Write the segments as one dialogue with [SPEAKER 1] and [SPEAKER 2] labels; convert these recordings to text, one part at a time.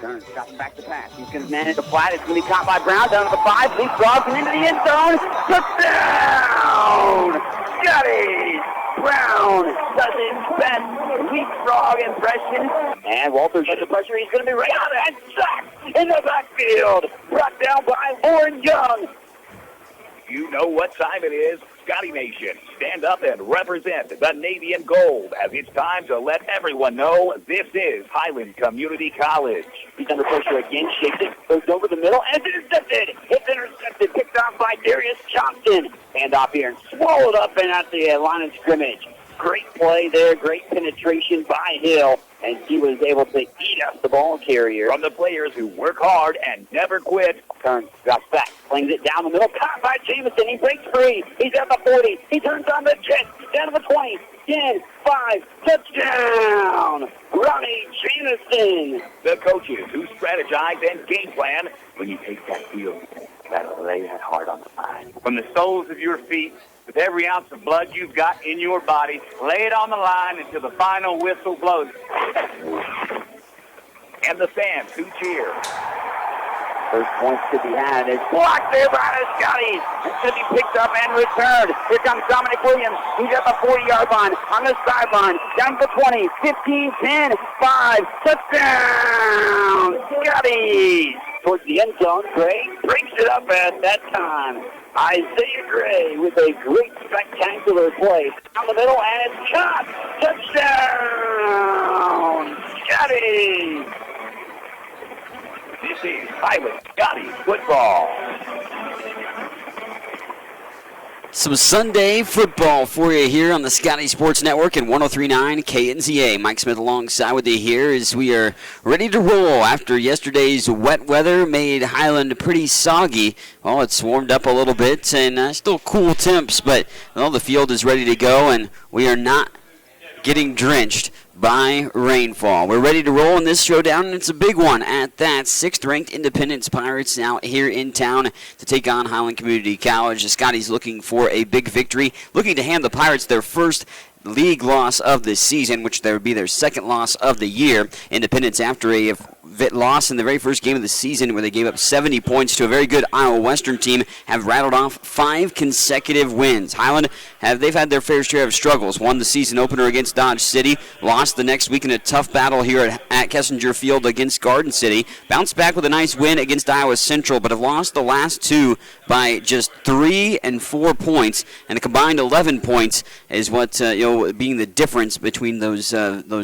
[SPEAKER 1] Turns, drops back to pass. He's going to manage the flat. It's going to be caught by Brown down to the 5. Leapfrogs and into the end zone. Touchdown! Scotty Brown does his best leapfrog impression. And Walters under pressure. He's going to be right on that sack in the backfield. Brought down by Warren Young.
[SPEAKER 2] You know what time it is. Scotty Nation, stand up and represent the Navy and Gold as it's time to let everyone know this is Highland Community College.
[SPEAKER 1] He's under pressure again, shakes it, goes over the middle, and it's intercepted. It's intercepted, picked off by Darius Johnson. Hand off here and swallowed up and at the line of scrimmage. Great play there, great penetration by Hill, and he was able to eat up the ball carrier.
[SPEAKER 2] From the players who work hard and never quit.
[SPEAKER 1] Turns, drops back, flings it down the middle, caught by Jamison. He breaks free. He's at the 40. He turns on the 10, down to the 20, 10, 5, touchdown! Ronnie Jamison.
[SPEAKER 2] The coaches who strategize and game plan when you take that field.
[SPEAKER 1] Gotta lay that hard on the line.
[SPEAKER 3] From the soles of your feet, with every ounce of blood you've got in your body, lay it on the line until the final whistle blows.
[SPEAKER 2] And the fans who cheer.
[SPEAKER 1] First points to be had. It's blocked there by the Scotties. It's going to be picked up and returned. Here comes Dominic Williams. He's at the 40-yard line, on the sideline, down to 20, 15, 10, 5, touchdown! Scotties! Towards the end zone, Gray breaks it up at that time. Isaiah Gray with a great spectacular play. Down the middle, and it's caught! Touchdown! Scotties!
[SPEAKER 2] This is Highland Scotty football.
[SPEAKER 4] Some Sunday football for you here on the Scotty Sports Network and 103.9 KNZA. Mike Smith alongside with you here as we are ready to roll after yesterday's wet weather made Highland pretty soggy. Well, it's warmed up a little bit and still cool temps, but well, the field is ready to go and we are not getting drenched by rainfall. We're ready to roll in this showdown, and it's a big one at that. 6th-ranked Independence Pirates now here in town to take on Highland Community College. The Scotties looking for a big victory, looking to hand the Pirates their first league loss of the season, which there would be their second loss of the year. Independence, after a loss in the very first game of the season where they gave up 70 points to a very good Iowa Western team, have rattled off 5 consecutive wins. Highland, they've had their fair share of struggles. Won the season opener against Dodge City, lost the next week in a tough battle here at Kessinger Field against Garden City, bounced back with a nice win against Iowa Central, but have lost the last 2 by just 3 and 4 points, and a combined 11 points is what being the difference between those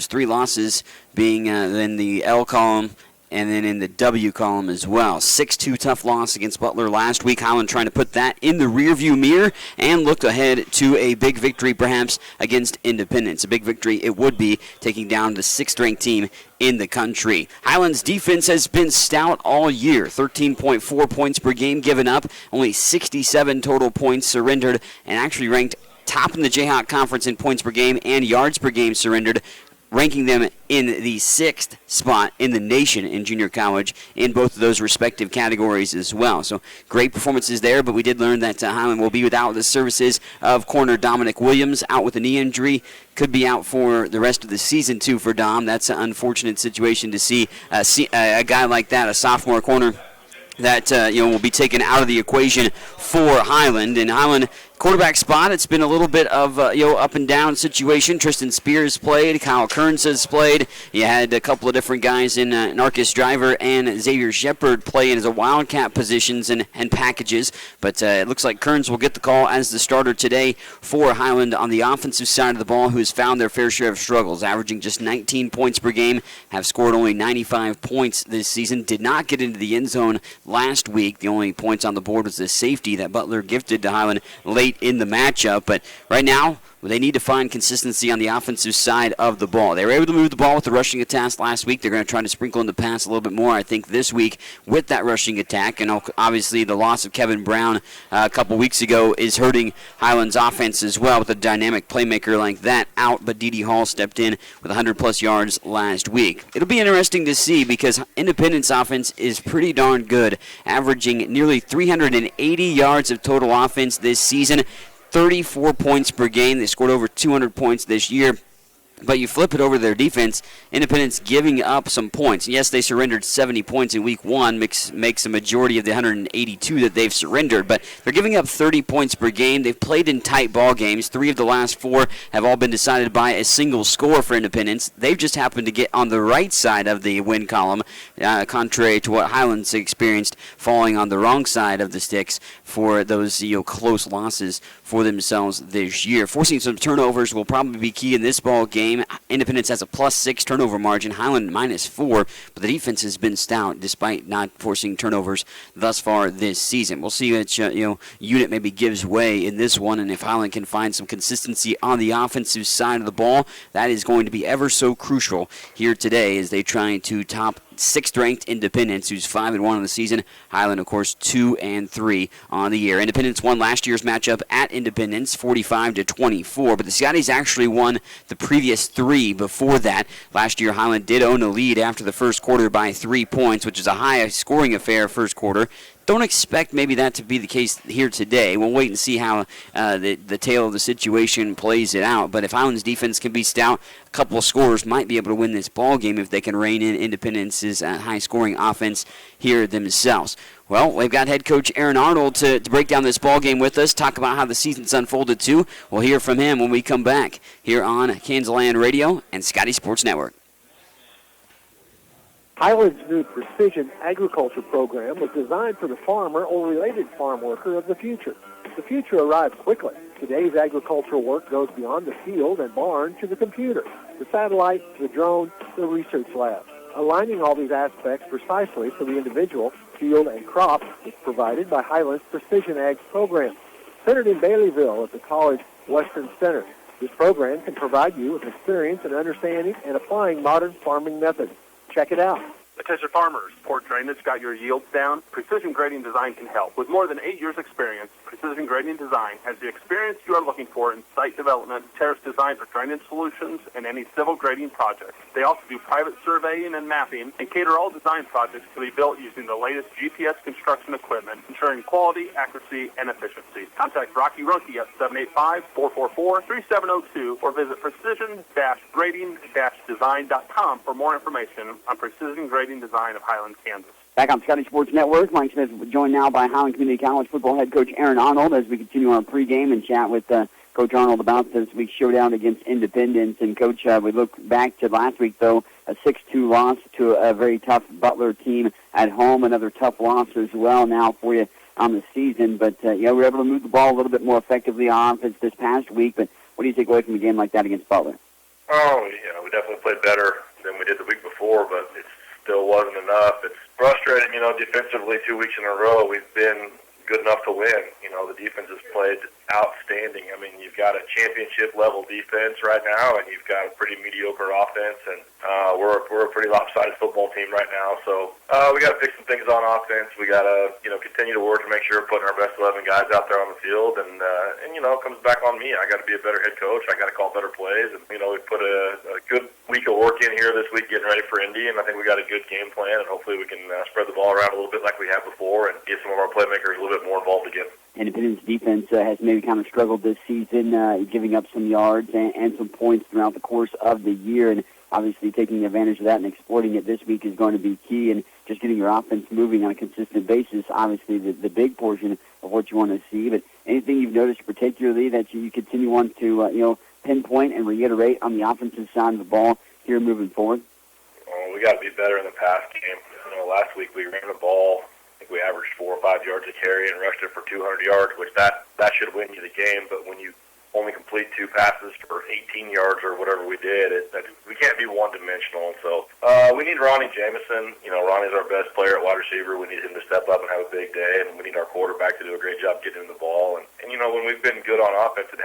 [SPEAKER 4] 3 losses, being in the L column and then in the W column as well. 6-2 tough loss against Butler last week. Highland trying to put that in the rearview mirror and look ahead to a big victory perhaps against Independence. A big victory it would be, taking down the 6th-ranked team in the country. Highland's defense has been stout all year. 13.4 points per game given up, only 67 total points surrendered, and actually ranked top in the Jayhawk Conference in points per game and yards per game surrendered, ranking them in the 6th spot in the nation in junior college in both of those respective categories as well. So great performances there, but we did learn that Highland will be without the services of corner Dominic Williams, out with a knee injury. Could be out for the rest of the season, too, for Dom. That's an unfortunate situation to see a guy like that, a sophomore corner, that will be taken out of the equation for Highland. And Highland quarterback spot, it's been a little bit of up and down situation. Tristan Spears played, Kyle Kearns has played. You had a couple of different guys in Narcus Driver and Xavier Shepard playing as a wildcat positions and packages. But it looks like Kearns will get the call as the starter today for Highland on the offensive side of the ball, who has found their fair share of struggles, averaging just 19 points per game, have scored only 95 points this season, did not get into the end zone last week. The only points on the board was the safety that Butler gifted to Highland late in the matchup. But right now, they need to find consistency on the offensive side of the ball. They were able to move the ball with the rushing attack last week. They're going to try to sprinkle in the pass a little bit more, I think, this week with that rushing attack. And obviously the loss of Kevin Brown a couple weeks ago is hurting Highland's offense as well, with a dynamic playmaker like that out. But D.D. Hall stepped in with 100-plus yards last week. It'll be interesting to see because Independence offense is pretty darn good, averaging nearly 380 yards of total offense this season, 34 points per game. They scored over 200 points this year. But you flip it over to their defense, Independence giving up some points. Yes, they surrendered 70 points in week one, makes a majority of the 182 that they've surrendered, but they're giving up 30 points per game. They've played in tight ball games. 3 of the last 4 have all been decided by a single score for Independence. They've just happened to get on the right side of the win column, contrary to what Highlands experienced, falling on the wrong side of the sticks for those close losses for themselves this year. Forcing some turnovers will probably be key in this ball game. Independence has a +6 turnover margin, Highland -4, but the defense has been stout despite not forcing turnovers thus far this season. We'll see which unit maybe gives way in this one, and if Highland can find some consistency on the offensive side of the ball, that is going to be ever so crucial here today as they try to top 6th-ranked Independence, who's 5-1 on the season. Highland, of course, 2-3 on the year. Independence won last year's matchup at Independence, 45-24, but the Scotties actually won the previous 3 before that. Last year, Highland did own a lead after the first quarter by 3 points, which is a high-scoring affair first quarter. Don't expect maybe that to be the case here today. We'll wait and see how the tale of the situation plays it out. But if Highland's defense can be stout, a couple of scorers might be able to win this ball game if they can rein in Independence's high-scoring offense here themselves. Well, we've got head coach Aaron Arnold to break down this ball game with us, talk about how the season's unfolded too. We'll hear from him when we come back here on Kansas Land Radio and Scotty Sports Network.
[SPEAKER 5] Highland's new precision agriculture program was designed for the farmer or related farm worker of the future. The future arrives quickly. Today's agricultural work goes beyond the field and barn to the computer, the satellite, the drone, the research lab. Aligning all these aspects precisely for the individual, field, and crop is provided by Highland's Precision Ag program. Centered in Baileyville at the College Western Center, this program can provide you with experience in understanding and applying modern farming methods. Check it out.
[SPEAKER 6] Attention farmers, poor drainage got your yields down? Precision Grading Design can help. With more than 8 years' experience, Precision Grading Design has the experience you are looking for in site development, terrace design for drainage solutions, and any civil grading projects. They also do private surveying and mapping and cater all design projects to be built using the latest GPS construction equipment, ensuring quality, accuracy, and efficiency. Contact Rocky Runke at 785-444-3702 or visit precision-grading-design.com for more information on Precision Grading Design of Highland, Kansas.
[SPEAKER 1] Back on Scotty Sports Network, Mike Smith joined now by Highland Community College football head coach Aaron Arnold as we continue our pregame and chat with Coach Arnold about this week's showdown against Independence. And, Coach, we look back to last week, though, a 6-2 loss to a very tough Butler team at home, another tough loss as well now for you on the season. But, we were able to move the ball a little bit more effectively on offense this past week. But what do you take away from a game like that against Butler?
[SPEAKER 7] Oh, we definitely played better than we did the week before, but it still wasn't enough. It's frustrating, defensively 2 weeks in a row we've been good enough to win. The defense has played outstanding. I mean, you've got a championship-level defense right now, and you've got a pretty mediocre offense, and we're a pretty lopsided football team right now. So we got to fix some things on offense. We got to, continue to work to make sure we're putting our best 11 guys out there on the field, and it comes back on me. I got to be a better head coach. I got to call better plays, and we put a good week of work in here this week getting ready for Indy, and I think we got a good game plan, and hopefully we can spread the ball around a little bit like we have before and get some of our playmakers a little bit more involved again.
[SPEAKER 1] Independence defense has maybe kind of struggled this season, giving up some yards and some points throughout the course of the year, and obviously taking advantage of that and exploiting it this week is going to be key, and just getting your offense moving on a consistent basis, obviously the big portion of what you want to see. But anything you've noticed particularly that you continue on to pinpoint and reiterate on the offensive side of the ball here moving forward?
[SPEAKER 7] We got to be better in the pass game. Last week we ran the ball. I think we averaged 4 or 5 yards a carry and rushed it for 200 yards, which that should win you the game. But when you only complete 2 passes for 18 yards or whatever we did, we can't be one-dimensional. So we need Ronnie Jamison. Ronnie's our best player at wide receiver. We need him to step up and have a big day, and we need our quarterback to do a great job getting him the ball. And when we've been good on offense, it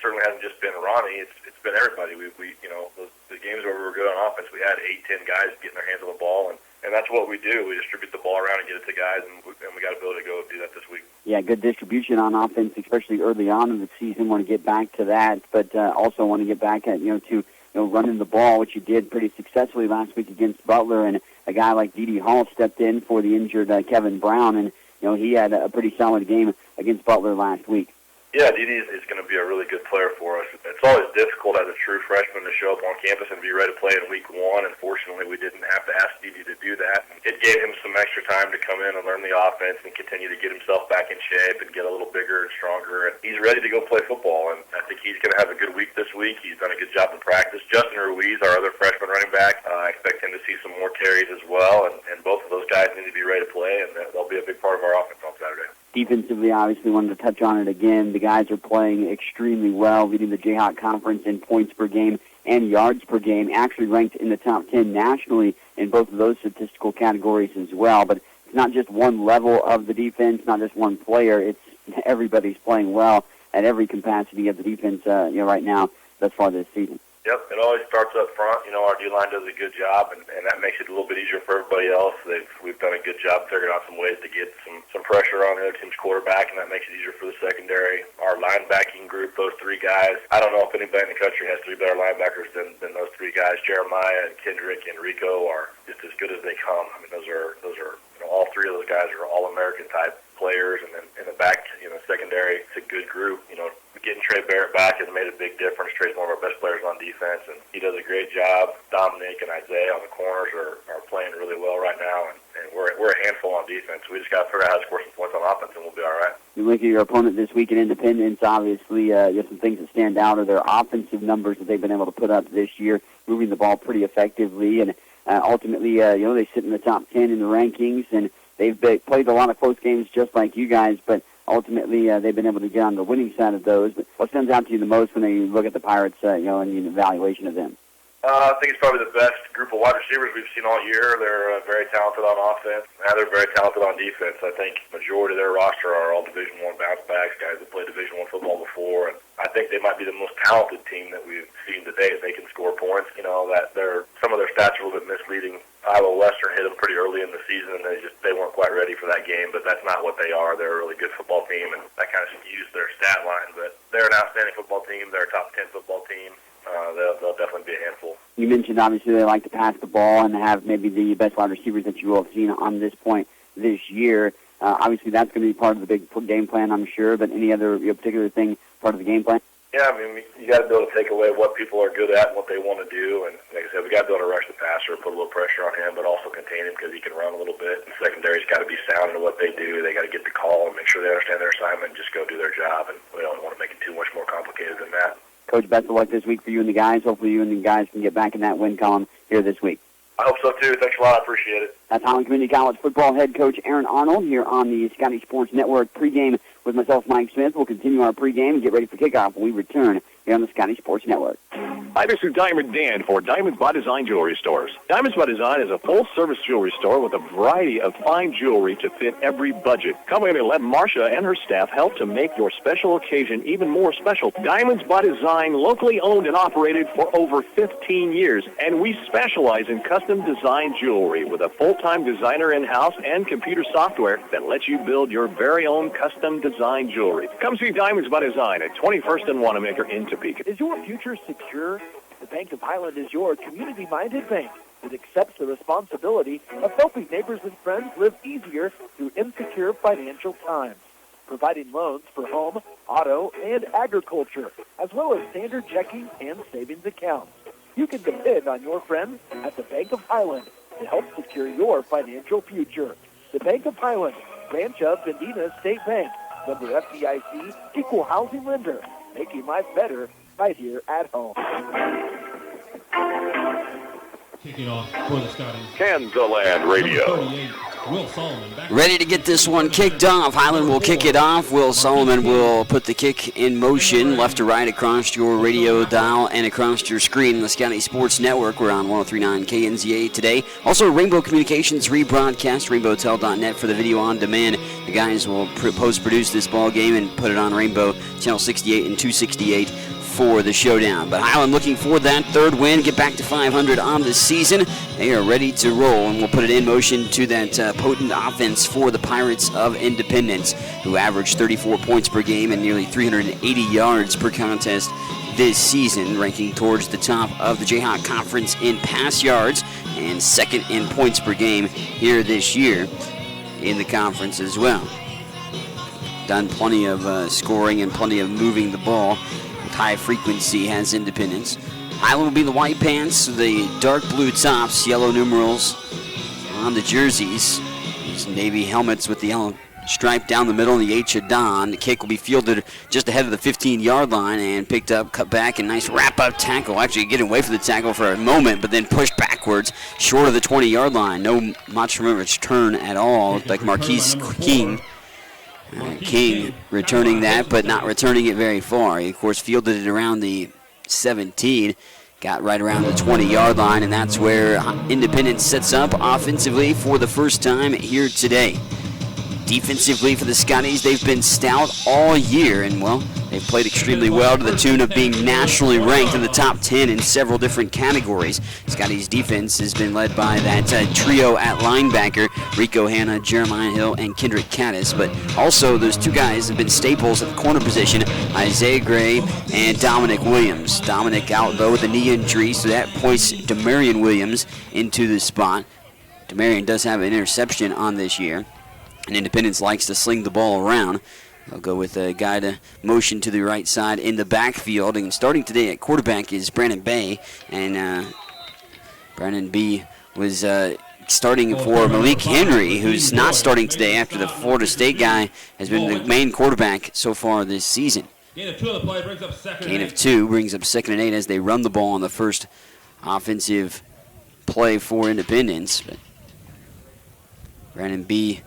[SPEAKER 7] certainly hasn't just been Ronnie. It's been everybody. The games where we were good on offense, we had 8-10 guys getting their hands on the ball, and that's what we do. We distribute the ball around and get it to guys, and we got to be able to go do that this week.
[SPEAKER 1] Yeah, good distribution on offense, especially early on in the season. Want to get back to that, but also want to get back at to running the ball, which you did pretty successfully last week against Butler. And a guy like D.D. Hall stepped in for the injured Kevin Brown, and he had a pretty solid game against Butler last week.
[SPEAKER 7] Yeah, Dee is going to be a really good player for us. It's always difficult as a true freshman to show up on campus and be ready to play in week one. Unfortunately, we didn't have to ask Dee to do that. It gave him some extra time to come in and learn the offense and continue to get himself back in shape and get a little bigger and stronger. And he's ready to go play football, and I think he's going to have a good week this week. He's done a good job in practice. Justin Ruiz, our other freshman running back, I expect him to see some more carries as well, and both of those guys need to be ready to play, and they'll be a big part of our offense on Saturday.
[SPEAKER 1] Defensively, obviously, wanted to touch on it again. The guys are playing extremely well, leading the Jayhawk Conference in points per game and yards per game, actually ranked in the top 10 nationally in both of those statistical categories as well. But it's not just one level of the defense, not just one player. It's everybody's playing well at every capacity of the defense right now thus far this season.
[SPEAKER 7] Yep, it always starts up front. Our D-line does a good job, and that makes it a little bit easier for everybody else. We've done a good job figuring out some ways to get some pressure on the other team's quarterback, and that makes it easier for the secondary. Our linebacking group, those three guys, I don't know if anybody in the country has three better linebackers than those three guys. Jeremiah and Kendrick and Rico are just as good as they come. I mean, those are all three of those guys are All-American type players, and then in the back, secondary, it's a good group. Getting Trey Barrett back has made a big difference. Trey's one of our best players on defense, and he does a great job. Dominic and Isaiah on the corners are playing really well right now, and we're a handful on defense. We just got to figure out how to score some points on offense, and we'll be all right.
[SPEAKER 1] You look at your opponent this week in Independence, obviously, you have some things that stand out are their offensive numbers that they've been able to put up this year, moving the ball pretty effectively, and ultimately, they sit in the top 10 in the rankings, and they've played a lot of close games just like you guys, but ultimately, they've been able to get on the winning side of those. But what stands out to you the most when you look at the Pirates, and the evaluation of them?
[SPEAKER 7] I think it's probably the best group of wide receivers we've seen all year. They're very talented on offense, and they're very talented on defense. I think the majority of their roster are all Division I bounce backs, guys that played Division I football before, and I think they might be the most talented team that we've seen today. They can score points. Some of their stats are a little bit misleading. Iowa Western hit them pretty early in the season, and they weren't quite ready for that game, but that's not what they are. They're a really good football team, and that kind of skews their stat line, but they're an outstanding football team. They're a top 10 football team. They'll definitely be a handful.
[SPEAKER 1] You mentioned, obviously, they like to pass the ball and have maybe the best wide receivers that you will have seen on this point this year. Obviously, that's going to be part of the big game plan, I'm sure, but any other particular thing part of the game plan?
[SPEAKER 7] Yeah, I mean, you got to be able to take away what people are good at and what they want to do. And like I said, we got to be able to rush the passer, put a little pressure on him, but also contain him because he can run a little bit. And secondary's got to be sound in what they do. They got to get the call and make sure they understand their assignment and just go do their job. And we don't want to make it too much more complicated than that.
[SPEAKER 1] Coach, best of luck this week for you and the guys. Hopefully you and the guys can get back in that win column here this week.
[SPEAKER 7] I hope so, too. Thanks a lot. I appreciate it.
[SPEAKER 1] That's Highland Community College football head coach Aaron Arnold here on the Scotty Sports Network pregame with myself, Mike Smith. We'll continue our pregame and get ready for kickoff when we return here on the Scotty Sports Network.
[SPEAKER 8] Hi, this is Diamond Dan for Diamonds by Design Jewelry Stores. Diamonds by Design is a full-service jewelry store with a variety of fine jewelry to fit every budget. Come in and let Marcia and her staff help to make your special occasion even more special. Diamonds by Design, locally owned and operated for over 15 years, and we specialize in custom design jewelry with a full-time designer in-house and computer software that lets you build your very own custom design jewelry. Come see Diamonds by Design at 21st and Wanamaker in Topeka.
[SPEAKER 5] Is your future secure? The Bank of Highland is your community-minded bank that accepts the responsibility of helping neighbors and friends live easier through insecure financial times, providing loans for home, auto, and agriculture, as well as standard checking and savings accounts. You can depend on your friends at the Bank of Highland to help secure your financial future. The Bank of Highland, branch of Vendina State Bank, member FDIC, equal housing lender, making life better right here at home.
[SPEAKER 9] Kicking off for the Scotties.
[SPEAKER 8] Kansaland Radio.
[SPEAKER 9] Number 38, Will Solomon.
[SPEAKER 4] Ready to get this one kicked off. Highland will kick it off. Will Solomon will put the kick in motion, left to right across your radio dial and across your screen. The Scotty Sports Network. We're on 103.9 KNZA today. Also, Rainbow Communications rebroadcast, rainbowtel.net for the video on demand. The guys will post-produce this ball game and put it on Rainbow, Channel 68 and 268. For the showdown. But Highland looking for that third win, get back to 500 on the season. They are ready to roll, and we'll put it in motion to that potent offense for the Pirates of Independence, who averaged 34 points per game and nearly 380 yards per contest this season, ranking towards the top of the Jayhawk Conference in pass yards and second in points per game here this year in the conference as well. done plenty of scoring and plenty of moving the ball with high frequency has Independence. Highland will be the white pants, the dark blue tops, yellow numerals on the jerseys. These navy helmets with the yellow stripe down the middle and the H of Don. The kick will be fielded just ahead of the 15-yard line and picked up, cut back, and nice wrap-up tackle. Actually getting away from the tackle for a moment, but then pushed backwards short of the 20-yard line. No much return at all, like Marquise King. King returning that, but not returning it very far. He, of course, fielded it around the 17, got right around the 20-yard line, and that's where Independence sets up offensively for the first time here today. Defensively for the Scotties, they've been stout all year, and, well, they've played extremely well to the tune of being nationally ranked in the top 10 in several different categories. Scotties' defense has been led by that trio at linebacker, Rico Hanna, Jeremiah Hill, and Kendrick Caddis, but also those two guys have been staples at the corner position, Isaiah Gray and Dominic Williams. Dominic out, though, with a knee injury, so that points Demarion Williams into the spot. Demarion does have an interception on this year. And Independence likes to sling the ball around. They'll go with a guy to motion to the right side in the backfield. And starting today at quarterback is Brandon Bay. And Brandon B was starting for Malik Henry, who's not starting today after the Florida State guy has been the main quarterback so far this season.
[SPEAKER 9] Gain of 2 on the play brings up second.
[SPEAKER 4] Gain of 2 brings up 2nd and 8 as they run the ball on the first offensive play for Independence. But Brandon B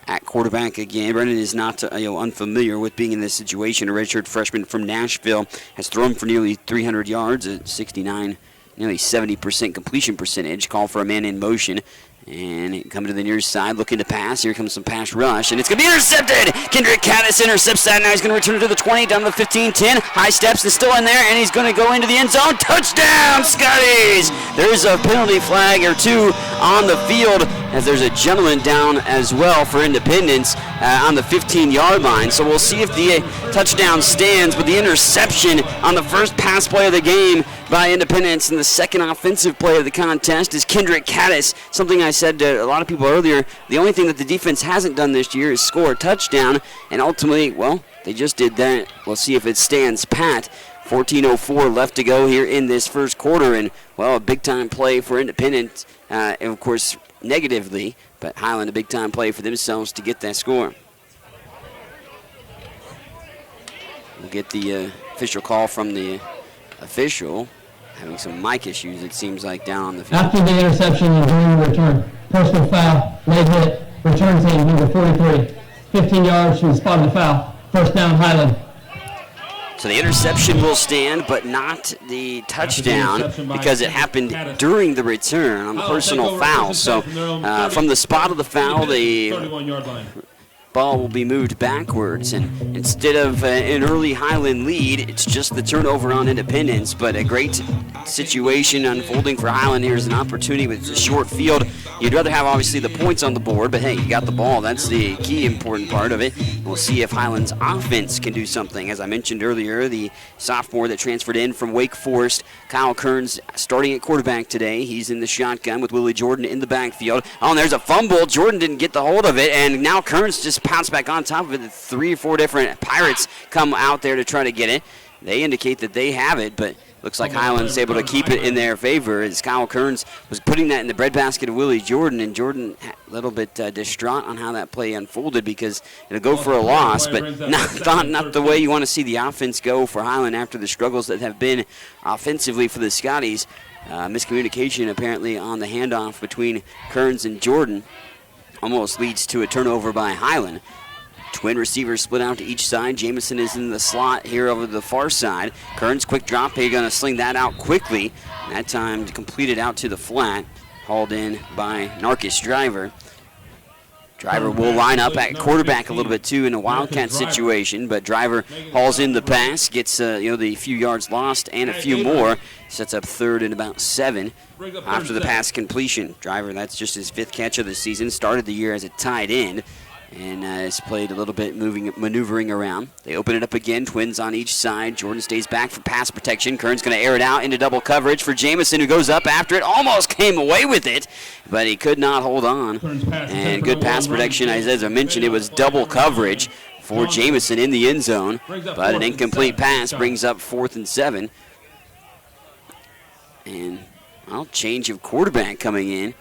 [SPEAKER 4] at quarterback again. Brennan is not unfamiliar with being in this situation. A redshirt freshman from Nashville has thrown for nearly 300 yards at 69, nearly 70% completion percentage. Call for a man in motion. And coming to the near side, looking to pass. Here comes some pass rush, and it's going to be intercepted. Kendrick Caddis intercepts that. Now he's going to return it to the 20, down to the 15, 10. High steps, is still in there, and he's going to go into the end zone. Touchdown, Scotties! There's a penalty flag or two on the field, as there's a gentleman down as well for Independence on the 15-yard line. So we'll see if the touchdown stands, but the interception on the first pass play of the game by Independence, and the second offensive play of the contest is Kendrick Caddis. Something I said to a lot of people earlier, the only thing that the defense hasn't done this year is score a touchdown, and ultimately, well, they just did that. We'll see if it stands pat. 14:04 left to go here in this first quarter, and, well, a big-time play for Independence, and of course, negatively, but Highland a big-time play for themselves to get that score. We'll get the official call from the official, having some mic issues, it seems like, down on the field.
[SPEAKER 10] After the interception and during the return, personal foul, leg hit, return team number 43, 15 yards from the spot of the foul, first down Highland.
[SPEAKER 4] So the interception will stand, but not the touchdown, because it happened during the return on the personal foul. So from the spot of the foul, the ball will be moved backwards, and instead of an early Highland lead, it's just the turnover on Independence. But a great situation unfolding for Highland. Here's an opportunity with a short field. You'd rather have, obviously, the points on the board, but hey, you got the ball. That's the key important part of it. We'll see if Highland's offense can do something. As I mentioned earlier, the sophomore that transferred in from Wake Forest, Kyle Kearns, starting at quarterback today. He's in the shotgun with Willie Jordan in the backfield. Oh, and there's a fumble. Jordan didn't get the hold of it, and now Kearns just pounced back on top of it. 3 or 4 different Pirates come out there to try to get it. They indicate that they have it, but looks like Highland's able to keep it in their favor, as Kyle Kearns was putting that in the breadbasket of Willie Jordan, and Jordan a little bit distraught on how that play unfolded, because it'll go for a loss, but not the way you want to see the offense go for Highland after the struggles that have been offensively for the Scotties. Miscommunication apparently on the handoff between Kearns and Jordan almost leads to a turnover by Highland. Twin receivers split out to each side. Jamison is in the slot here over the far side. Kearns, quick drop. They're going to sling that out quickly. That time completed out to the flat. Hauled in by Narcus Driver. Driver will line up at quarterback a little bit, too, in a Wildcat situation. But Driver hauls in the pass, gets the few yards lost and a few more. Sets up 3rd and about 7 after the pass completion. Driver, that's just his 5th catch of the season. Started the year as a tight end, and has played a little bit maneuvering around. They open it up again, Twins on each side. Jordan stays back for pass protection. Kearns going to air it out into double coverage for Jamison, who goes up after it. Almost came away with it, but he could not hold on. And good pass protection, as I mentioned, it was double coverage for Jamison in the end zone, but an incomplete pass brings up 4th and 7. And, well, change of quarterback coming in.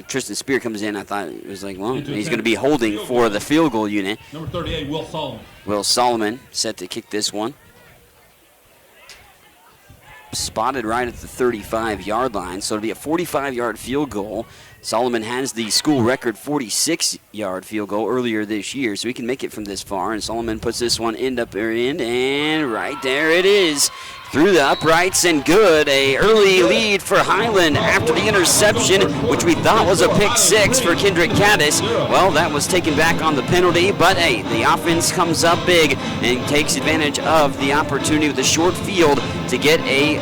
[SPEAKER 4] Tristan Spear comes in. I thought it was like, well, he's going to be holding for the field goal unit.
[SPEAKER 9] Number 38, Will Solomon.
[SPEAKER 4] Will Solomon set to kick this one. Spotted right at the 35-yard line, so it'll be a 45-yard field goal. Solomon has the school record 46-yard field goal earlier this year, so he can make it from this far. And Solomon puts this one end up there end, and right there it is. Through the uprights and good. A early lead for Highland after the interception, which we thought was a pick 6 for Kendrick Caddis. Well, that was taken back on the penalty, but hey, the offense comes up big and takes advantage of the opportunity with the short field to get a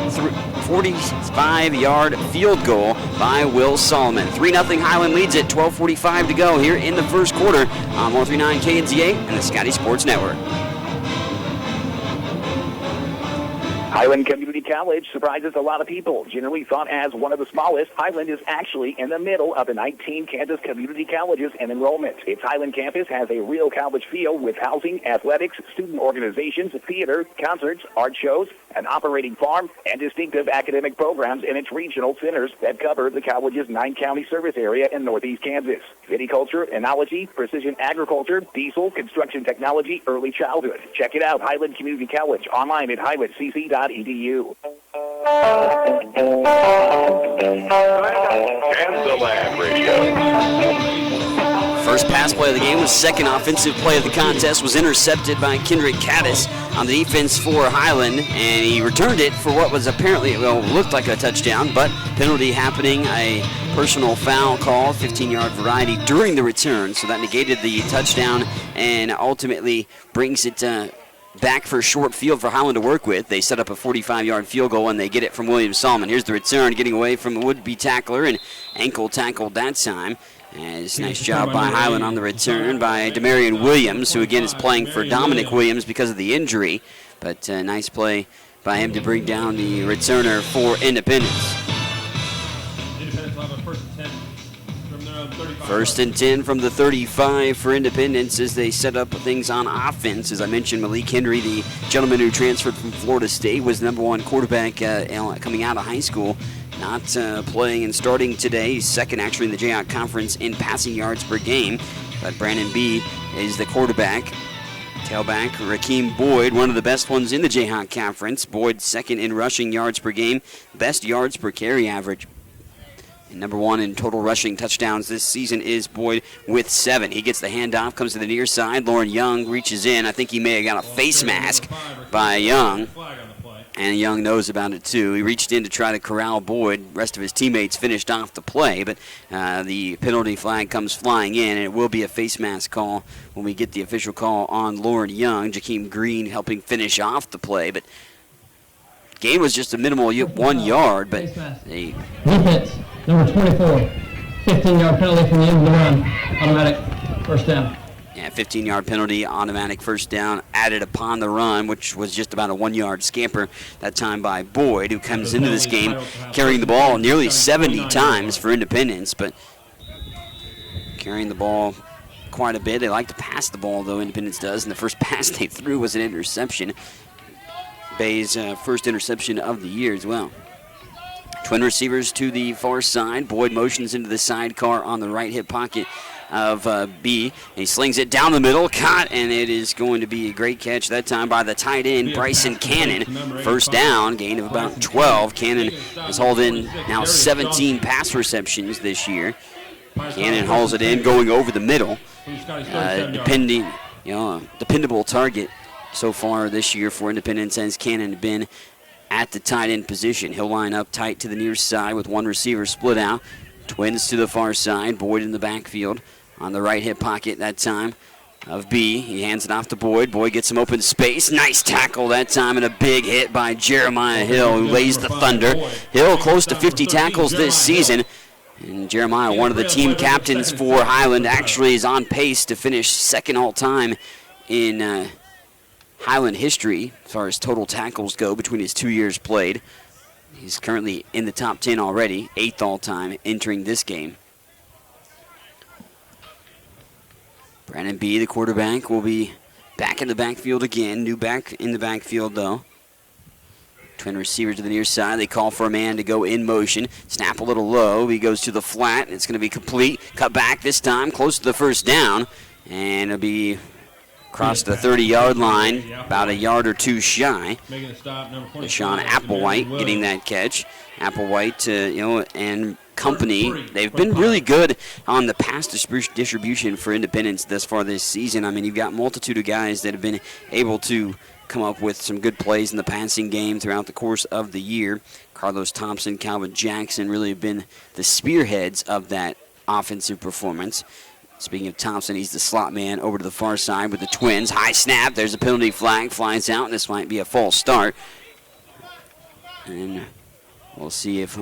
[SPEAKER 4] 45-yard field goal by Will Solomon. 3-0 Highland leads it, 12:45 to go here in the first quarter on 103.9 KNZA and the Scotty Sports Network.
[SPEAKER 2] Highland Community College surprises a lot of people. Generally thought as one of the smallest, Highland is actually in the middle of the 19 Kansas community colleges in enrollment. Its Highland campus has a real college feel with housing, athletics, student organizations, theater, concerts, art shows, an operating farm, and distinctive academic programs in its regional centers that cover the college's 9-county service area in northeast Kansas. Viticulture, enology, precision agriculture, diesel, construction technology, early childhood. Check it out, Highland Community College, online at highlandcc.edu.
[SPEAKER 8] Kansaland Radio.
[SPEAKER 4] First pass play of the game was second offensive play of the contest, was intercepted by Kendrick Caddis on the defense for Highland, and he returned it for what was apparently, well, looked like a touchdown, but penalty happening, a personal foul call, 15-yard variety during the return, so that negated the touchdown and ultimately brings it back for a short field for Highland to work with. They set up a 45-yard field goal, and they get it from William Solomon. Here's the return, getting away from a would-be tackler, and ankle tackled that time. As nice job by Highland on the return by Demarion Williams, who again is playing for Dominic Williams because of the injury. But nice play by him to bring down the returner for Independence.
[SPEAKER 9] Independence will have a first and 10 from their own 35.
[SPEAKER 4] First and 10 from the 35 for Independence as they set up things on offense. As I mentioned, Malik Henry, the gentleman who transferred from Florida State, was the #1 quarterback coming out of high school. Not playing and starting today. He's second actually in the Jayhawk Conference in passing yards per game. But Brandon B is the quarterback. Tailback Rakeem Boyd, one of the best ones in the Jayhawk Conference. Boyd second in rushing yards per game, best yards per carry average. And #1 in total rushing touchdowns this season is Boyd with 7. He gets the handoff, comes to the near side. Lauren Young reaches in. I think he may have got a face mask by Young. And Young knows about it too. He reached in to try to corral Boyd. The rest of his teammates finished off the play, but the penalty flag comes flying in, and it will be a face mask call when we get the official call on Lauren Young. Jakeem Green helping finish off the play, but gain was just a minimal 1 yard, but they...
[SPEAKER 10] Defense, number 24, 15-yard penalty from the end of the run, automatic first down.
[SPEAKER 4] Yeah, 15-yard penalty, automatic first down, added upon the run, which was just about a 1-yard scamper that time by Boyd, who comes into this game carrying the ball nearly 70 times for Independence, but carrying the ball quite a bit. They like to pass the ball, though, Independence does, and the first pass they threw was an interception. Bay's first interception of the year as well. Twin receivers to the far side. Boyd motions into the sidecar on the right hip pocket of B. He slings it down the middle, caught, and it is going to be a great catch that time by the tight end, Bryson Cannon. First down, gain of about 12. Cannon has hauled in now 17 pass receptions this year. Cannon hauls it in, going over the middle. Dependable target so far this year for Independence has Cannon been at the tight end position. He'll line up tight to the near side with one receiver split out. Twins to the far side. Boyd in the backfield on the right hip pocket that time of B. He hands it off to Boyd. Boyd gets some open space. Nice tackle that time and a big hit by Jeremiah Hill, who lays the thunder. Hill close to 50 tackles this season. And Jeremiah, one of the team captains for Highland, actually is on pace to finish second all-time in Highland history as far as total tackles go between his 2 years played. He's currently in the top 10 already, 8th all-time entering this game. Brandon B., the quarterback, will be back in the backfield again. New back in the backfield, though. Twin receivers to the near side. They call for a man to go in motion. Snap a little low. He goes to the flat. It's going to be complete. Cut back this time, close to the first down. And it'll be across the 30-yard line, about a yard or two shy.
[SPEAKER 9] Making a stop, number 25.
[SPEAKER 4] Deshaun Applewhite getting that catch. Applewhite, and company, they've been really good on the pass distribution for Independence thus far this season. I mean, you've got a multitude of guys that have been able to come up with some good plays in the passing game throughout the course of the year. Carlos Thompson, Calvin Jackson really have been the spearheads of that offensive performance. Speaking of Thompson, he's the slot man over to the far side with the Twins. High snap, there's a penalty flag, flies out, and this might be a false start. And we'll see if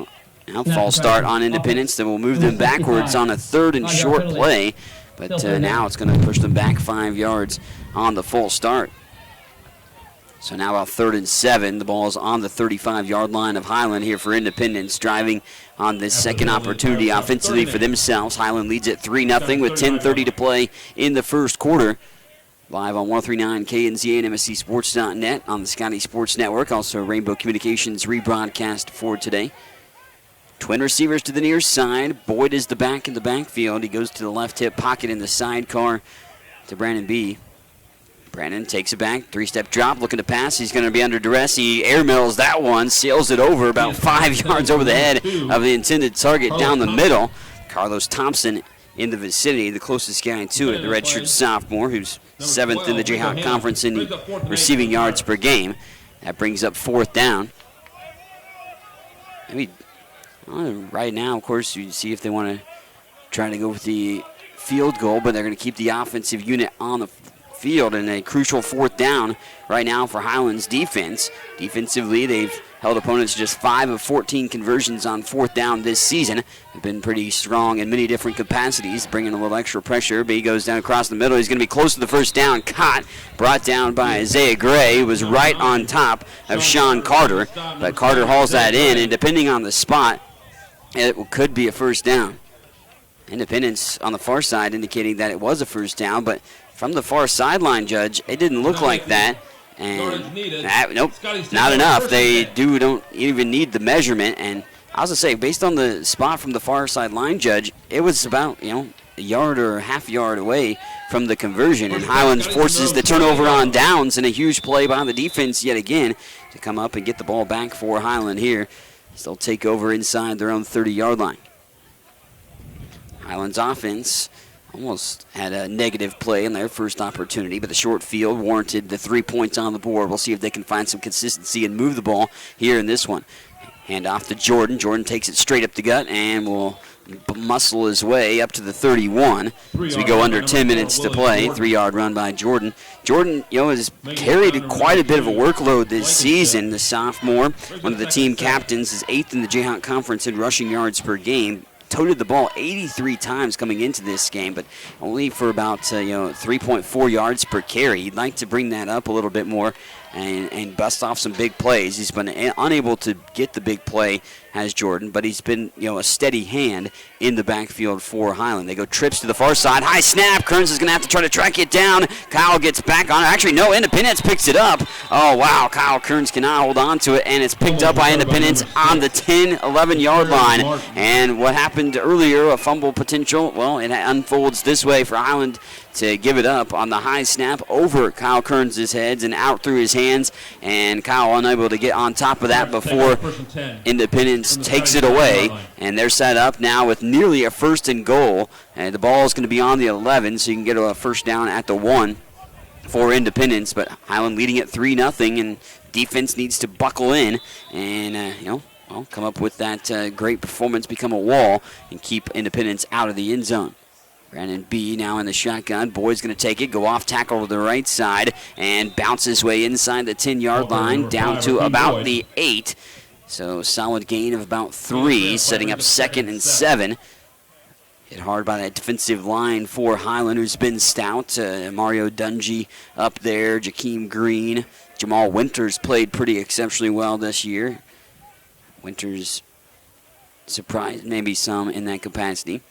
[SPEAKER 4] false start on Independence, then we'll move them backwards on a third and short play. But now it's going to push them back 5 yards on the false start. So now about 3rd and 7. The ball is on the 35-yard line of Highland here for Independence, driving on this second opportunity offensively for themselves. Highland leads at 3-0 with 10:30 to play in the first quarter. Live on 103.9 KNZA and MSCSports.net on the Scotty Sports Network. Also Rainbow Communications rebroadcast for today. Twin receivers to the near side. Boyd is the back in the backfield. He goes to the left hip pocket in the sidecar to Brandon B. Brandon takes it back, 3-step drop, looking to pass. He's going to be under duress. He airmails that one, sails it over about 5 yards over the head of the intended target down the middle. Carlos Thompson in the vicinity, the closest guy to it, the redshirt sophomore, who's 7th in the Jayhawk Conference in receiving yards per game. That brings up 4th down. I mean, right now, of course, you see if they want to try to go with the field goal, but they're going to keep the offensive unit on the field, and a crucial 4th down right now for Highland's defense. Defensively, they've held opponents just 5 of 14 conversions on 4th down this season. They've been pretty strong in many different capacities, bringing a little extra pressure. But he goes down across the middle. He's going to be close to the first down. Caught, brought down by Isaiah Gray, who was right on top of Sean Carter. But Carter hauls that in, and depending on the spot, it could be a first down. Independence on the far side indicating that it was a first down, but from the far sideline, Judge, it didn't look like that. And nope, not enough. They don't even need the measurement. And I was going to say, based on the spot from the far sideline, Judge, it was about, a yard or a half yard away from the conversion. And Highlands forces the turnover on downs, and a huge play by the defense yet again to come up and get the ball back for Highland here. They'll take over inside their own 30-yard line. Highlands offense almost had a negative play in their first opportunity, but the short field warranted the 3 points on the board. We'll see if they can find some consistency and move the ball here in this one. Hand off to Jordan. Jordan takes it straight up the gut and will muscle his way up to the 31 as we go under 10 minutes to play. 3-yard run by Jordan. Jordan, has carried quite a bit of a workload this season. The sophomore, one of the team captains, is 8th in the Jayhawk Conference in rushing yards per game. Toted the ball 83 times coming into this game, but only for about 3.4 yards per carry. He'd like to bring that up a little bit more and bust off some big plays. He's been unable to get the big play, has Jordan, but he's been a steady hand in the backfield for Highland. They go trips to the far side. High snap. Kearns is going to have to try to track it down. Kyle gets back on it. Actually, no, Independence picks it up. Oh, wow. Kyle Kearns cannot hold on to it, and it's picked up by Independence on the 10, 11-yard line. And what happened earlier, a fumble potential, well, it unfolds this way for Highland to give it up on the high snap over Kyle Kearns' heads and out through his hands, and Kyle unable to get on top of that before Independence takes it away, and they're set up now with nearly a 1st and goal, and the ball is going to be on the 11, so you can get a first down at the 1 for Independence, but Highland leading at 3-0, and defense needs to buckle in and, come up with that great performance, become a wall, and keep Independence out of the end zone. Brandon B now in the shotgun. Boyd's going to take it, go off tackle to the right side, and bounce his way inside the 10-yard line down to about the 8. So solid gain of about 3, setting up 2nd and 7. Hit hard by that defensive line for Highland, who's been stout. Mario Dungy up there, Jakeem Green. Jamal Winters played pretty exceptionally well this year. Winters surprised maybe some in that capacity.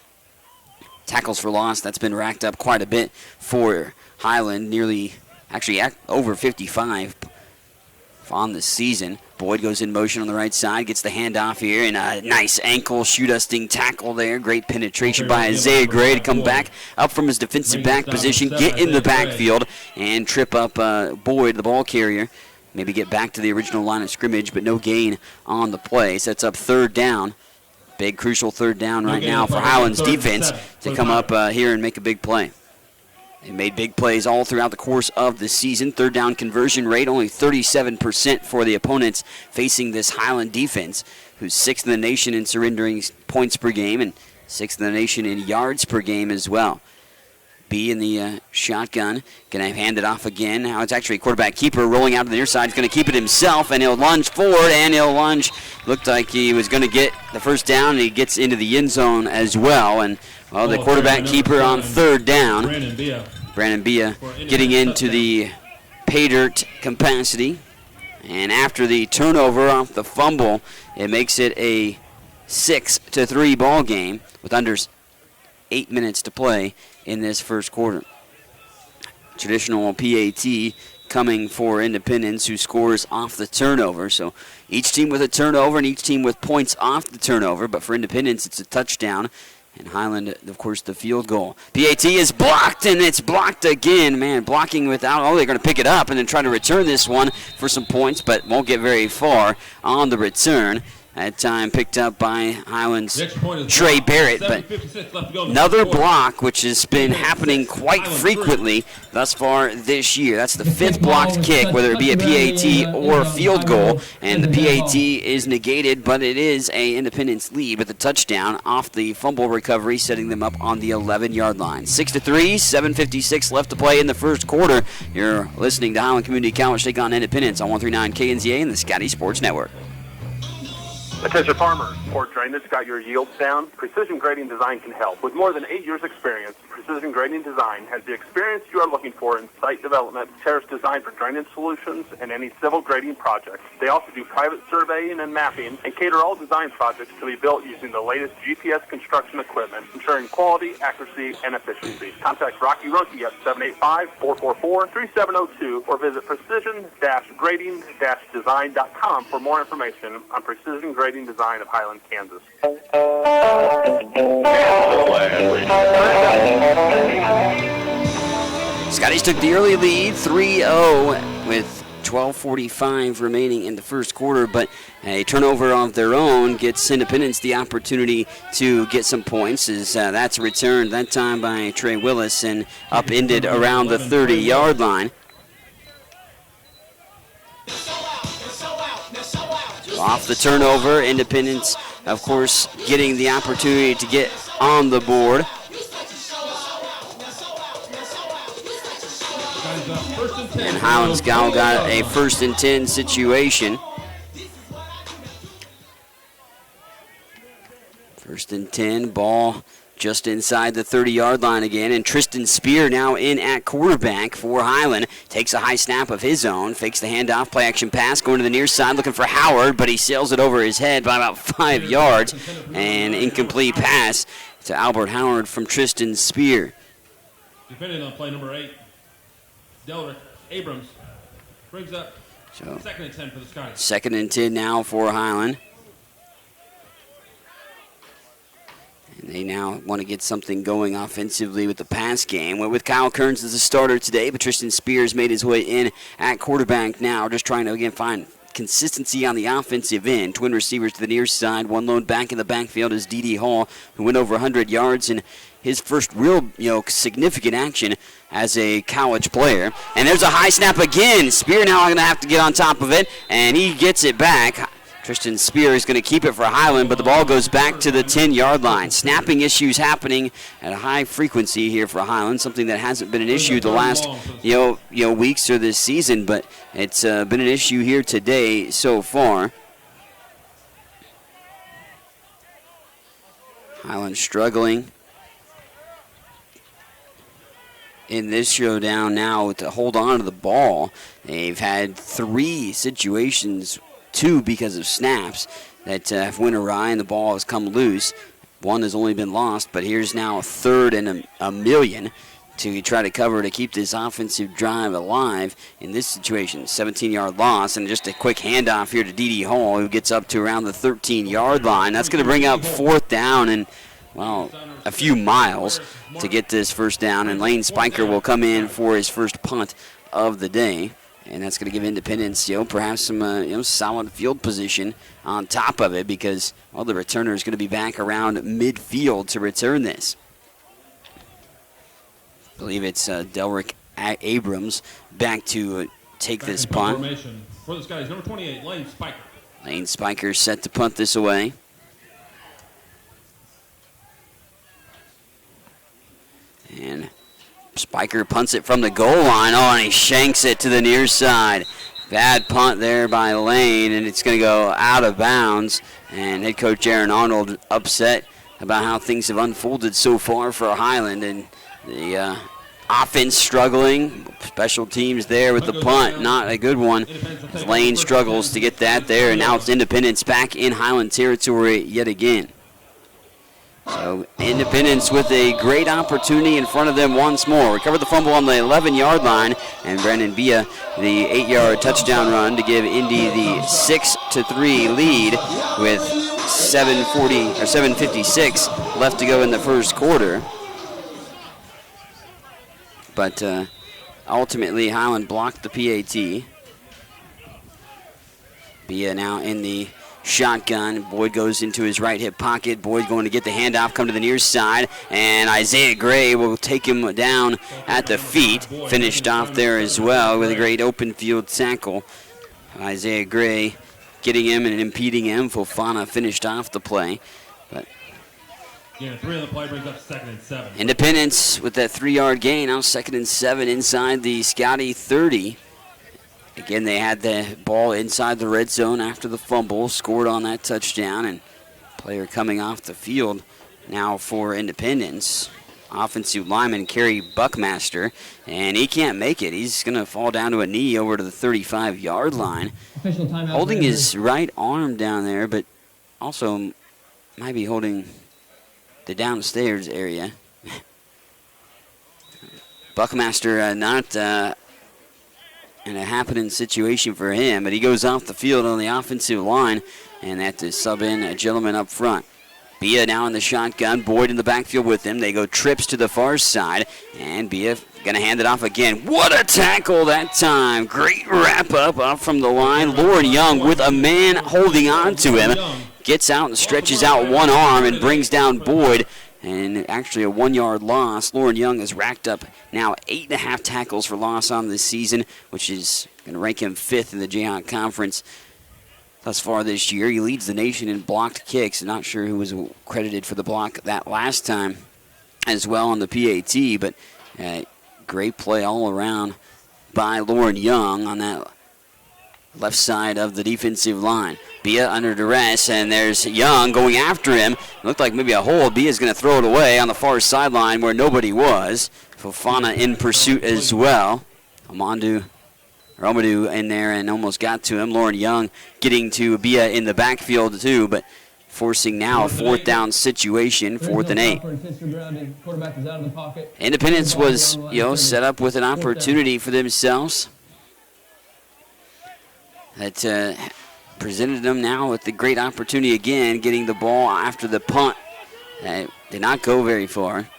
[SPEAKER 4] Tackles for loss, that's been racked up quite a bit for Highland. Nearly actually over 55 on the season. Boyd goes in motion on the right side, gets the handoff here, and a nice ankle shoot-usting tackle there. Great penetration by Isaiah Gray to come back up from his defensive back position, get in the backfield, and trip up Boyd, the ball carrier. Maybe get back to the original line of scrimmage, but no gain on the play. Sets up third down. Big, crucial third down right now for Highland's defense to come up here and make a big play. They made big plays all throughout the course of the season. Third down conversion rate, only 37% for the opponents facing this Highland defense, who's 6th in the nation in surrendering points per game and 6th in the nation in yards per game as well. B in the shotgun, going to hand it off again. Now it's actually a quarterback keeper rolling out to the near side. He's going to keep it himself, and he'll lunge forward, and he'll lunge. Looked like he was going to get the first down, and he gets into the end zone as well. And, well, the quarterback keeper on third down. Brandon Bia getting into the pay dirt capacity. And after the turnover off the fumble, it makes it a 6-3 ball game with under 8 minutes to play in this first quarter. Traditional PAT coming for Independence, who scores off the turnover. So each team with a turnover and each team with points off the turnover. But for Independence, it's a touchdown. And Highland, of course, the field goal. PAT is blocked, and it's blocked again. Man, blocking without, they're going to pick it up and then try to return this one for some points, but won't get very far on the return. That time picked up by Highland's Trey Barrett, but another block, which has been happening quite frequently thus far this year. That's the 5th blocked kick, whether it be a PAT or field goal, and the PAT is negated, but it is a Independence lead with a touchdown off the fumble recovery, setting them up on the 11-yard line. 6-3, 7:56 left to play in the first quarter. You're listening to Highland Community College take on Independence on 103.9 KNZA and the Scotty Sports Network.
[SPEAKER 6] Attention farmers, poor drainage got your yields down? Precision Grading Design can help. With more than 8 years experience, Precision Grading Design has the experience you are looking for in site development, terrace design for drainage solutions, and any civil grading projects. They also do private surveying and mapping and cater all design projects to be built using the latest GPS construction equipment, ensuring quality, accuracy, and efficiency. Contact Rocky Runke at 785-444-3702 or visit precision-grading-design.com for more information on Precision Grading Design of Highland, Kansas.
[SPEAKER 4] Scotties took the early lead, 3-0, with 12:45 remaining in the first quarter, but a turnover of their own gets Independence the opportunity to get some points, as that's returned that time by Trey Willis and upended around the 30-yard line. Off the turnover, Independence, of course, getting the opportunity to get on the board. And Highland's got a 1st and 10 situation. 1st and 10, ball just inside the 30-yard line again, and Tristan Spear now in at quarterback for Highland. Takes a high snap of his own, fakes the handoff, play-action pass, going to the near side, looking for Howard, but he sails it over his head by about 5 yards, and incomplete pass to Albert Howard from Tristan Spear.
[SPEAKER 9] Depending on play number 8, Delrick Abrams brings up 2nd and 10 for the Scotties.
[SPEAKER 4] 2nd and 10 now for Highland. And they now want to get something going offensively with the pass game. Went with Kyle Kearns as a starter today, but Tristan Spears made his way in at quarterback now, just trying to, again, find consistency on the offensive end. Twin receivers to the near side. One lone back in the backfield is D.D. Hall, who went over 100 yards in his first real, significant action as a college player. And there's a high snap again. Spear now going to have to get on top of it, and he gets it back. Tristan Spear is going to keep it for Highland, but the ball goes back to the 10-yard line. Snapping issues happening at a high frequency here for Highland, something that hasn't been an issue the last weeks or this season, but it's been an issue here today so far. Highland struggling in this showdown now to hold on to the ball. They've had 3 situations, 2 because of snaps, that have went awry and the ball has come loose. 1 has only been lost, but here's now 3rd and a million to try to cover to keep this offensive drive alive in this situation. 17-yard loss, and just a quick handoff here to D.D. Hall, who gets up to around the 13-yard line. That's going to bring up 4th down and, well, a few miles to get this first down, and Lane Spiker will come in for his first punt of the day. And that's going to give Independence, perhaps some, solid field position on top of it, because, well, the returner is going to be back around midfield to return this. I believe it's Delrick Abrams back to take this punt.
[SPEAKER 9] Formation for this guy is number 28, Lane Spiker.
[SPEAKER 4] Lane Spiker set to punt this away. And Spiker punts it from the goal line. Oh, and he shanks it to the near side. Bad punt there by Lane, and it's going to go out of bounds. And head coach Aaron Arnold upset about how things have unfolded so far for Highland. And the offense struggling. Special teams there with the punt. Not a good one. As Lane struggles to get that there. And now it's Independence back in Highland territory yet again. So Independence with a great opportunity in front of them once more. Recovered the fumble on the 11-yard line, and Brandon Villa the 8-yard touchdown run to give Indy the 6-3 lead with 7:56 left to go in the first quarter. But ultimately Highland blocked the PAT. Villa now in the shotgun. Boyd goes into his right hip pocket. Boyd going to get the handoff, come to the near side, and Isaiah Gray will take him down at the feet. Finished off there as well with a great open field tackle. Isaiah Gray getting him and impeding him. Fofana finished off the play. But
[SPEAKER 9] 3 on the play brings up 2nd and 7.
[SPEAKER 4] Independence with that 3-yard gain. Now 2nd and 7 inside the Scotty 30. Again, they had the ball inside the red zone after the fumble, scored on that touchdown, and player coming off the field now for Independence. Offensive lineman Kerry Buckmaster, and he can't make it. He's going to fall down to a knee over to the 35-yard line. Holding his right arm down there, but also might be holding the downstairs area. Buckmaster not in a happening situation for him, but he goes off the field on the offensive line, and that to sub in a gentleman up front. Bia now in the shotgun, Boyd in the backfield with him. They go trips to the far side, and Bia going to hand it off again. What a tackle that time. Great wrap up from the line. Lauren Young with a man holding on to him. Gets out and stretches out one arm and brings down Boyd. And actually a 1-yard loss. Lauren Young has racked up now 8.5 tackles for loss on this season, which is going to rank him 5th in the Jayhawk Conference thus far this year. He leads the nation in blocked kicks. Not sure who was credited for the block that last time as well on the PAT, but great play all around by Lauren Young on that left side of the defensive line. Bia under duress, and there's Young going after him. Looked like maybe a hold. Bia's going to throw it away on the far sideline where nobody was. Fofana in pursuit as well. Amadou in there and almost got to him. Lauren Young getting to Bia in the backfield too, but forcing now a 4th down situation, 4th and 8. Independence was, set up with an opportunity for themselves. That presented them now with the great opportunity again, getting the ball after the punt. Did not go very far.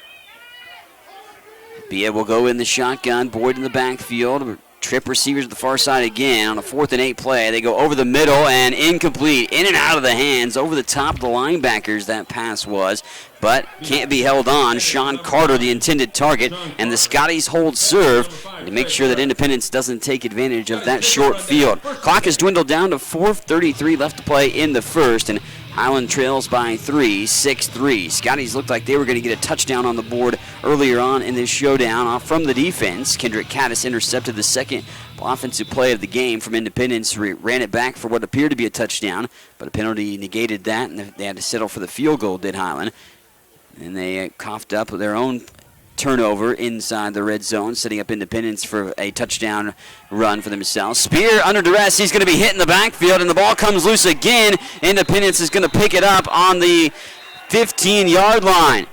[SPEAKER 4] Bia will go in the shotgun, Boyd in the backfield. Trip receivers to the far side again on a 4th and 8 play. They go over the middle and incomplete. In and out of the hands, over the top of the linebackers that pass was, but can't be held on. Sean Carter, the intended target, and the Scotties hold serve to make sure that Independence doesn't take advantage of that short field. Clock has dwindled down to 4:33 left to play in the first, and Highland trails by 3, 6-3. Scotties looked like they were going to get a touchdown on the board earlier on in this showdown from the defense. Kendrick Caddis intercepted the second offensive play of the game from Independence, ran it back for what appeared to be a touchdown, but a penalty negated that, and they had to settle for the field goal, did Highland. And they coughed up their own turnover inside the red zone, setting up Independence for a touchdown run for themselves. Spear under duress. He's going to be hit in the backfield, and the ball comes loose again. Independence is going to pick it up on the 15-yard line.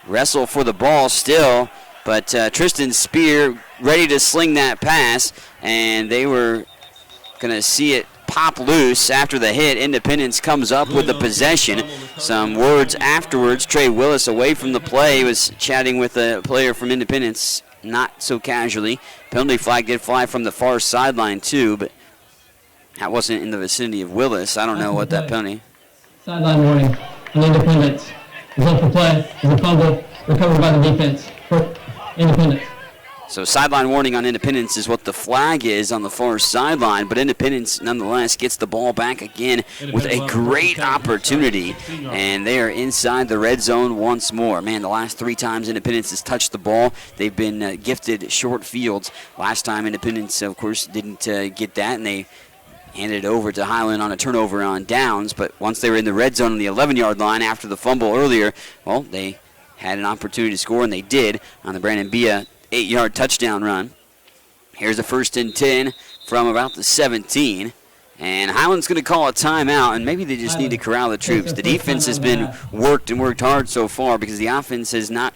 [SPEAKER 4] Wrestle for the ball still. But Tristan Spear ready to sling that pass, and they were going to see it pop loose after the hit. Independence comes up with the possession. Some words afterwards. Trey Willis away from the play was chatting with a player from Independence, not so casually. Penalty flag did fly from the far sideline too, but that wasn't in the vicinity of Willis. I don't know what that penalty.
[SPEAKER 10] Sideline warning. And Independence is up for play. Is a fumble recovered by the defense for Independence.
[SPEAKER 4] So sideline warning on Independence is what the flag is on the far sideline, but Independence nonetheless gets the ball back again with a great opportunity, and they are inside the red zone once more. Man, the last 3 times Independence has touched the ball, they've been gifted short fields. Last time Independence, of course, didn't get that, and they handed it over to Highland on a turnover on downs, but once they were in the red zone on the 11-yard line after the fumble earlier, well, they had an opportunity to score, and they did on the Brandon Bia 8-yard touchdown run. Here's a 1st and 10 from about the 17. And Highland's going to call a timeout, and maybe they just need to corral the troops. The defense has been worked hard so far because the offense has not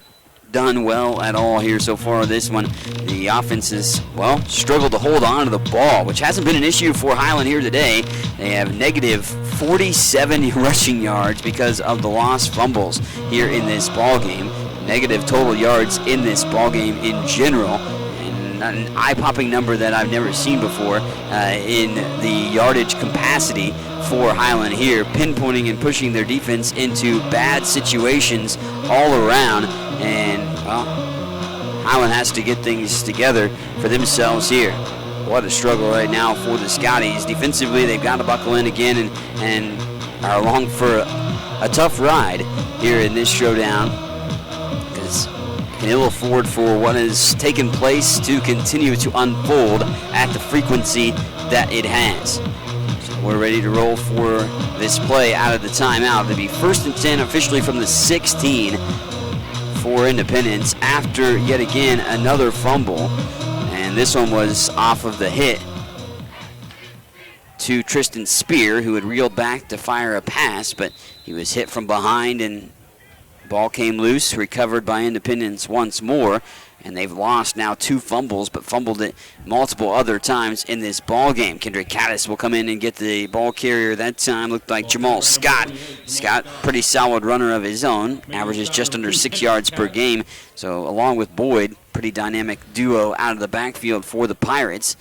[SPEAKER 4] done well at all here so far this one. The offense has, well, struggled to hold on to the ball, which hasn't been an issue for Highland here today. They have negative 47 rushing yards because of the lost fumbles here in this ball game. Negative total yards in this ball game in general, and an eye-popping number that I've never seen before in the yardage capacity for Highland here, pinpointing and pushing their defense into bad situations all around, and well, Highland has to get things together for themselves here. What a struggle right now for the Scotties. Defensively, they've got to buckle in again and are along for a tough ride here in this showdown. Can ill afford for what has taken place to continue to unfold at the frequency that it has. So we're ready to roll for this play out of the timeout. It'll be 1st and 10 officially from the 16 for Independence after yet again another fumble. And this one was off of the hit to Tristan Spear, who had reeled back to fire a pass, but he was hit from behind and ball came loose, recovered by Independence once more, and they've lost now 2 fumbles, but fumbled it multiple other times in this ball game. Kendrick Caddis will come in and get the ball carrier that time. Looked like Jamal Scott. Scott, pretty solid runner of his own, averages just under 6 yards per game. So along with Boyd, pretty dynamic duo out of the backfield for the Pirates,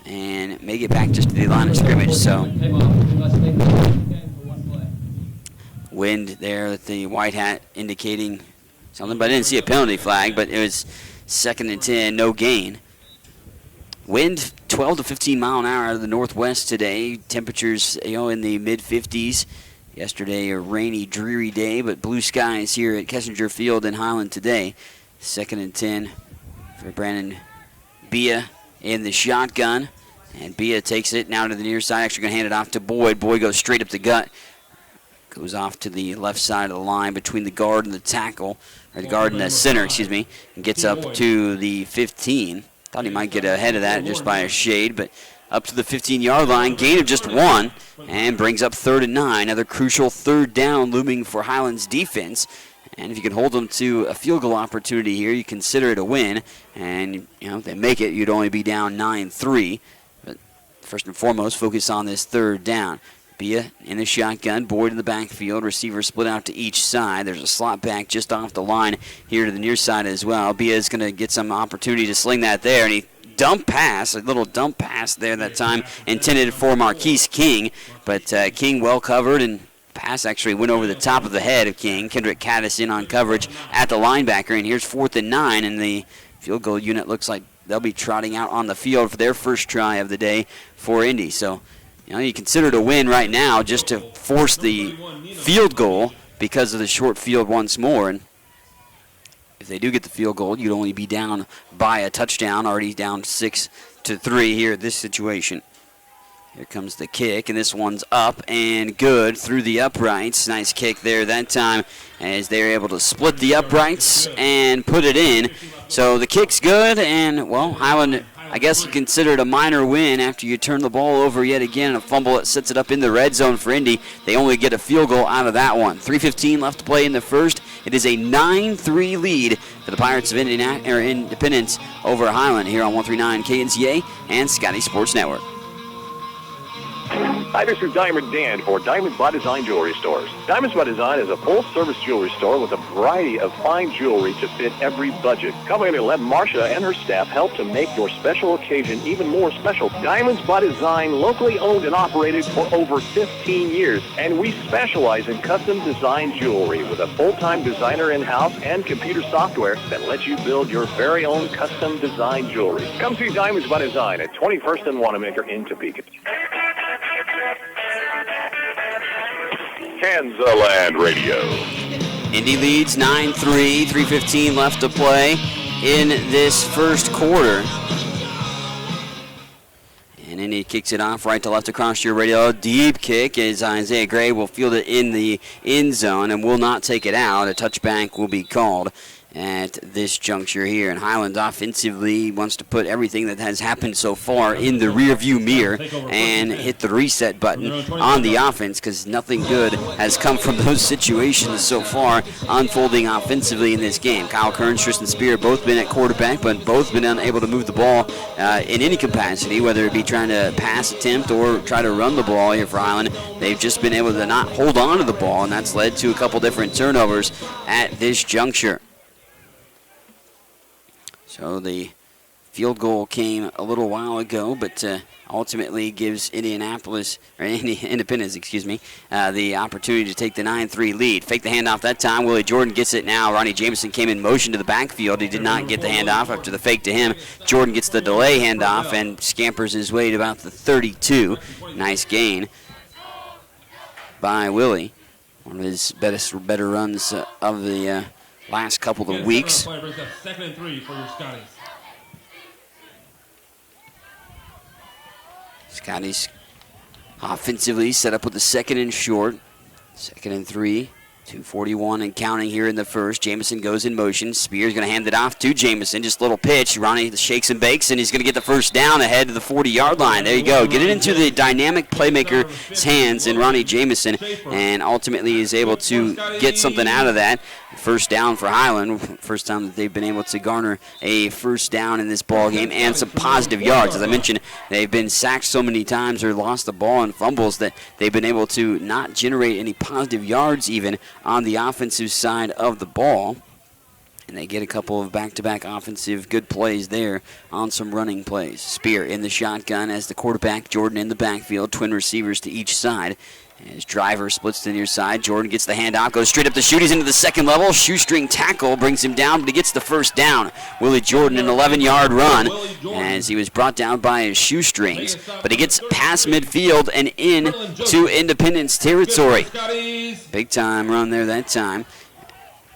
[SPEAKER 4] and may get back just to the line of scrimmage. So wind there at the white hat indicating something, but I didn't see a penalty flag, but it was 2nd and 10, no gain. Wind 12 to 15 mile an hour out of the northwest today. Temperatures, in the mid-50s. Yesterday a rainy, dreary day, but blue skies here at Kessinger Field in Highland today. 2nd and 10 for Brandon Bia in the shotgun, and Bia takes it now to the near side. Actually going to hand it off to Boyd. Boyd goes straight up the gut. Goes off to the left side of the line between the guard and the tackle, or the guard and the center, and gets up to the 15. Thought he might get ahead of that just by a shade, but up to the 15-yard line, gain of just 1, and brings up 3rd and 9. Another crucial 3rd down looming for Highland's defense. And if you can hold them to a field goal opportunity here, you consider it a win. And, if they make it, you'd only be down 9-3. But first and foremost, focus on this 3rd down. Bia in the shotgun, Boyd in the backfield, receivers split out to each side. There's a slot back just off the line here to the near side as well. Bia is going to get some opportunity to sling that there, and he a little dump pass there that time, intended for Marquise King, but King well covered, and pass actually went over the top of the head of King. Kendrick Caddis in on coverage at the linebacker, and here's 4th and 9, and the field goal unit looks like they'll be trotting out on the field for their first try of the day for Indy. So you consider it a win right now just to force the field goal because of the short field once more. And if they do get the field goal, you'd only be down by a touchdown, already down 6-3 here at this situation. Here comes the kick, and this one's up and good through the uprights. Nice kick there that time as they're able to split the uprights and put it in. So the kick's good, and, Highland I guess you consider it a minor win after you turn the ball over yet again. A fumble that sets it up in the red zone for Indy. They only get a field goal out of that one. 3:15 left to play in the first. It is a 9-3 lead for the Pirates of Independence over Highland here on 103.9 KNZA and Scotty Sports Network.
[SPEAKER 8] Hi, this is Diamond Dan for Diamonds by Design Jewelry Stores. Diamonds by Design is a full-service jewelry store with a variety of fine jewelry to fit every budget. Come in and let Marcia and her staff help to make your special occasion even more special. Diamonds by Design, locally owned and operated for over 15 years, and we specialize in custom design jewelry with a full-time designer in-house and computer software that lets you build your very own custom design jewelry. Come see Diamonds by Design at 21st and Wanamaker in Topeka. Kansas Radio.
[SPEAKER 4] Indy leads 9-3, 3:15 left to play in this first quarter. And Indy kicks it off right to left across your radio. Deep kick as Isaiah Gray will field it in the end zone and will not take it out. A touchback will be called at this juncture here. And Highland offensively wants to put everything that has happened so far in the rearview mirror and hit the reset button on the offense, because nothing good has come from those situations so far unfolding offensively in this game. Kyle Kearns, Tristan Spear both been at quarterback, but both been unable to move the ball in any capacity, whether it be trying to pass attempt or try to run the ball here for Highland. They've just been able to not hold on to the ball, and that's led to a couple different turnovers at this juncture. So the field goal came a little while ago, but ultimately gives Independence, the opportunity to take the 9-3 lead. Fake the handoff that time. Willie Jordan gets it now. Ronnie Jameson came in motion to the backfield. He did not get the handoff after the fake to him. Jordan gets the delay handoff and scampers his way to about the 32. Nice gain by Willie. One of his better runs of the last couple of weeks.
[SPEAKER 9] Second and 3 for your Scotties.
[SPEAKER 4] Scotties offensively set up with the second and short. Second and 3. 2:41 and counting here in the first. Jameson goes in motion. Spear's going to hand it off to Jameson. Just a little pitch. Ronnie shakes and bakes, and he's going to get the first down ahead of the 40-yard line. There you go. Get it into the dynamic playmaker's hands in Ronnie Jameson, and ultimately is able to get something out of that. First down for Highland. First time that they've been able to garner a first down in this ball game and some positive yards. As I mentioned, they've been sacked so many times or lost the ball and fumbles that they've been able to not generate any positive yards even on the offensive side of the ball. And they get a couple of back-to-back offensive good plays there on some running plays. Spear in the shotgun as the quarterback, Jordan in the backfield, twin receivers to each side. As Driver splits to the near side, Jordan gets the handoff, goes straight up the shoot. He's into the second level. Shoestring tackle brings him down, but he gets the first down. Willie Jordan, an 11-yard run, as he was brought down by his shoestrings. But he gets past midfield and in to Independence territory. Big-time run there that time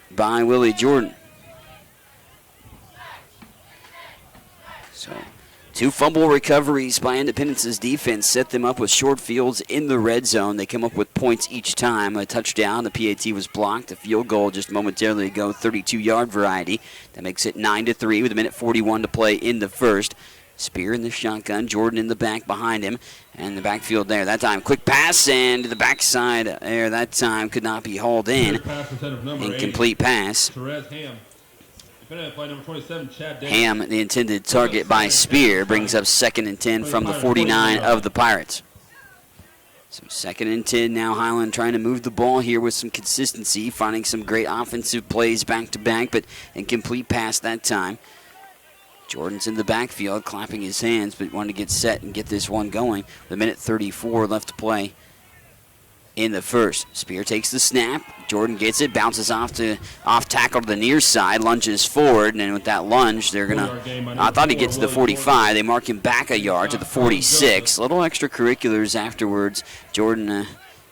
[SPEAKER 4] by Willie Jordan. So, 2 fumble recoveries by Independence's defense set them up with short fields in the red zone. They come up with points each time. A touchdown, the PAT was blocked. A field goal just momentarily ago, 32-yard variety. That makes it 9-3 with 1:41 to play in the first. Spear in the shotgun, Jordan in the back behind him, and the backfield there. That time, quick pass, and the backside there that time could not be hauled in. Incomplete pass. Ham, the intended target by Spear, brings up 2nd and 10 from the 49 of the Pirates. So 2nd and 10 now. Highland trying to move the ball here with some consistency, finding some great offensive plays back-to-back, but incomplete pass that time. Jordan's in the backfield, clapping his hands, but wanted to get set and get this one going. With 1:34 left to play in the first. Spear takes the snap. Jordan gets it, bounces off tackle to the near side, lunges forward, and with that lunge, they're gonna. I thought he'd get to the 45. They mark him back a yard to the 46. Little extracurriculars afterwards. Jordan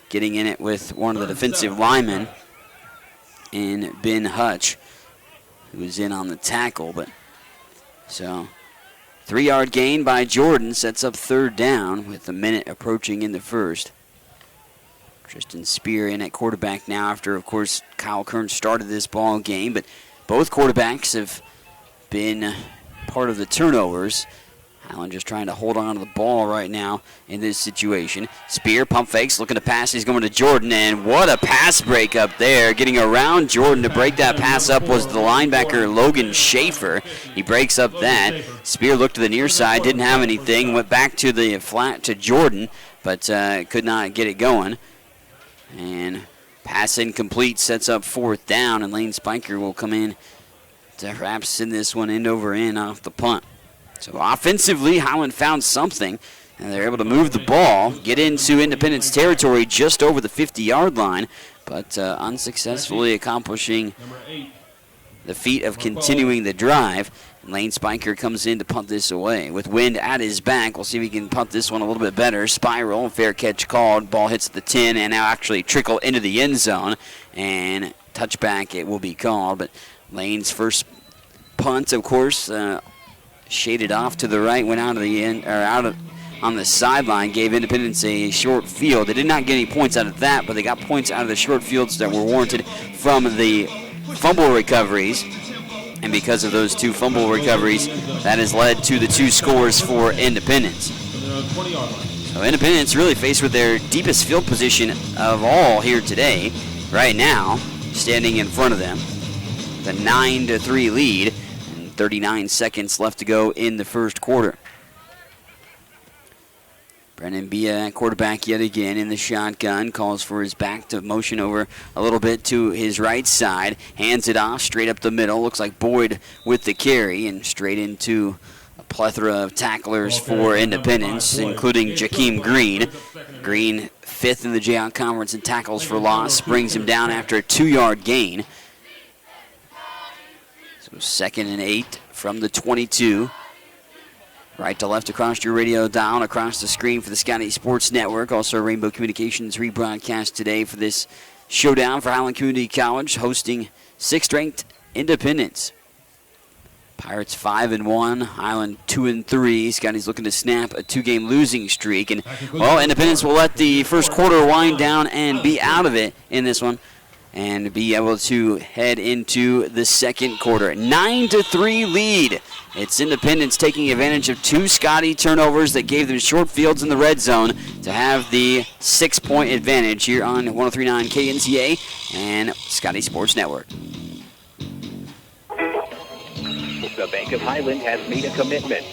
[SPEAKER 4] getting in it with one of the defensive linemen, and Ben Hutch, who was in on the tackle, but so 3-yard gain by Jordan sets up 3rd down with a minute approaching in the first. Tristan Spear in at quarterback now after, of course, Kyle Kearns started this ball game, but both quarterbacks have been part of the turnovers. Highland just trying to hold on to the ball right now in this situation. Spear, pump fakes, looking to pass. He's going to Jordan, and what a pass break up there. Getting around Jordan to break that pass up was the linebacker Logan Schaefer. He breaks up that. Spear looked to the near side, didn't have anything, went back to the flat to Jordan, but could not get it going. And pass incomplete, sets up 4th down, and Lane Spiker will come in to perhaps send this one end over end off the punt. So offensively, Highland found something, and they're able to move the ball, get into Independence territory just over the 50-yard line, but unsuccessfully accomplishing the feat of continuing the drive. Lane Spiker comes in to punt this away. With wind at his back, we'll see if he can punt this one a little bit better. Spiral, fair catch called. Ball hits the 10 and now actually trickle into the end zone. And touchback it will be called, but Lane's first punt, of course, shaded off to the right, went out of the end, or on the sideline, gave Independence a short field. They did not get any points out of that, but they got points out of the short fields that were warranted from the fumble recoveries. And because of those 2 fumble recoveries, that has led to the 2 scores for Independence. So Independence really faced with their deepest field position of all here today, right now, standing in front of them. The 9-3 lead. 39 seconds left to go in the first quarter. Brennan Bia, quarterback yet again in the shotgun, calls for his back to motion over a little bit to his right side, hands it off straight up the middle. Looks like Boyd with the carry and straight into a plethora of tacklers for Independence, including Jakeem Green. Green 5th in the Jayhawk Conference in tackles for loss, brings him down after a 2-yard gain. So 2nd and 8 from the 22. Right to left across your radio dial, across the screen for the Scotty Sports Network. Also Rainbow Communications rebroadcast today for this showdown for Highland Community College, hosting 6th-ranked Independence. Pirates 5-1, Highland 2-3. Scotty's looking to snap a 2-game losing streak. And, well, Independence will let the first quarter wind down and be out of it in this one, and be able to head into the second quarter. 9-3 lead. It's Independence taking advantage of 2 Scotty turnovers that gave them short fields in the red zone to have the 6-point advantage here on 103.9 KNCA and Scotty Sports Network.
[SPEAKER 2] The Bank of Highland has made a commitment.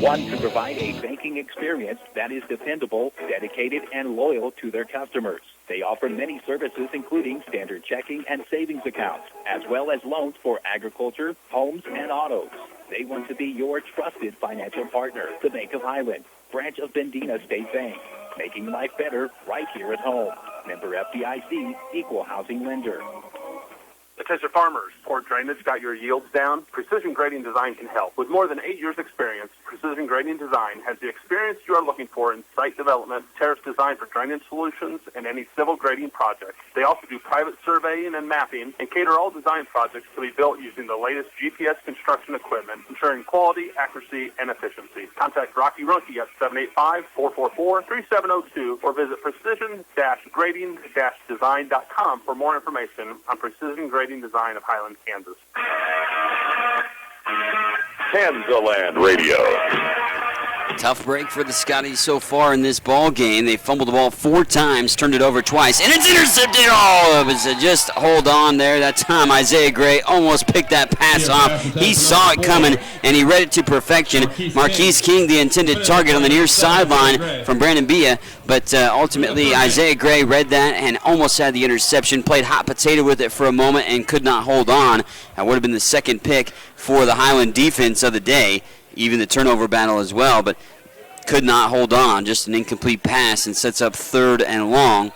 [SPEAKER 2] One, to provide a banking experience that is dependable, dedicated, and loyal to their customers. They offer many services, including standard checking and savings accounts, as well as loans for agriculture, homes, and autos. They want to be your trusted financial partner. The Bank of Highland, branch of Bendina State Bank, making life better right here at home. Member FDIC, equal housing lender.
[SPEAKER 6] Attention farmers, poor drainage got your yields down? Precision Grading Design can help. With more than 8 years experience, Precision Grading Design has the experience you are looking for in site development, terrace design for drainage solutions, and any civil grading project. They also do private surveying and mapping and cater all design projects to be built using the latest GPS construction equipment, ensuring quality, accuracy, and efficiency. Contact Rocky Runke at 785-444-3702 or visit precision-grading-design.com for more information on Precision Grading Design of Highland, Kansas.
[SPEAKER 8] Kansaland Radio.
[SPEAKER 4] Tough break for the Scotties so far in this ball game. They fumbled the ball 4 times, turned it over twice, and it's intercepted. Oh, it was just hold on there. That time Isaiah Gray almost picked that pass off. He saw it coming, and he read it to perfection. Marquise King, the intended target on the near sideline from Brandon Bia, but ultimately Isaiah Gray read that and almost had the interception, played hot potato with it for a moment and could not hold on. That would have been the second pick for the Highland defense of the day, even the turnover battle as well, but could not hold on. Just an incomplete pass, and sets up 3rd and long.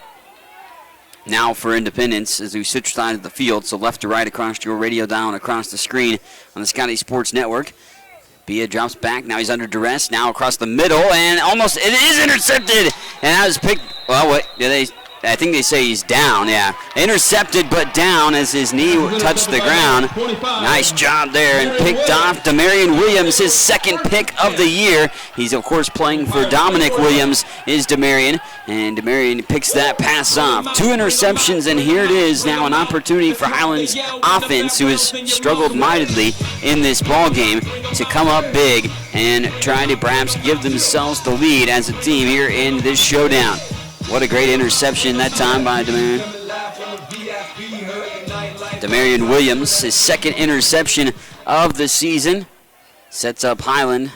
[SPEAKER 4] Now for Independence as we switch side of the field, so left to right across your radio dial and across the screen on the Scotty Sports Network. Bia drops back. Now he's under duress. Now across the middle, and almost it is intercepted. And that was picked. Well, wait, I think they say he's down, yeah. Intercepted but down as his knee touched the ground. Nice job there and picked off Demarion Williams, his second pick of the year. He's, of course, playing for Dominic Williams, is Demarion. And Demarion picks that pass off. 2 interceptions, and here it is now, an opportunity for Highland's offense, who has struggled mightily in this ball game, to come up big and try to perhaps give themselves the lead as a team here in this showdown. What a great interception that time by Demarion. Demarion Williams, his second interception of the season, sets up Highland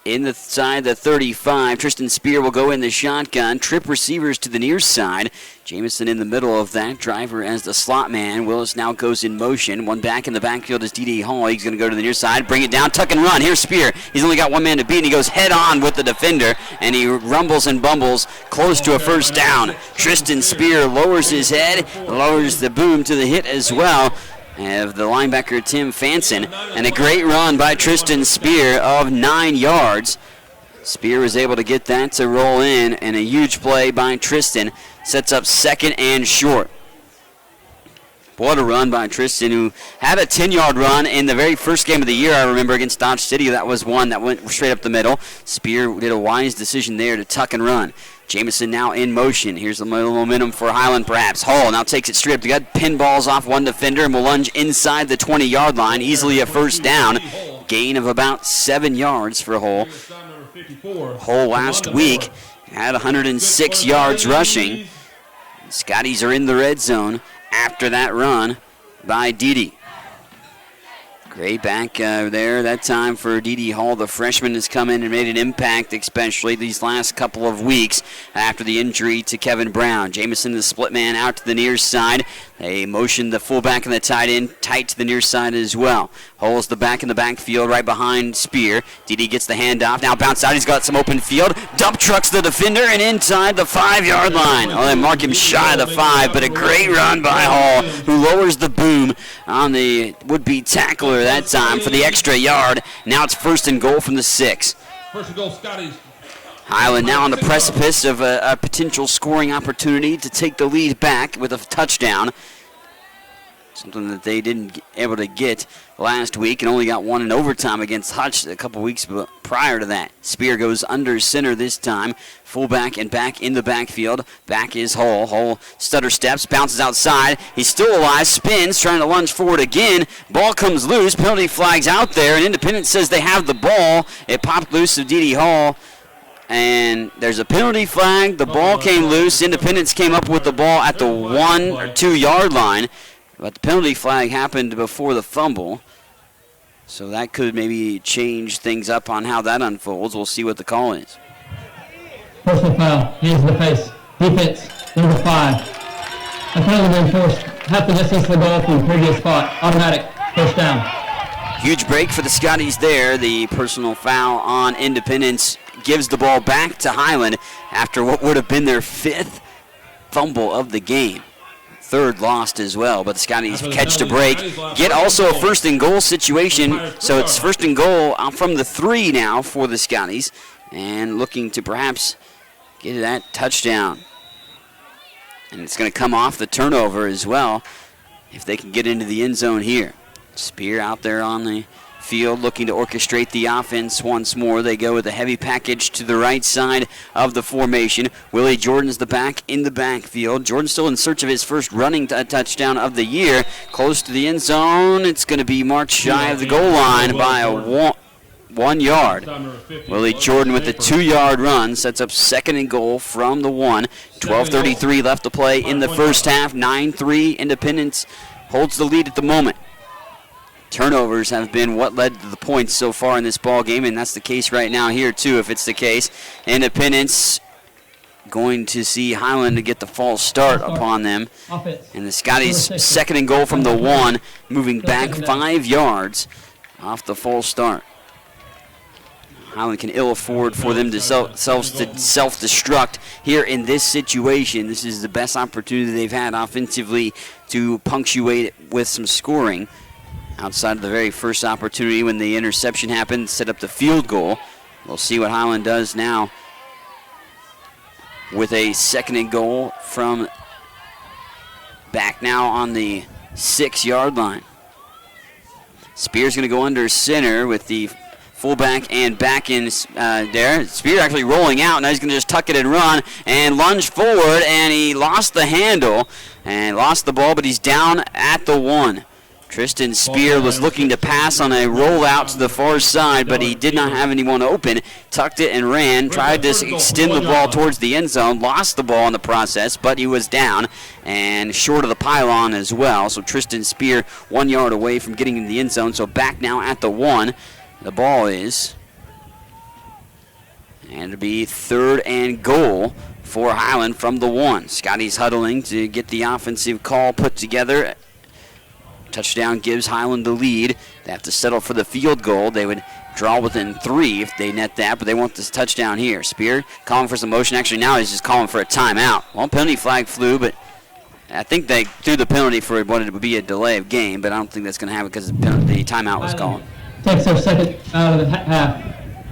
[SPEAKER 4] inside the 35. Tristan Spear will go in the shotgun. Trip receivers to the near side. Jamison in the middle of that. Driver as the slot man. Willis now goes in motion. One back in the backfield is D.D. Hall. He's going to go to the near side. Bring it down. Tuck and run. Here's Spear. He's only got one man to beat. And he goes head on with the defender. And he rumbles and bumbles close to a first down. Tristan Spear lowers his head. Lowers the boom to the hit as well. Of the linebacker Tim Fanson, and a great run by Tristan Spear of 9 yards. Spear was able to get that to roll in, and a huge play by Tristan sets up 2nd and short. What a run by Tristan, who had a 10-yard run in the very first game of the year, I remember, against Dodge City. That was one that went straight up the middle. Spear did a wise decision there to tuck and run. Jamison now in motion. Here's the momentum for Highland, perhaps. Hall now takes it straight up the gut, pinballs off one defender, and will lunge inside the 20-yard line. Easily a first down. Gain of about 7 yards for Hull. Hull last week had 106 yards rushing. Scotties are in the red zone after that run by Dede. Great back there that time for D.D. Hall. The freshman has come in and made an impact, especially these last couple of weeks after the injury to Kevin Brown. Jamison, the split man, out to the near side. They motion the fullback and the tight end tight to the near side as well. Hall's the back in the backfield right behind Spear. D.D. gets the handoff. Now bounce out. He's got some open field. Dump trucks the defender and inside the 5-yard line. Oh, they mark him shy of the 5, but a great run by Hall, who lowers the boom on the would-be tackler that time for the extra yard. Now it's 1st and goal from the 6.
[SPEAKER 9] First and goal, Scotties.
[SPEAKER 4] Highland now on the precipice of a potential scoring opportunity to take the lead back with a touchdown. Something that they didn't able to get last week and only got one in overtime against Hutch a couple weeks prior to that. Spear goes under center this time. Fullback and back in the backfield. Back is Hull. Hull stutter steps, bounces outside. He's still alive, spins, trying to lunge forward again. Ball comes loose. Penalty flag's out there, and Independence says they have the ball. It popped loose of D.D. Hall. And there's a penalty flag. The ball came loose. Independence came up with the ball at the 1 or 2 yard line. But the penalty flag happened before the fumble. So that could maybe change things up on how that unfolds. We'll see what the call is.
[SPEAKER 10] Personal foul, hands to the face. Defense, number 5. A penalty enforced half the distance to the goal from the previous spot. Automatic, first down.
[SPEAKER 4] Huge break for the Scotties there. The personal foul on Independence gives the ball back to Highland after what would have been their 5th fumble of the game. 3rd lost as well, but the Scotties catch to break. Get also a 1st and goal situation, so it's 1st and goal from the 3 now for the Scotties, and looking to perhaps get that touchdown. And it's going to come off the turnover as well if they can get into the end zone here. Spear out there on the field looking to orchestrate the offense once more. They go with a heavy package to the right side of the formation. Willie Jordan's the back in the backfield. Jordan still in search of his first running touchdown of the year. Close to the end zone. It's going to be marked shy of the goal line by a 1 yard. Willie Jordan with the 2-yard run sets up 2nd and goal from the 1. 12:33 left to play in the first half. 9-3 Independence holds the lead at the moment. Turnovers have been what led to the points so far in this ball game, and that's the case right now here too. If it's the case, Independence going to see Highland to get the false start upon them, and the Scotties 2nd and goal from the 1, moving back 5 yards off the false start. Highland can ill afford for them to self-destruct here in this situation. This is the best opportunity they've had offensively to punctuate it with some scoring. Outside of the very first opportunity when the interception happened, set up the field goal. We'll see what Highland does now with a 2nd and goal from back now on the 6-yard line. Spear's going to go under center with the fullback and back in there. Spear actually rolling out. Now he's going to just tuck it and run and lunge forward, and he lost the handle and lost the ball, but he's down at the 1. Tristan Spear was looking to pass on a rollout to the far side, but he did not have anyone open. Tucked it and ran, tried to extend the ball towards the end zone, lost the ball in the process, but he was down and short of the pylon as well. So Tristan Spear 1 yard away from getting into the end zone. So back now at the 1. The ball is, and it'll be 3rd and goal for Highland from the 1. Scotty's huddling to get the offensive call put together. Touchdown gives Highland the lead. They have to settle for the field goal. They would draw within 3 if they net that, but they want this touchdown here. Spear calling for some motion. Actually, now he's just calling for a timeout. Well, penalty flag flew, but I think they threw the penalty for what it would be a delay of game, but I don't think that's going to happen because the timeout was called.
[SPEAKER 10] Takes their 2nd out of the half.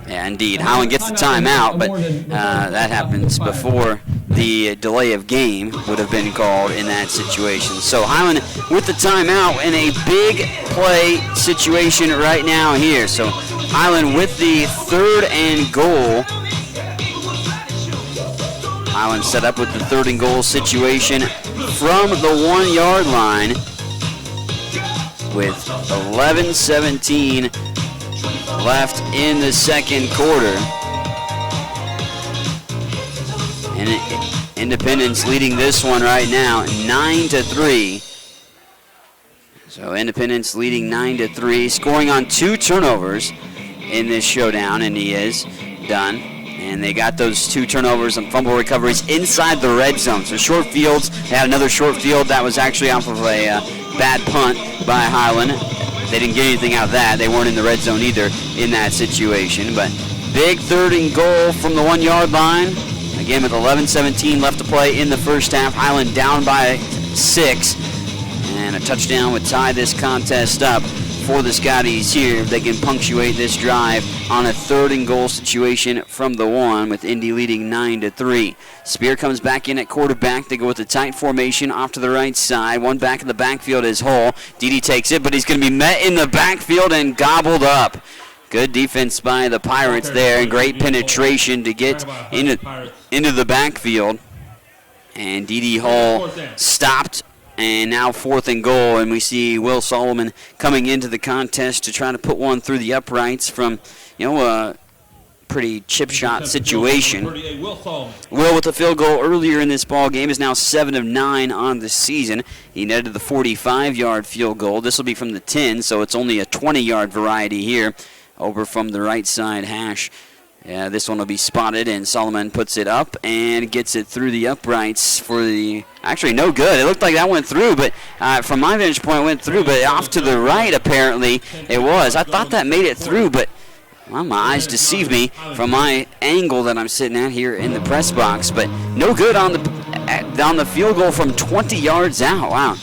[SPEAKER 4] Yeah, indeed. Highland gets the timeout, but that happens before the delay of game would have been called in that situation. So Highland with the timeout in a big play situation right now here. So Highland with the 3rd and goal. Highland set up with the 3rd and goal situation from the 1 yard line with 11:17 left in the 2nd quarter. And Independence leading this one right now 9-3. So Independence leading 9-3, scoring on 2 turnovers in this showdown, and he is done. And they got those 2 turnovers and fumble recoveries inside the red zone. So short fields, they had another short field that was actually off of a bad punt by Highland. They didn't get anything out of that. They weren't in the red zone either in that situation. But big 3rd and goal from the 1 yard line. Again, with 11:17 left to play in the first half. Highland down by 6. And a touchdown would tie this contest up for the Scotties here if they can punctuate this drive on a 3rd and goal situation from the 1, with Indy leading 9-3. Spear comes back in at quarterback. They go with the tight formation off to the right side. One back in the backfield is Hull. Dede takes it, but he's going to be met in the backfield and gobbled up. Good defense by the Pirates there, and great penetration to get into the backfield. And Dede Hull stopped. And now 4th and goal, and we see Will Solomon coming into the contest to try to put one through the uprights from, a pretty chip shot situation. Will with the field goal earlier in this ball game is now 7 of 9 on the season. He netted the 45-yard field goal. This will be from the 10, so it's only a 20-yard variety here over from the right side hash. Yeah, this one will be spotted, and Solomon puts it up and gets it through the uprights for the... Actually, no good. It looked like that went through, but from my vantage point, it went through, but off to the right, apparently, it was. I thought that made it through, but well, my eyes deceive me from my angle that I'm sitting at here in the press box, but no good on the field goal from 20 yards out. Wow.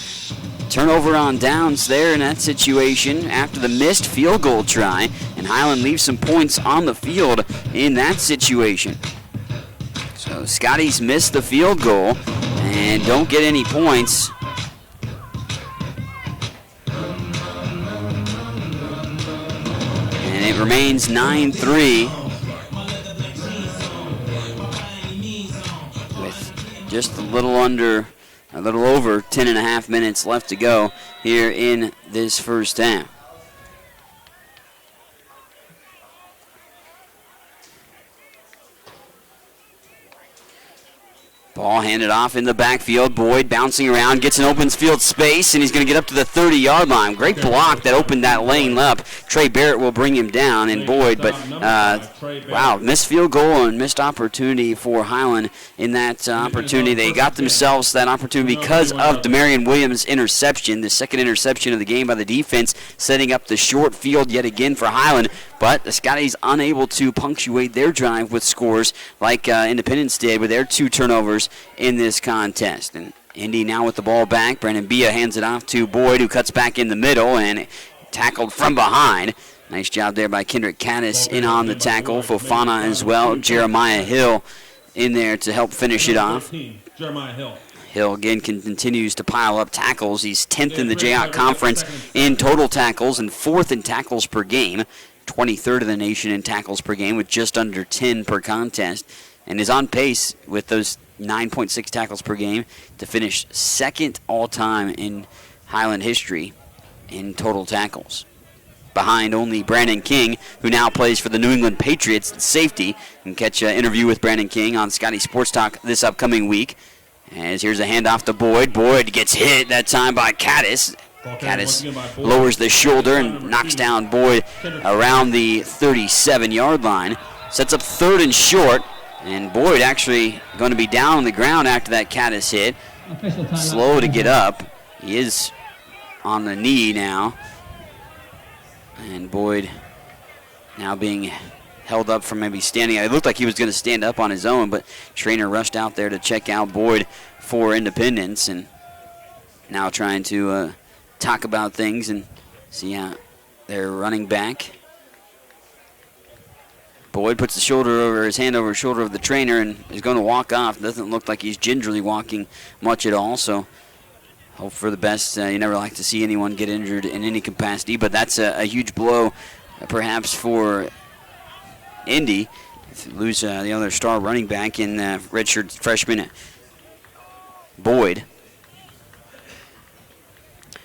[SPEAKER 4] Turnover on downs there in that situation after the missed field goal try, and Highland leaves some points on the field in that situation. So Scotties missed the field goal and don't get any points. And it remains 9-3 with just a little over 10 and a half minutes left to go here in this first half. Ball handed off in the backfield. Boyd bouncing around, gets an open field space, and he's going to get up to the 30-yard line. Great block that opened that lane up. Trey Barrett will bring him down, and Boyd, but wow, missed field goal and missed opportunity for Highland in that opportunity. They got themselves that opportunity because of Demarion Williams' interception, the 2nd interception of the game by the defense, setting up the short field yet again for Highland. But the Scotties unable to punctuate their drive with scores like Independence did with their 2 turnovers in this contest. And Indy now with the ball back. Brandon Bia hands it off to Boyd, who cuts back in the middle and tackled from behind. Nice job there by Kendrick Caddis in on the tackle. Fofana as well. Jeremiah Hill in there to help finish it off.
[SPEAKER 9] 13, Jeremiah Hill.
[SPEAKER 4] Hill again continues to pile up tackles. He's 10th in the Jayhawk Conference in total tackles and 4th in tackles per game, 23rd in the nation in tackles per game with just under 10 per contest, and is on pace with those 9.6 tackles per game to finish second all-time in Highland history in total tackles. Behind only Brandon King, who now plays for the New England Patriots at safety. You can catch an interview with Brandon King on Scotty Sports Talk this upcoming week. As here's a handoff to Boyd. Boyd gets hit that time by Caddis. Caddis lowers the shoulder and knocks down Boyd around the 37-yard line. Sets up 3rd and short, and Boyd actually going to be down on the ground after that Caddis hit. Slow to get up. He is on the knee now. And Boyd now being held up from maybe standing. It looked like he was going to stand up on his own, but trainer rushed out there to check out Boyd for Independence, and now trying to talk about things and see how they're running back. Boyd puts his hand over his shoulder of the trainer and is going to walk off. Doesn't look like he's gingerly walking much at all, so hope for the best. You never like to see anyone get injured in any capacity, but that's a huge blow perhaps for Indy. If you lose the other star running back in redshirt freshman Boyd.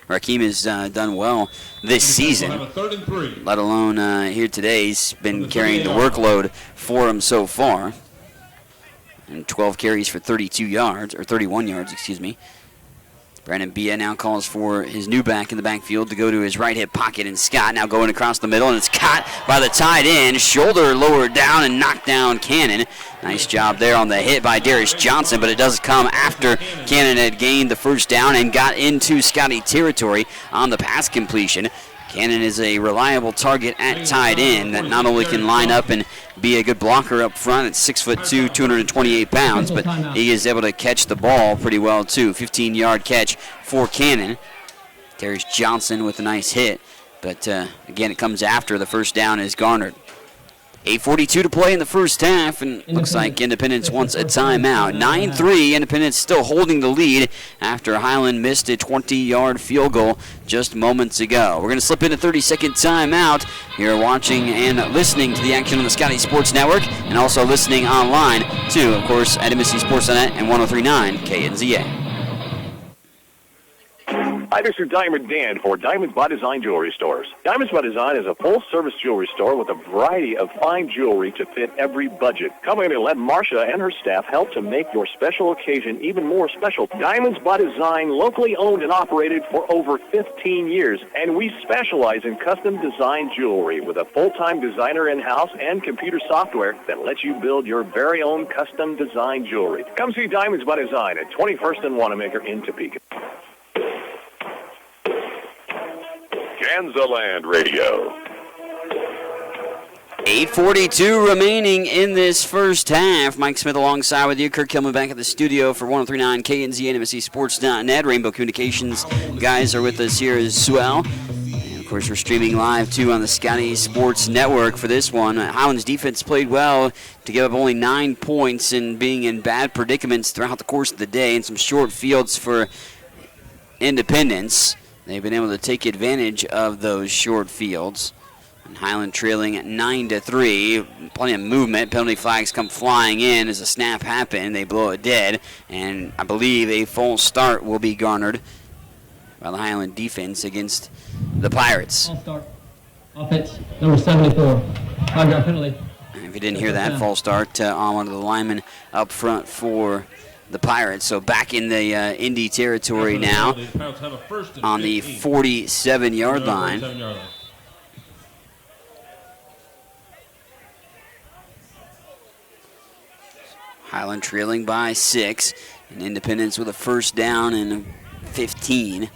[SPEAKER 4] Raheem has done well this season, let alone here today. He's been carrying the workload for him so far. And 12 carries for 31 yards, excuse me. Brandon Bia now calls for his new back in the backfield to go to his right hip pocket, and Scott now going across the middle, and it's caught by the tight end. Shoulder lowered down and knocked down Cannon. Nice job there on the hit by Darius Johnson, but it does come after Cannon had gained the first down and got into Scotty territory on the pass completion. Cannon is a reliable target at tight end that not only can line up and be a good blocker up front at 6'2", 228 pounds, but he is able to catch the ball pretty well too. 15-yard catch for Cannon. Darius Johnson with a nice hit, but again, it comes after the first down is garnered. 8:42 to play in the first half, and looks like Independence wants a timeout. 9-3, Independence still holding the lead after Highland missed a 20-yard field goal just moments ago. We're going to slip in a 30-second timeout. You're watching and listening to the action on the Scotty Sports Network, and also listening online to, of course, at MSCSports.net and 103.9 KNZA.
[SPEAKER 8] Hi, this is Diamond Dan for Diamonds by Design Jewelry Stores. Diamonds by Design is a full-service jewelry store with a variety of fine jewelry to fit every budget. Come in and let Marcia and her staff help to make your special occasion even more special. Diamonds by Design, locally owned and operated for over 15 years, and we specialize in custom design jewelry with a full-time designer in-house and computer software that lets you build your very own custom design jewelry. Come see Diamonds by Design at 21st and Wanamaker in Topeka. Kansaland Radio.
[SPEAKER 4] 8:42 remaining in this first half. Mike Smith alongside with you. Kirk Hillman back at the studio for 103.9 KNZ and MSCSports.net. Rainbow Communications guys are with us here as well. And of course, we're streaming live too on the Scotty Sports Network for this one. Highland's defense played well to give up only 9 points and being in bad predicaments throughout the course of the day, and some short fields for Independence. They've been able to take advantage of those short fields. And Highland trailing at 9-3. Plenty of movement. Penalty flags come flying in as a snap happens. They blow it dead. And I believe a false start will be garnered by the Highland defense against the Pirates.
[SPEAKER 10] False start. Offense, number 74. 5-yard penalty.
[SPEAKER 4] And if you didn't hear that, false start on one of the linemen up front for the Pirates. So back in the Indy territory now on the 47-yard line. Highland trailing by 6, and Independence with a first down and 15.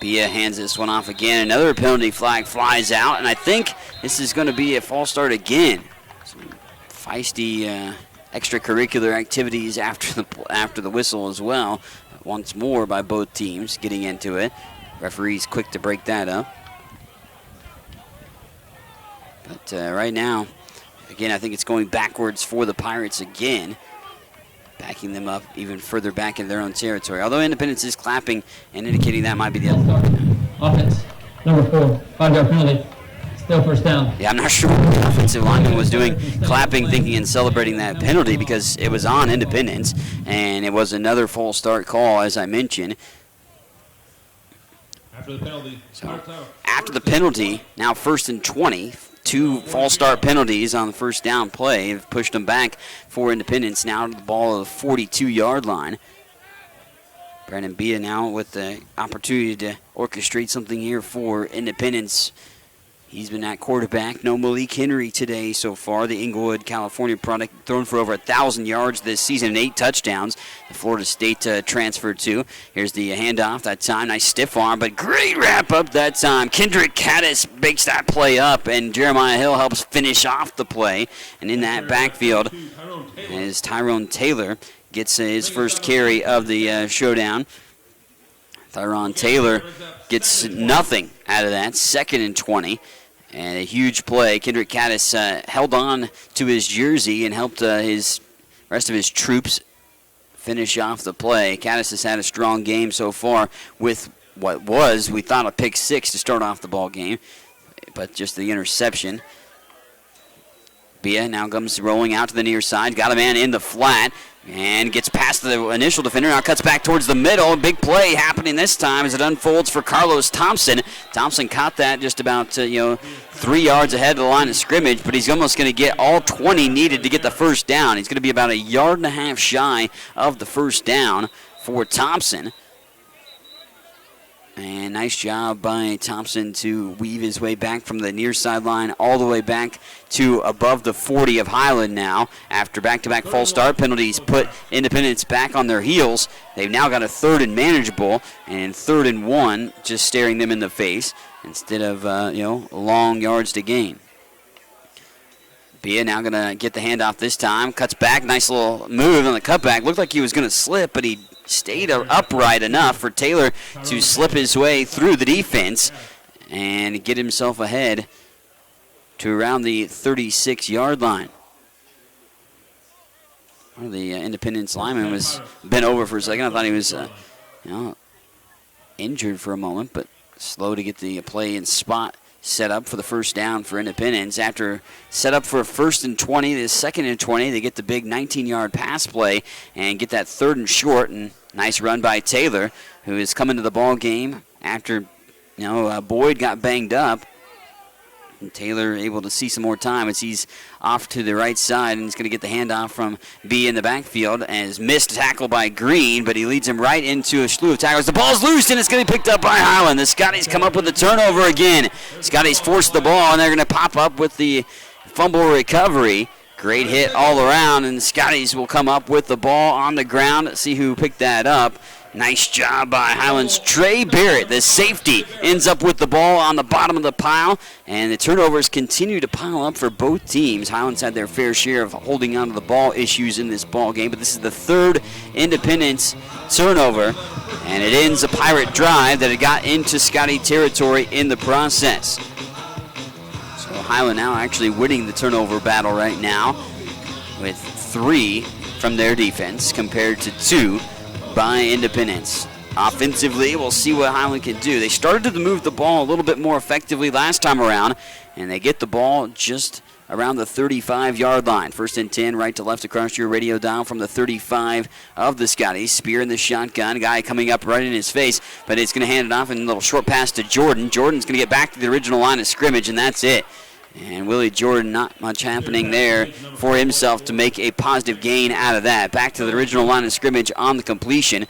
[SPEAKER 4] Bia hands this one off again. Another penalty flag flies out, and I think this is going to be a false start again. Some feisty extracurricular activities after the whistle as well. Once more by both teams getting into it. Referee's quick to break that up. But right now, Again, I think it's going backwards for the Pirates again, backing them up even further back in their own territory. Although Independence is clapping and indicating that might be the other.
[SPEAKER 10] Offense, number 4, 5-yard penalty. Still first down.
[SPEAKER 4] Yeah, I'm not sure what the offensive lineman was doing, clapping, thinking, and celebrating that penalty because it was on Independence, and it was another false start call, as I mentioned.
[SPEAKER 9] After the penalty.
[SPEAKER 4] So, after the penalty, now 1st and 20. 2 false start penalties on the first down play have pushed them back for Independence. Now to the ball of the 42-yard line. Brandon Bia now with the opportunity to orchestrate something here for Independence. He's been at quarterback. No Malik Henry today so far. The Inglewood, California product, thrown for over 1,000 yards this season and 8 touchdowns. The Florida State transferred to. Here's the handoff that time. Nice stiff arm, but great wrap up that time. Kendrick Caddis makes that play up, and Jeremiah Hill helps finish off the play. And in that backfield, as Tyrone Taylor gets his first carry of the showdown. Tyrone Taylor gets nothing out of that. 2nd and 20. And a huge play. Kendrick Caddis held on to his jersey and helped his rest of his troops finish off the play. Caddis has had a strong game so far with what was, we thought, a pick 6 to start off the ball game, but just the interception. Bia now comes rolling out to the near side. Got a man in the flat and gets past the initial defender. Now cuts back towards the middle. Big play happening this time as it unfolds for Carlos Thompson. Thompson caught that just about 3 yards ahead of the line of scrimmage, but he's almost going to get all 20 needed to get the first down. He's going to be about 1.5 yards shy of the first down for Thompson. And nice job by Thompson to weave his way back from the near sideline all the way back to above the 40 of Highland now. After back-to-back false start penalties put Independence back on their heels, they've now got a 3rd and manageable and 3rd and 1 just staring them in the face instead of, long yards to gain. Bia now going to get the handoff this time. Cuts back. Nice little move on the cutback. Looked like he was going to slip, but he stayed upright enough for Taylor to slip his way through the defense and get himself ahead to around the 36-yard line. One of the Independence linemen was bent over for a second. I thought he was injured for a moment, but slow to get the play and spot set up for the first down for Independence. After set up for a 1st and 20, the 2nd and 20, they get the big 19-yard pass play and get that 3rd and short. And nice run by Taylor, who is coming to the ball game after Boyd got banged up. And Taylor able to see some more time as he's off to the right side, and he's going to get the handoff from B in the backfield as missed tackle by Green, but he leads him right into a slew of tackles. The ball's loose, and it's going to be picked up by Highland. The Scotties come up with the turnover again. Scotties force the ball, and they're going to pop up with the fumble recovery. Great hit all around, and the Scotties will come up with the ball on the ground. Let's see who picked that up. Nice job by Highland's Trey Barrett. The safety ends up with the ball on the bottom of the pile, and the turnovers continue to pile up for both teams. Highland's had their fair share of holding on to the ball issues in this ball game, but this is the 3rd Independence turnover, and it ends a Pirate drive that had got into Scotty territory in the process. So Highland now actually winning the turnover battle right now with 3 from their defense compared to 2 by Independence. Offensively, we'll see what Highland can do. They started to move the ball a little bit more effectively last time around, and they get the ball just around the 35-yard line. 1st and 10, right to left across your radio dial from the 35 of the Scotties. Spear in the shotgun, guy coming up right in his face, but it's going to hand it off in a little short pass to Jordan. Jordan's going to get back to the original line of scrimmage, and that's it. And Willie Jordan, not much happening there for himself to make a positive gain out of that. Back to the original line of scrimmage on the completion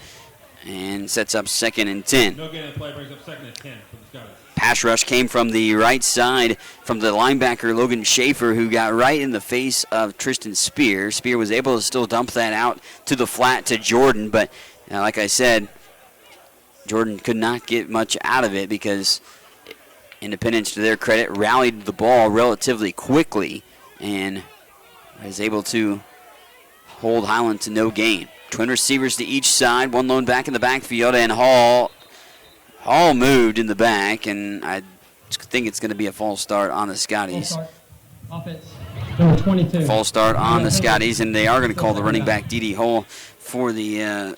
[SPEAKER 4] and sets up 2nd and 10.
[SPEAKER 9] No gain of play, brings up 2nd and 10 for the Scotties.
[SPEAKER 4] Pass rush came from the right side from the linebacker Logan Schaefer, who got right in the face of Tristan Spear. Spear was able to still dump that out to the flat to Jordan, but like I said, Jordan could not get much out of it because Independence, to their credit, rallied the ball relatively quickly and was able to hold Highland to no gain. Twin receivers to each side, one lone back in the backfield, and Hall moved in the back, and I think it's going to be a false start on the Scotties.
[SPEAKER 10] Offense, Number 22.
[SPEAKER 4] False start on the Scotties, and they are going to call the running back D.D. Hull for the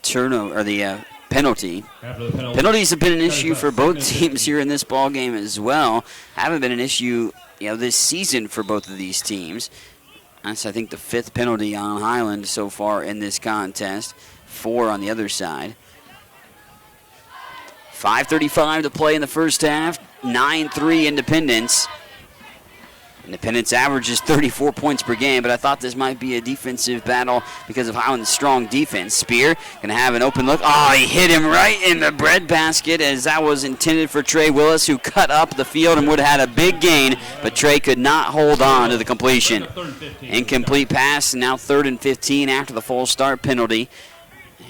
[SPEAKER 4] turnover or the penalty. Penalties have been an issue for both teams here in this ball game as well. Haven't been an issue, this season for both of these teams. That's, I think, the 5th penalty on Highland so far in this contest. 4 on the other side. 5:35 to play in the first half. 9-3 Independence. Independence averages 34 points per game, but I thought this might be a defensive battle because of Highland's strong defense. Spear going to have an open look. Oh, he hit him right in the breadbasket as that was intended for Trey Willis, who cut up the field and would have had a big gain, but Trey could not hold on to the completion. Incomplete pass, and now 3rd and 15 after the false start penalty.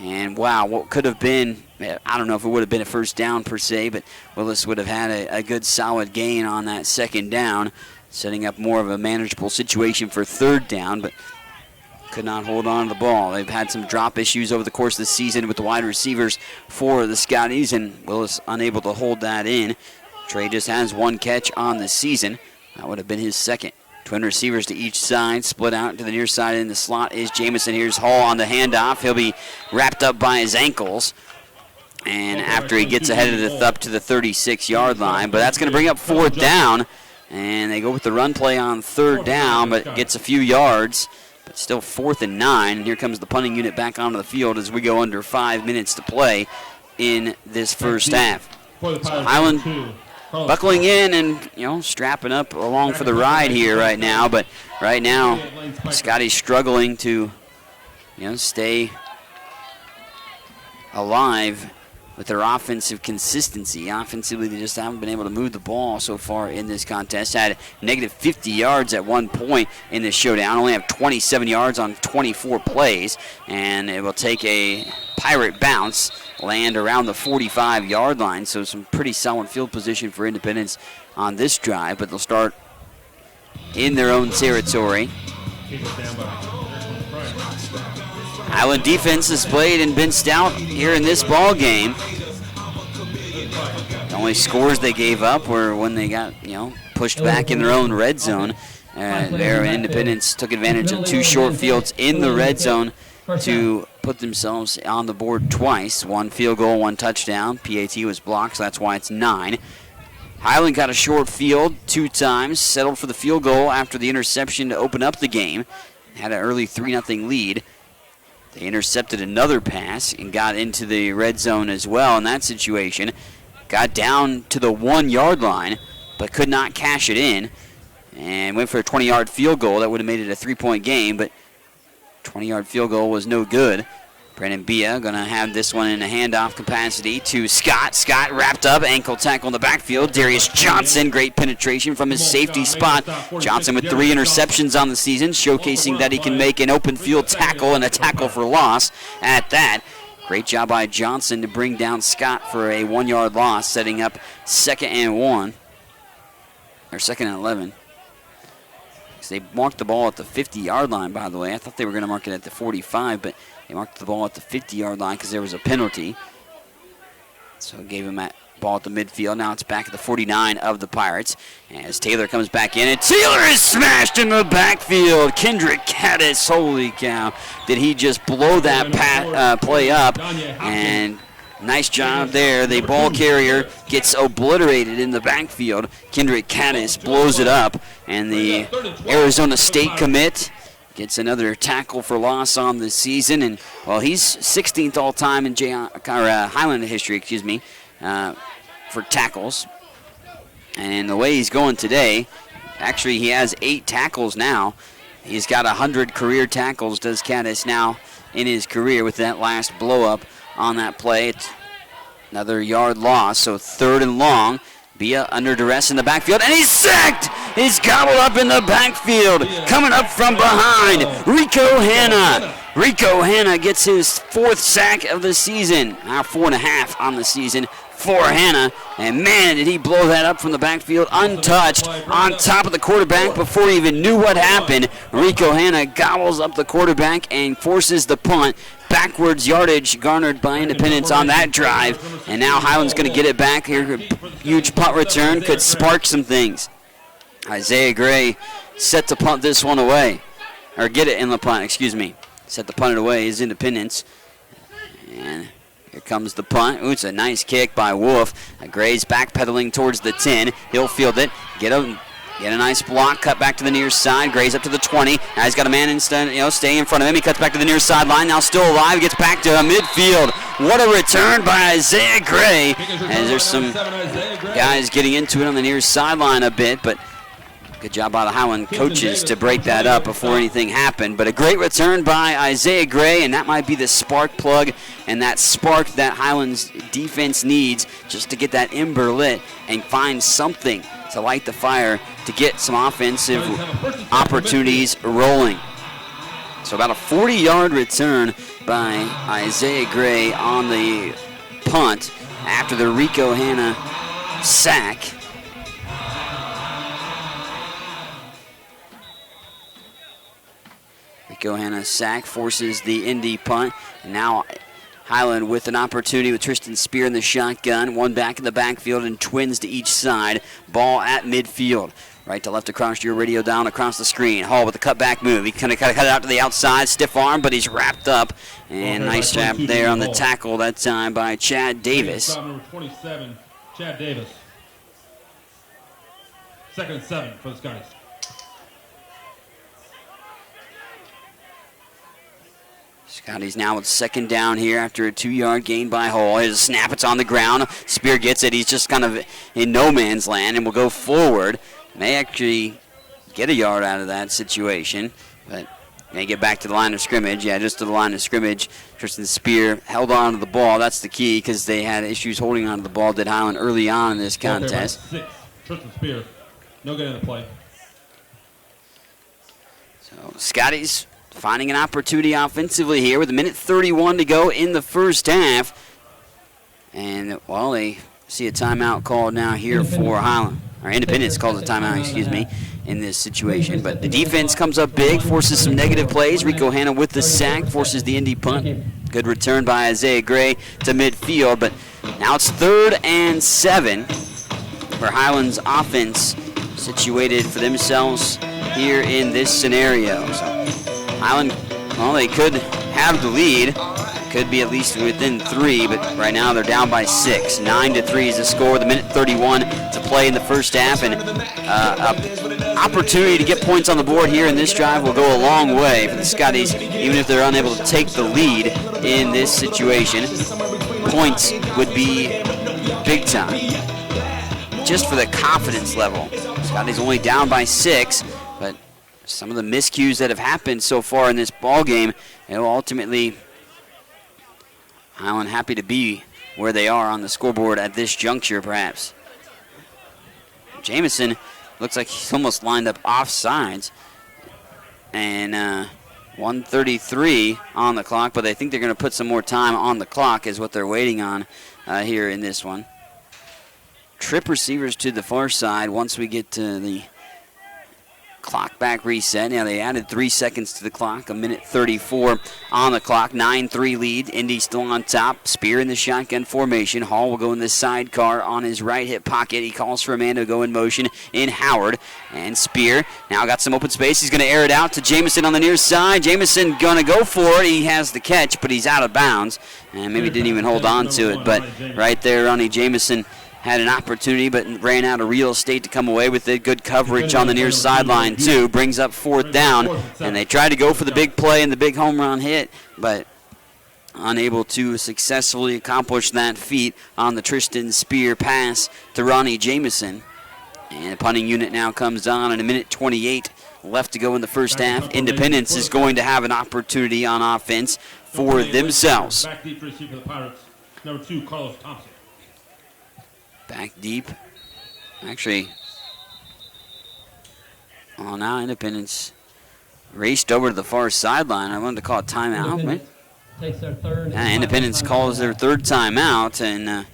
[SPEAKER 4] And wow, what could have been, I don't know if it would have been a first down per se, but Willis would have had a good solid gain on that second down, setting up more of a manageable situation for 3rd down, but could not hold on to the ball. They've had some drop issues over the course of the season with the wide receivers for the Scotties, and Willis unable to hold that in. Trey just has 1 catch on the season. That would have been his 2nd. Twin receivers to each side, split out to the near side in the slot is Jamison. Here's Hall on the handoff. He'll be wrapped up by his ankles. And after he gets ahead of up to the 36-yard line, but that's going to bring up 4th down. And they go with the run play on 3rd down, but gets a few yards. But still 4th and 9. And here comes the punting unit back onto the field as we go under 5 minutes to play in this first half. So Highland buckling in and, strapping up along for the ride here right now. But right now, Scotty's struggling to, stay alive with their offensive consistency. Offensively, they just haven't been able to move the ball so far in this contest. Had negative 50 yards at one point in this showdown. Only have 27 yards on 24 plays. And it will take a Pirate bounce, land around the 45-yard line. So some pretty solid field position for Independence on this drive. But they'll start in their own territory. Highland defense has played and been stout here in this ball game. The only scores they gave up were when they got, pushed back in their own red zone. There, Independence took advantage of 2 short fields in the red zone to put themselves on the board twice. 1 field goal, 1 touchdown. PAT was blocked, so that's why it's 9. Highland got a short field 2 times, settled for the field goal after the interception to open up the game. Had an early 3-0 lead. They intercepted another pass and got into the red zone as well in that situation. Got down to the 1-yard line, but could not cash it in. And went for a 20-yard field goal. That would have made it a 3-point game, but 20-yard field goal was no good. Brandon Bia going to have this one in a handoff capacity to Scott. Scott wrapped up, ankle tackle in the backfield. Darius Johnson, great penetration from his safety spot. Johnson with 3 interceptions on the season, showcasing that he can make an open field tackle and a tackle for loss at that. Great job by Johnson to bring down Scott for a 1-yard loss, setting up 2nd and 1, or 2nd and 11. They marked the ball at the 50-yard line, by the way. I thought they were going to mark it at the 45, but they marked the ball at the 50-yard line because there was a penalty. So it gave him that ball at the midfield. Now it's back at the 49 of the Pirates. As Taylor comes back in, and Taylor is smashed in the backfield. Kendrick Caddis, holy cow. Did he just blow that play up? And nice job there. The ball carrier gets obliterated in the backfield. Kendrick Caddis blows it up, and the Arizona State commit gets another tackle for loss on the season. And, well, he's 16th all-time in Highland history, for tackles. And the way he's going today, actually he has 8 tackles now. He's got 100 career tackles, does Caddis now in his career with that last blow-up on that play. It's another yard loss, so 3rd and long. Bia under duress in the backfield, and he's sacked! He's gobbled up in the backfield. Coming up from behind, Rico Hanna. Rico Hanna gets his 4th sack of the season. Now 4.5 on the season for Hanna. And man, did he blow that up from the backfield untouched on top of the quarterback before he even knew what happened. Rico Hanna gobbles up the quarterback and forces the punt. Backwards yardage garnered by Independence on that drive. And now Highland's going to get it back here. Huge punt return could spark some things. Isaiah Gray set to punt this one away. Or get it in the punt, excuse me. Set to punt it away is Independence. And here comes the punt. Ooh, it's a nice kick by Wolf. Gray's backpedaling towards the 10. He'll field it. Get a nice block. Cut back to the near side. Gray's up to the 20. Now he's got a man instead, staying in front of him. He cuts back to the near sideline. Now still alive. Gets back to midfield. What a return by Isaiah Gray. And there's some guys getting into it on the near sideline a bit, but good job by the Highland coaches to break that up before anything happened. But a great return by Isaiah Gray, and that might be the spark plug and that spark that Highland's defense needs just to get that ember lit and find something to light the fire to get some offensive opportunities rolling. So about a 40-yard return by Isaiah Gray on the punt after the Rico Hanna sack. Rico Hanna sack forces the Indy punt. And now Highland with an opportunity with Tristan Spear in the shotgun. One back in the backfield and twins to each side. Ball at midfield. Right to left across your radio down across the screen. Hall with the cutback move. He kind of cut it out to the outside. Stiff arm, but he's wrapped up. And nice job there on the tackle that time by Chad Davis.
[SPEAKER 9] Number 27, Chad Davis. 2nd and 7 for the Scotties.
[SPEAKER 4] Scotty's now with 2nd down here after a 2-yard gain by Hall. Here's a snap. It's on the ground. Spear gets it. He's just kind of in no man's land and will go forward. May actually get a yard out of that situation, but may get back to the line of scrimmage. Yeah, just to the line of scrimmage. Tristan Spear held on to the ball. That's the key because they had issues holding on to the ball, did Highland, early on in this contest.
[SPEAKER 9] 6, Tristan Spear. No good in the play.
[SPEAKER 4] So Scotty's finding an opportunity offensively here with 1:31 to go in the first half. And, well, they see a timeout called now here for Highland. Or Independence calls a timeout, excuse me, in this situation. But the defense comes up big, forces some negative plays. Rico Hanna with the sack, forces the Indy punt. Good return by Isaiah Gray to midfield. But now it's 3rd and 7 for Highland's offense situated for themselves here in this scenario. So Highland, well, they could have the lead. Could be at least within 3, but right now they're down by 6. 9-3 is the score with 1:31 to play in the first half, and an opportunity to get points on the board here in this drive will go a long way for the Scotties, even if they're unable to take the lead in this situation. Points would be big time, just for the confidence level. Scotties only down by 6, but some of the miscues that have happened so far in this ball game, ultimately Highland happy to be where they are on the scoreboard at this juncture, perhaps. Jamison looks like he's almost lined up offsides. And 1:33 on the clock, but I think they're going to put some more time on the clock is what they're waiting on here in this one. Trip receivers to the far side once we get to the clock back reset. Now they added 3 seconds to the clock, 1:34 on the clock. 9-3 lead. Indy still on top. Spear in the shotgun formation. Hall will go in the sidecar on his right hip pocket. He calls for a man to go in motion in Howard. And Spear now got some open space. He's going to air it out to Jamison on the near side. Jamison going to go for it. He has the catch, but he's out of bounds. And maybe didn't even hold on to it. But right there, Ronnie Jamison had an opportunity, but ran out of real estate to come away with it. Good coverage on the near sideline, too. Brings up 4th down, and they tried to go for the big play and the big home run hit, but unable to successfully accomplish that feat on the Tristan Spear pass to Ronnie Jamison. And the punting unit now comes on, and 1:28 left to go in the first half. Independence is going to have an opportunity on offense for themselves.
[SPEAKER 9] Back deep to receive for the Pirates. Number 2, Carlos Thompson.
[SPEAKER 4] Back deep. Actually, well, now Independence raced over to the far sideline. I wanted to call a timeout.
[SPEAKER 10] Takes their 3rd.
[SPEAKER 4] Independence calls their 3rd timeout, and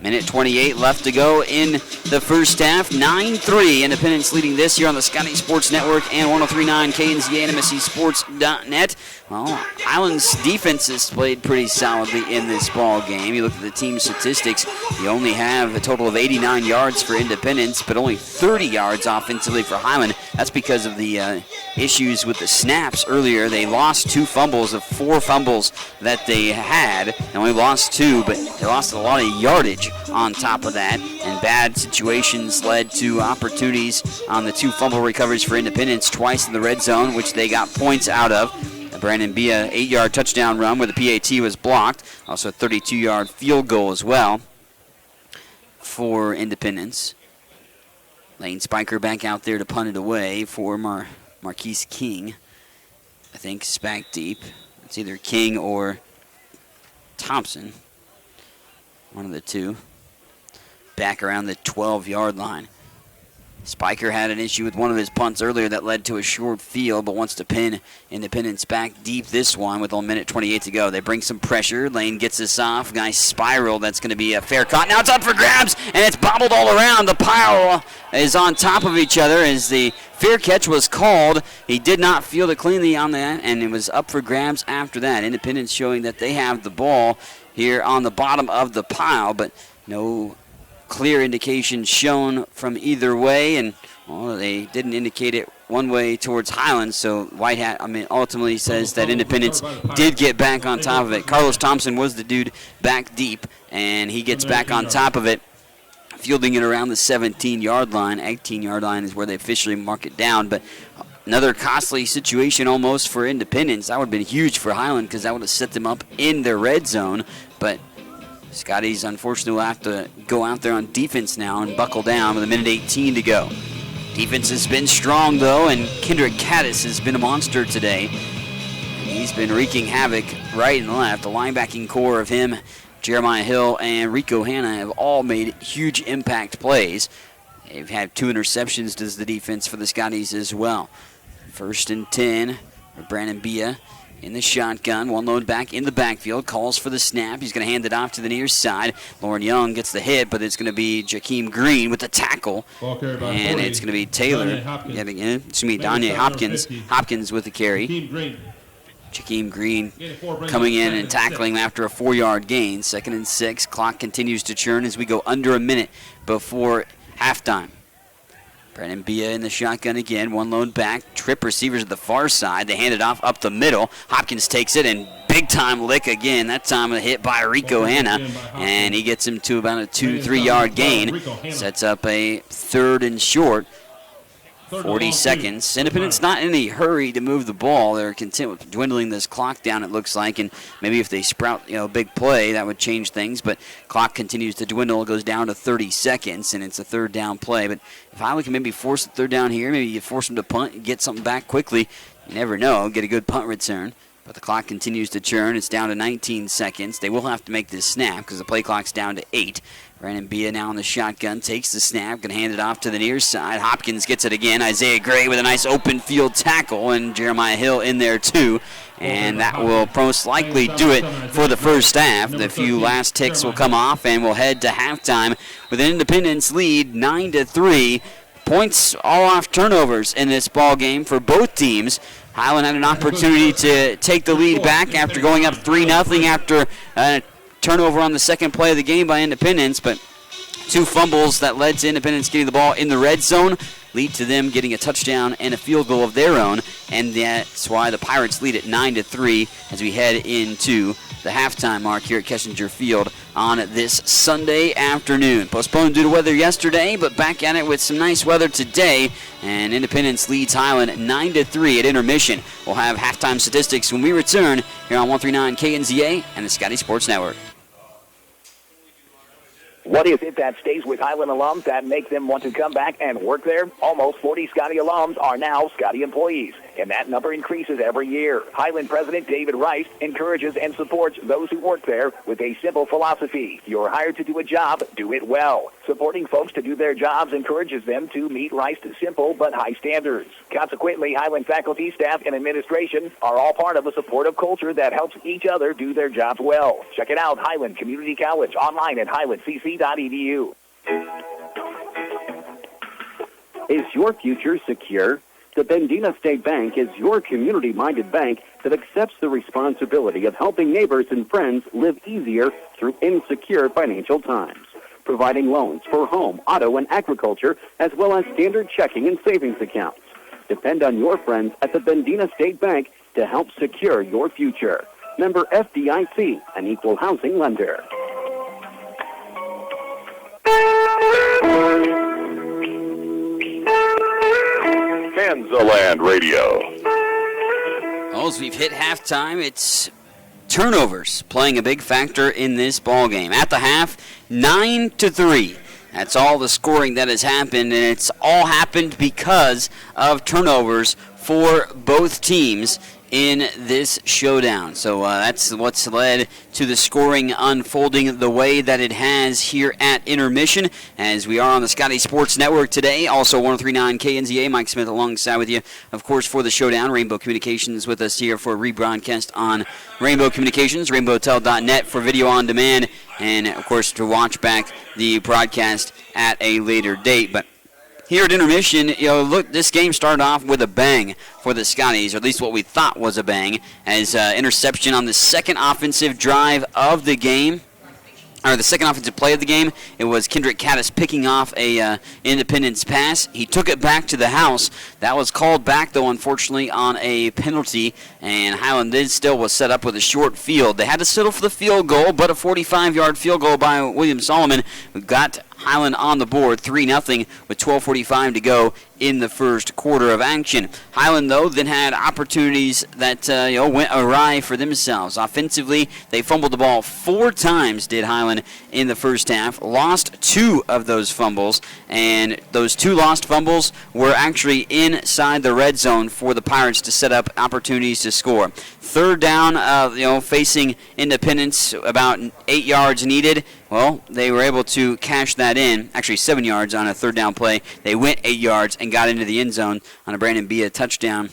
[SPEAKER 4] Minute 28 left to go in the first half. 9-3. Independence leading this year on the Scotty Sports Network and 103.9 KNZA and MSCSports.net. Well, Highland's defense has played pretty solidly in this ball game. You look at the team statistics, you only have a total of 89 yards for Independence, but only 30 yards offensively for Highland. That's because of the issues with the snaps earlier. They lost 2 fumbles of 4 fumbles that they had. They only lost 2, but they lost a lot of yardage on top of that, and bad situations led to opportunities on the 2 fumble recoveries for Independence, twice in the red zone, which they got points out of. Brandon Bia, 8-yard touchdown run where the PAT was blocked. Also a 32-yard field goal as well for Independence. Lane Spiker back out there to punt it away for Marquise King. I think it's back deep. It's either King or Thompson. One of the two. Back around the 12-yard line. Spiker had an issue with one of his punts earlier that led to a short field, but wants to pin Independence back deep this one with 1:28 to go. They bring some pressure. Lane gets this off. Nice spiral. That's going to be a fair caught. Now it's up for grabs, and it's bobbled all around. The pile is on top of each other as the fair catch was called. He did not field it cleanly on that, and it was up for grabs after that. Independence showing that they have the ball here on the bottom of the pile, but no clear indication shown from either way, and well, they didn't indicate it one way towards Highland, so White Hat ultimately says that Independence did get back on top of it. Carlos Thompson was the dude back deep, and he gets back on top of it, fielding it around the 17-yard line. 18-yard line is where they officially mark it down, but another costly situation almost for Independence. That would have been huge for Highland because that would have set them up in their red zone, but Scotty's unfortunately will have to go out there on defense now and buckle down with 1:18 to go. Defense has been strong, though, and Kendrick Caddis has been a monster today. He's been wreaking havoc right and left. The linebacking core of him, Jeremiah Hill and Rico Hanna, have all made huge impact plays. They've had 2 interceptions, does the defense for the Scotties as well. 1st and 10 for Brandon Bia. In the shotgun, one load back in the backfield, calls for the snap. He's going to hand it off to the near side. Lauren Young gets the hit, but it's going to be Jakeem Green with the tackle. And it's going to be Taylor getting in. Danye Hopkins. Hopkins with the carry. Jakeem Green coming in and tackling after a 4-yard gain. 2nd and 6. Clock continues to churn as we go under a minute before halftime. Brandon Bia in the shotgun again. One load back. Trip receivers at the far side. They hand it off up the middle. Hopkins takes it and big-time lick again. That time a hit by Rico Hanna. And he gets him to about a 2-3 yard gain. Sets up a 3rd and short. 40 seconds. Independence not in any hurry to move the ball. They're content with dwindling this clock down, it looks like, and maybe if they sprout a big play, that would change things, but clock continues to dwindle. It goes down to 30 seconds, and it's a 3rd down play. But if Highland can maybe force a 3rd down here, maybe you force them to punt and get something back quickly, you never know, get a good punt return. But the clock continues to churn. It's down to 19 seconds. They will have to make this snap because the play clock's down to 8. Brandon Bia now in the shotgun, takes the snap, going to hand it off to the near side. Hopkins gets it again. Isaiah Gray with a nice open field tackle, and Jeremiah Hill in there too. And that will most likely do it for the first half. The few last ticks will come off, and we'll head to halftime with an Independence lead, 9-3. Points all off turnovers in this ball game for both teams. Highland had an opportunity to take the lead back after going up 3-0 after a turnover on the 2nd play of the game by Independence, but 2 fumbles that led to Independence getting the ball in the red zone lead to them getting a touchdown and a field goal of their own, and that's why the Pirates lead at 9-3 as we head into the halftime mark here at Kessinger Field on this Sunday afternoon. Postponed due to weather yesterday, but back at it with some nice weather today, and Independence leads Highland 9-3 at intermission. We'll have halftime statistics when we return here on 103.9 KNZA and the Scotty Sports Network.
[SPEAKER 2] What is it that stays with Highland alums that make them want to come back and work there? Almost 40 Scotty alums are now Scotty employees. and that number increases every year. Highland President David Rice encourages and supports those who work there with a simple philosophy. You're hired to do a job, do it well. Supporting folks to do their jobs encourages them to meet Rice's simple but high standards. Consequently, Highland faculty, staff, and administration are all part of a supportive culture that helps each other do their jobs well. Check it out, Highland Community College, online at highlandcc.edu.
[SPEAKER 11] Is your future secure? The Bendina State Bank is your community-minded bank that accepts the responsibility of helping neighbors and friends live easier through insecure financial times, providing loans for home, auto, and agriculture, as well as standard checking and savings accounts. Depend on your friends at the Bendina State Bank to help secure your future. Member FDIC, an equal housing lender.
[SPEAKER 8] Kansaland Radio.
[SPEAKER 4] As we've hit halftime, it's turnovers playing a big factor in this ball game. At the half, 9-3. That's all the scoring that has happened, and it's all happened because of turnovers for both teams in this showdown. So that's what's led to the scoring unfolding the way that it has here at intermission, as we are on the Scotty Sports Network today. Also 103.9 KNZA. Mike Smith alongside with you, of course, for the showdown. Rainbow Communications with us here for a rebroadcast on Rainbow Communications, rainbowtel.net for video on demand, and, of course, to watch back the broadcast at a later date. But here at intermission, look, this game started off with a bang for the Scotties, or at least what we thought was a bang, as interception on the second offensive drive of the game, or the second offensive play of the game. It was Kendrick Caddis picking off a Independence pass. He took it back to the house. That was called back, though, unfortunately, on a penalty, and Highland still was set up with a short field. They had to settle for the field goal, but a 45-yard field goal by William Solomon got Highland on the board, 3-0 with 12:45 to go in the first quarter of action. Highland, though, then had opportunities that went awry for themselves. Offensively, they fumbled the ball 4 times, did Highland, in the first half. Lost 2 of those fumbles, and those 2 lost fumbles were actually inside the red zone for the Pirates to set up opportunities to score. Third down, facing Independence, about 8 yards needed. Well, they were able to cash that in, actually 7 yards on a third down play. They went 8 yards and got into the end zone on a Brandon Bia touchdown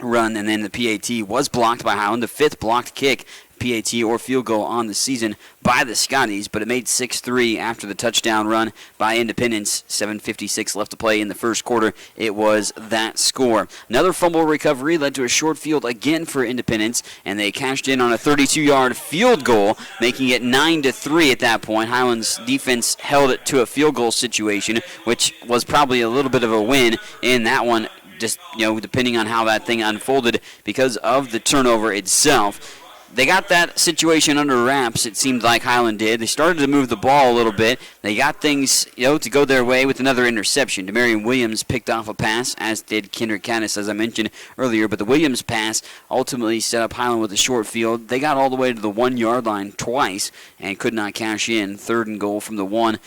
[SPEAKER 4] run, and then the PAT was blocked by Highland, the 5th blocked kick, PAT or field goal on the season by the Scotties, but it made 6-3 after the touchdown run by Independence. 7:56 left to play in the first quarter. It was that score. Another fumble recovery led to a short field again for Independence, and they cashed in on a 32-yard field goal, making it 9-3 at that point. Highland's defense held it to a field goal situation, which was probably a little bit of a win in that one, just depending on how that thing unfolded because of the turnover itself. They got that situation under wraps, it seemed like Highland did. They started to move the ball a little bit. They got things, to go their way with another interception. Demarion Williams picked off a pass, as did Kendrick Caddis, as I mentioned earlier. But the Williams pass ultimately set up Highland with a short field. They got all the way to the 1-yard line twice and could not cash in. 3rd and goal from the 1.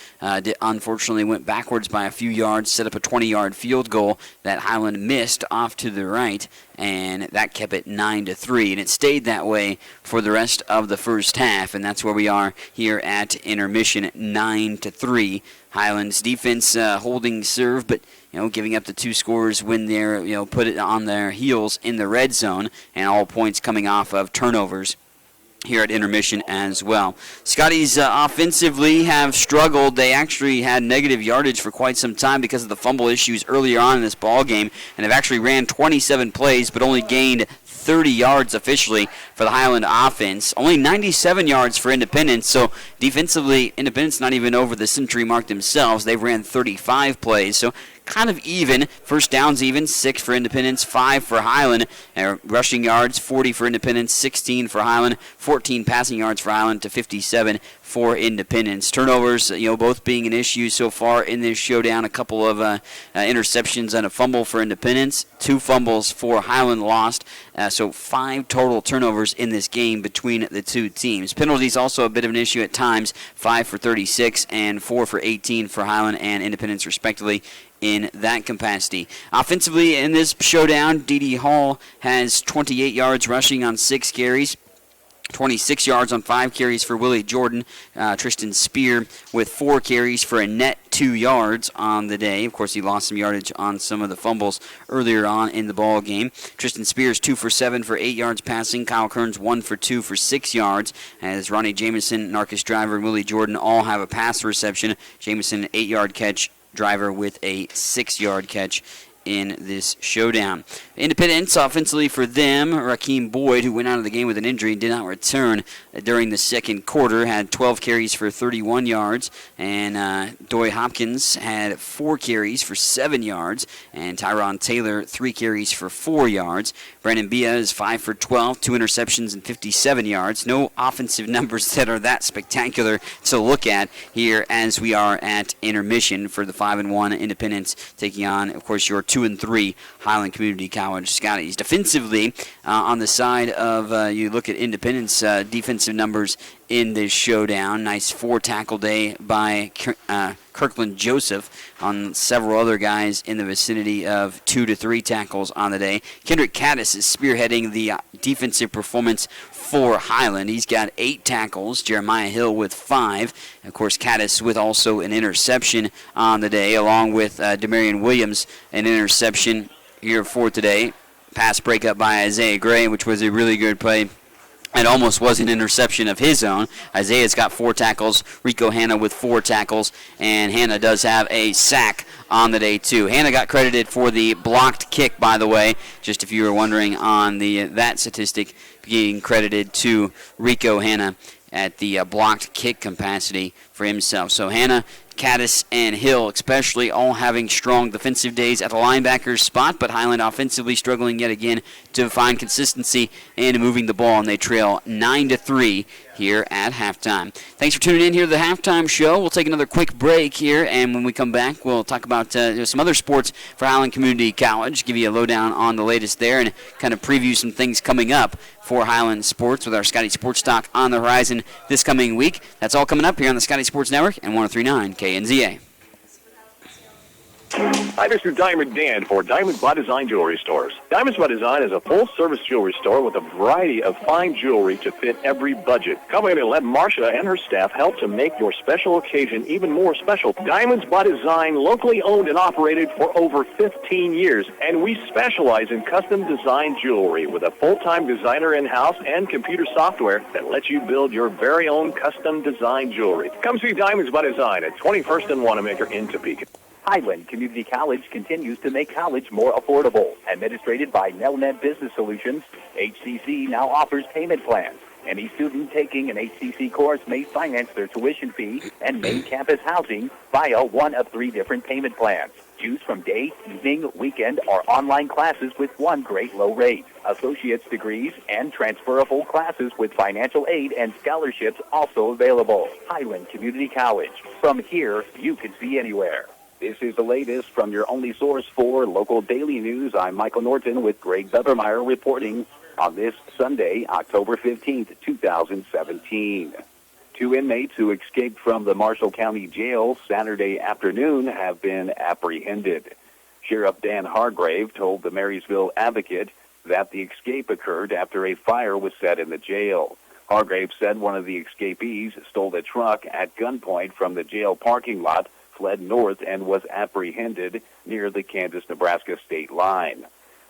[SPEAKER 4] Unfortunately went backwards by a few yards, set up a 20-yard field goal that Highland missed off to the right, and that kept it 9-3, and it stayed that way for the rest of the first half, and that's where we are here at intermission, 9-3. Highland's defense holding serve, but giving up the 2 scores when they're put it on their heels in the red zone, and all points coming off of turnovers here at intermission as well. Scotties offensively have struggled. They actually had negative yardage for quite some time because of the fumble issues earlier on in this ball game, and have actually ran 27 plays but only gained 30 yards officially for the Highland offense. Only 97 yards for Independence, so defensively, Independence not even over the century mark themselves. They ran 35 plays, so kind of even. First downs even, 6 for Independence, 5 for Highland. Rushing yards, 40 for Independence, 16 for Highland, 14 passing yards for Highland to 57 for Independence. Turnovers, both being an issue so far in this showdown. A couple of interceptions and a fumble for Independence. 2 fumbles for Highland lost. So 5 total turnovers in this game between the 2 teams. Penalties also a bit of an issue at times. 5 for 36 and 4 for 18 for Highland and Independence respectively. in that capacity. Offensively in this showdown, D.D. Hall has 28 yards rushing on 6 carries. 26 yards on 5 carries for Willie Jordan. Tristan Spear with 4 carries for a net 2 yards on the day. Of course, he lost some yardage on some of the fumbles earlier on in the ball game. Tristan Spears 2 for 7 for 8 yards passing. Kyle Kearns 1 for 2 for 6 yards. As Ronnie Jameson, Narcus Driver, and Willie Jordan all have a pass reception. Jameson 8-yard catch. Driver with a 6-yard catch in this showdown. Independence offensively for them, Rakeem Boyd, who went out of the game with an injury and did not return during the second quarter, had 12 carries for 31 yards, and Doy Hopkins had 4 carries for 7 yards, and Tyron Taylor 3 carries for 4 yards. Brandon Bia is 5 for 12, 2 interceptions and 57 yards. No offensive numbers that are that spectacular to look at here as we are at intermission for the 5-1 Independence, taking on, of course, your 2-3 Highland Community College Scotties. Defensively, on the side of you look at Independence defensive numbers in this showdown. Nice 4-tackle day by Kirkland Joseph on several other guys in the vicinity of 2 to 3 tackles on the day. Kendrick Caddis is spearheading the defensive performance for Highland. He's got 8 tackles. Jeremiah Hill with 5. Of course, Caddis with also an interception on the day, along with Demarion Williams, an interception here for today. Pass breakup by Isaiah Gray, which was a really good play. It almost was an interception of his own. Isaiah's got 4 tackles. Rico Hanna with 4 tackles. And Hanna does have a sack on the day, too. Hanna got credited for the blocked kick, by the way, just if you were wondering on that statistic being credited to Rico Hanna at the blocked kick capacity for himself. So Hanna, Caddis, and Hill especially all having strong defensive days at the linebacker spot, but Highland offensively struggling yet again to find consistency and moving the ball, and they trail 9-3 here at halftime. Thanks for tuning in here to the halftime show. We'll take another quick break here, and when we come back, we'll talk about some other sports for Highland Community College, give you a lowdown on the latest there, and kind of preview some things coming up for Highland Sports with our Scotty Sports Talk on the horizon this coming week. That's all coming up here on the Scotty Sports Network and 103.9 KNZA.
[SPEAKER 8] Hi, Mr. Diamond Dan for Diamonds by Design Jewelry Stores. Diamonds by Design is a full-service jewelry store with a variety of fine jewelry to fit every budget. Come in and let Marcia and her staff help to make your special occasion even more special. Diamonds by Design, locally owned and operated for over 15 years, and we specialize in custom design jewelry with a full-time designer in-house and computer software that lets you build your very own custom design jewelry. Come see Diamonds by Design at 21st and Wanamaker in Topeka.
[SPEAKER 11] Highland Community College continues to make college more affordable. Administrated by Nelnet Business Solutions, HCC now offers payment plans. Any student taking an HCC course may finance their tuition fee and main campus housing via one of 3 different payment plans. Choose from day, evening, weekend, or online classes with one great low rate. Associate's degrees and transferable classes with financial aid and scholarships also available. Highland Community College. From here, you can see anywhere. This is the latest from your only source for local daily news. I'm Michael Norton with Greg Bevermeyer reporting on this Sunday, October 15th, 2017. 2 inmates who escaped from the Marshall County Jail Saturday afternoon have been apprehended. Sheriff Dan Hargrave told the Marysville Advocate that the escape occurred after a fire was set in the jail. Hargrave said one of the escapees stole a truck at gunpoint from the jail parking lot, fled north, and was apprehended near the Kansas-Nebraska state line.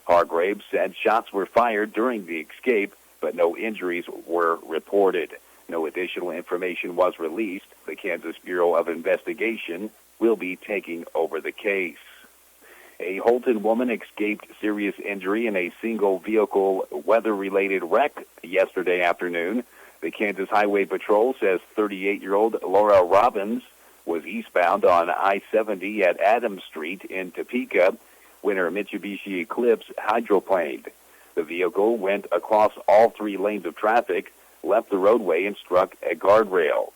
[SPEAKER 11] Hargrave said shots were fired during the escape, but no injuries were reported. No additional information was released. The Kansas Bureau of Investigation will be taking over the case. A Holton woman escaped serious injury in a single-vehicle weather-related wreck yesterday afternoon. The Kansas Highway Patrol says 38-year-old Laura Robbins was eastbound on I-70 at Adams Street in Topeka when her Mitsubishi Eclipse hydroplaned. The vehicle went across all 3 lanes of traffic, left the roadway, and struck a guardrail.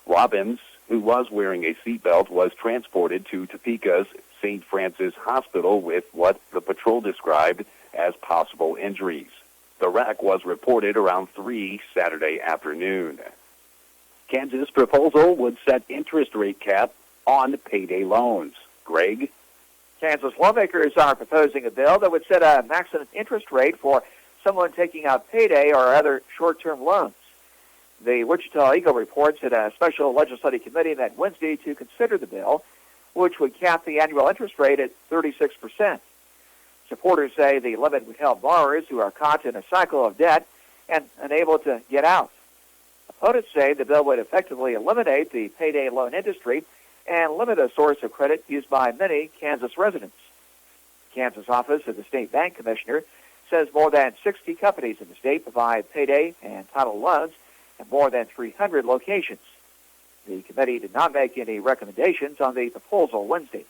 [SPEAKER 11] Robbins, who was wearing a seatbelt, was transported to Topeka's St. Francis Hospital with what the patrol described as possible injuries. The wreck was reported around 3 Saturday afternoon. Kansas' proposal would set interest rate cap on payday loans. Greg?
[SPEAKER 12] Kansas lawmakers are proposing a bill that would set a maximum interest rate for someone taking out payday or other short-term loans. The Wichita Eagle reports that a special legislative committee met Wednesday to consider the bill, which would cap the annual interest rate at 36%. Supporters say the limit would help borrowers who are caught in a cycle of debt and unable to get out. Opponents say the bill would effectively eliminate the payday loan industry and limit a source of credit used by many Kansas residents. The Kansas office of the state bank commissioner says more than 60 companies in the state provide payday and title loans at more than 300 locations. The committee did not make any recommendations on the proposal Wednesday.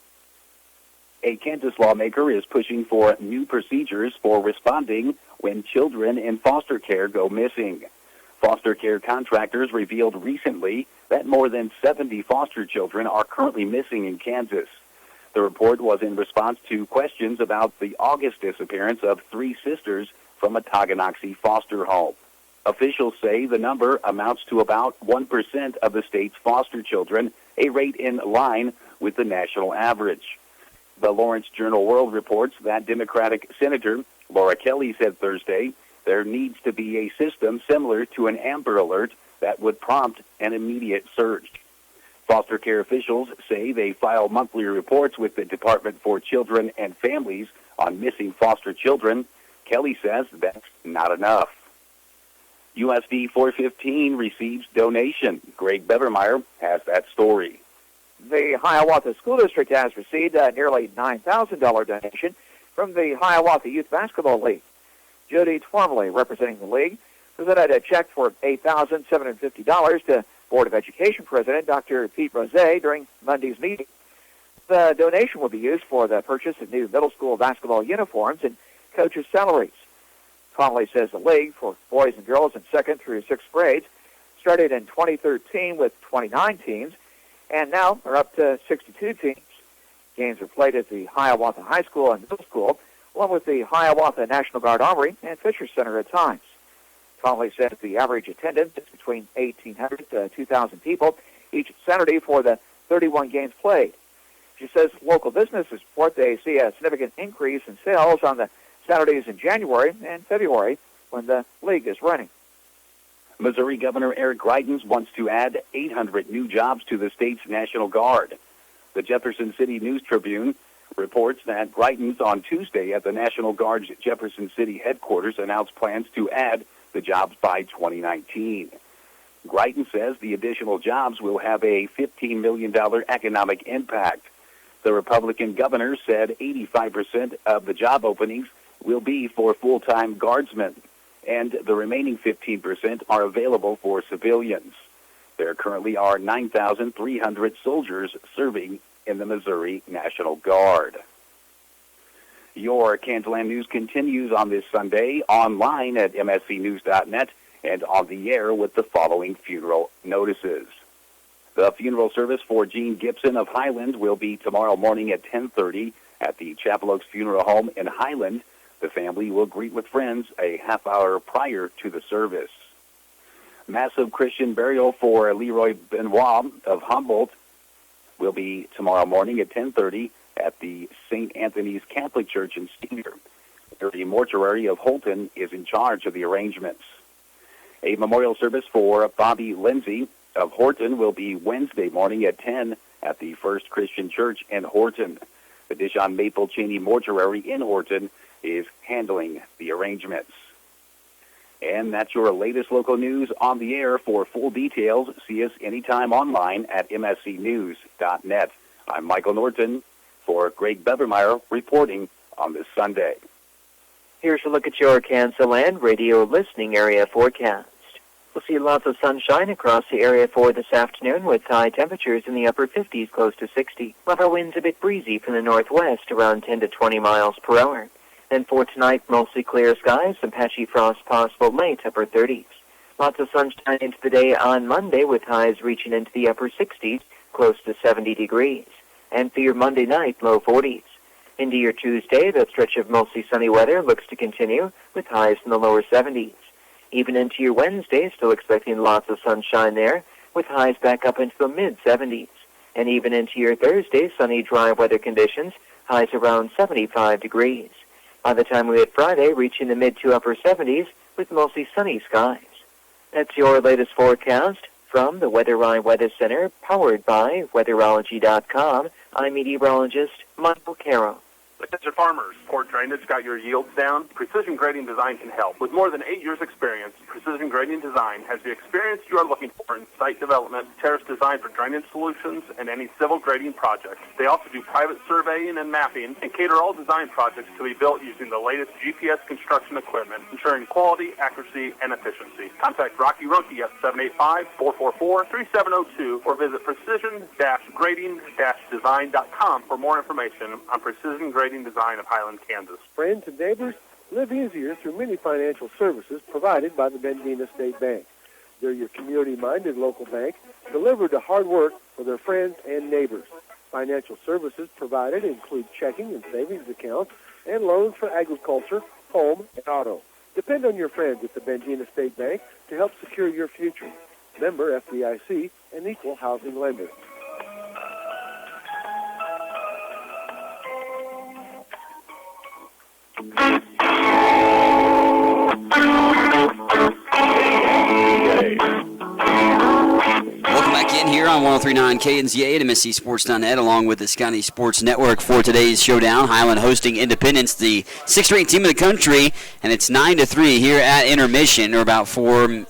[SPEAKER 2] A Kansas lawmaker is pushing for new procedures for responding when children in foster care go missing. Foster care contractors revealed recently that more than 70 foster children are currently missing in Kansas. The report was in response to questions about the August disappearance of 3 sisters from a Tonganoxie foster home. Officials say the number amounts to about 1% of the state's foster children, a rate in line with the national average. The Lawrence Journal-World reports that Democratic Senator Laura Kelly said Thursday there needs to be a system similar to an Amber Alert that would prompt an immediate search. Foster care officials say they file monthly reports with the Department for Children and Families on missing foster children. Kelly says that's not enough. USD 415 receives donation. Greg Bevermeyer has that story.
[SPEAKER 12] The Hiawatha School District has received a nearly $9,000 donation from the Hiawatha Youth Basketball League. Jody Twormley, representing the league, presented a check for $8,750 to Board of Education President Dr. Pete Rose during Monday's meeting. The donation will be used for the purchase of new middle school basketball uniforms and coaches' salaries. Twormley says the league for boys and girls in 2nd through 6th grades started in 2013 with 29 teams and now are up to 62 teams. Games are played at the Hiawatha High School and Middle School, along with the Hiawatha National Guard Armory and Fisher Center at times. Twormley said the average attendance is between 1,800 to 2,000 people each Saturday for the 31 games played. She says local businesses report they see a significant increase in sales on the Saturdays in January and February when the league is running.
[SPEAKER 2] Missouri Governor Eric Greitens wants to add 800 new jobs to the state's National Guard. The Jefferson City News Tribune reports that Greitens on Tuesday at the National Guard's Jefferson City headquarters announced plans to add the jobs by 2019. Greitens says the additional jobs will have a $15 million economic impact. The Republican governor said 85% of the job openings will be for full-time guardsmen, and the remaining 15% are available for civilians. There currently are 9,300 soldiers serving in the Missouri National Guard. Your Kansland News continues on this Sunday, online at mscnews.net, and on the air with the following funeral notices. The funeral service for Gene Gibson of Highland will be tomorrow morning at 10:30 at the Chapel Oaks Funeral Home in Highland. The family will greet with friends a half hour prior to the service. Massive Christian burial for Leroy Benoit of Humboldt will be tomorrow morning at 10:30 at the St. Anthony's Catholic Church in Steiner. The mortuary of Holton is in charge of the arrangements. A memorial service for Bobby Lindsay of Horton will be Wednesday morning at 10 at the First Christian Church in Horton. The Dishon Maple Cheney Mortuary in Horton is handling the arrangements. And that's your latest local news on the air. For full details, see us anytime online at mscnews.net. I'm Michael Norton for Greg Bevermeyer reporting on this Sunday.
[SPEAKER 13] Here's a look at your Kansas radio listening area forecast. We'll see lots of sunshine across the area for this afternoon with high temperatures in the upper 50s close to 60. Weather winds a bit breezy from the northwest around 10 to 20 miles per hour. Then for tonight, mostly clear skies, some patchy frost possible late upper 30s. Lots of sunshine into the day on Monday with highs reaching into the upper 60s, close to 70 degrees. And for your Monday night, low 40s. Into your Tuesday, that stretch of mostly sunny weather looks to continue with highs in the lower 70s. Even into your Wednesday, still expecting lots of sunshine there with highs back up into the mid-70s. And even into your Thursday, sunny, dry weather conditions highs around 75 degrees. By the time we hit Friday, reaching the mid to upper 70s with mostly sunny skies. That's your latest forecast from the Weather Eye Weather Center, powered by weatherology.com. I'm meteorologist Michael Caro.
[SPEAKER 6] Attention farmers, poor drainage got your yields down? Precision Grading Design can help. With more than 8 years' experience, Precision Grading Design has the experience you are looking for in site development, terrace design for drainage solutions, and any civil grading projects. They also do private surveying and mapping and cater all design projects to be built using the latest GPS construction equipment, ensuring quality, accuracy, and efficiency. Contact Rocky Runke at 785-444-3702 or visit precision-grading-design.com for more information on Precision Grading Design of Highland, Kansas.
[SPEAKER 5] Friends and neighbors, live easier through many financial services provided by the Bendina State Bank. They're your community-minded local bank, delivered to hard work for their friends and neighbors. Financial services provided include checking and savings accounts and loans for agriculture, home, and auto. Depend on your friends at the Bendina State Bank to help secure your future. Member FDIC, an equal housing lender.
[SPEAKER 4] Welcome back in here on 103.9 KNZA and MSCSports.net, along with the Scotty Sports Network for today's showdown. Highland hosting Independence, the 6th-ranked team of the country, and it's 9-3 here at intermission. We're about 4+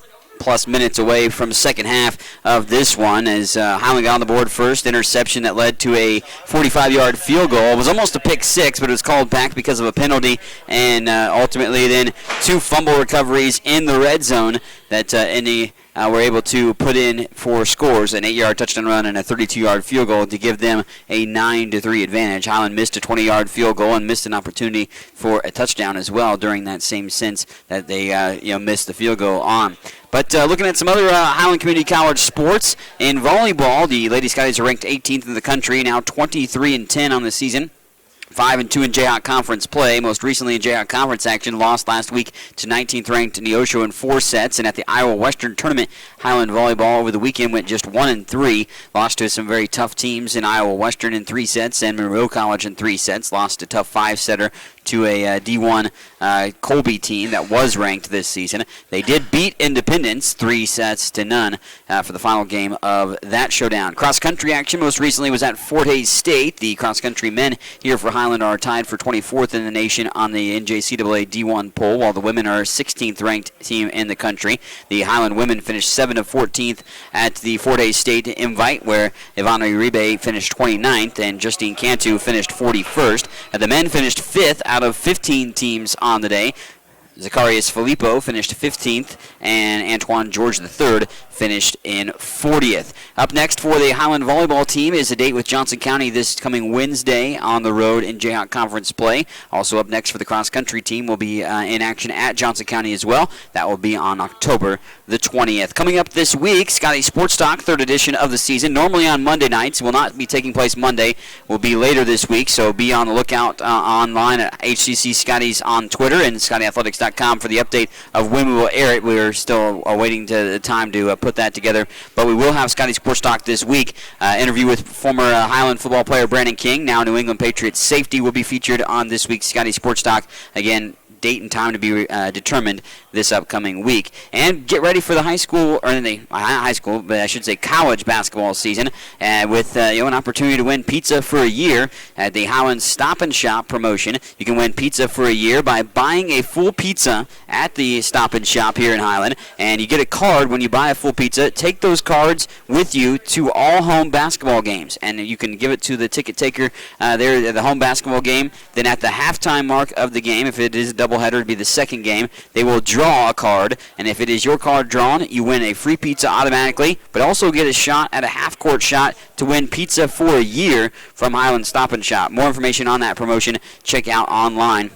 [SPEAKER 4] minutes away from the second half of this one as Highland got on the board first. Interception that led to a 45-yard field goal. It was almost a pick six, but it was called back because of a penalty, and ultimately then 2 fumble recoveries in the red zone that Indy were able to put in for scores, an 8-yard touchdown run and a 32-yard field goal to give them a 9-3 advantage. Highland missed a 20-yard field goal and missed an opportunity for a touchdown as well during that same sense that they missed the field goal on. But looking at some other Highland Community College sports, in volleyball, the Lady Scotties are ranked 18th in the country, now 23-10 on the season. 5-2 in Jayhawk Conference play. Most recently in Jayhawk Conference action, lost last week to 19th-ranked Neosho in 4 sets. And at the Iowa Western Tournament, Highland Volleyball over the weekend went just 1-3. Lost to some very tough teams in Iowa Western in 3 sets and Monroe College in 3 sets. Lost a tough 5-setter to a D1 Colby team that was ranked this season. They did beat Independence 3-0 for the final game of that showdown. Cross-country action most recently was at Fort Hays State. The cross-country men here for Highland are tied for 24th in the nation on the NJCAA D1 poll, while the women are 16th ranked team in the country. The Highland women finished 7th of 14th at the Fort Hays State Invite, where Ivana Uribe finished 29th and Justine Cantu finished 41st. The men finished 5th out of 15 teams on the day. Zacharias Filippo finished 15th, and Antoine George III finished in 40th. Up next for the Highland volleyball team is a date with Johnson County this coming Wednesday on the road in Jayhawk Conference play. Also up next for the cross-country team will be in action at Johnson County as well. That will be on October the 20th. Coming up this week, Scotty Sports Talk, 3rd edition of the season, normally on Monday nights. Will not be taking place Monday. Will be later this week, so be on the lookout online at HCC Scotties on Twitter and ScottyAthletics.com for the update of when we will air it. We're still awaiting the time to put that together, but we will have Scotty Sports Talk this week. Interview with former Highland football player Brandon King, now New England Patriots safety, will be featured on this week's Scotty Sports Talk. Again, date and time to be determined this upcoming week. And get ready for the high school, but I should say college basketball season with an opportunity to win pizza for a year at the Highland Stop and Shop promotion. You can win pizza for a year by buying a full pizza at the Stop and Shop here in Highland, and you get a card when you buy a full pizza. Take those cards with you to all home basketball games, and you can give it to the ticket taker there at the home basketball game. Then at the halftime mark of the game, if it is a doubleheader, it'd be the second game, they will draw a card, and if it is your card drawn, you win a free pizza automatically, but also get a shot at a half-court shot to win pizza for a year from Highland Stop and Shop. More information on that promotion, check out online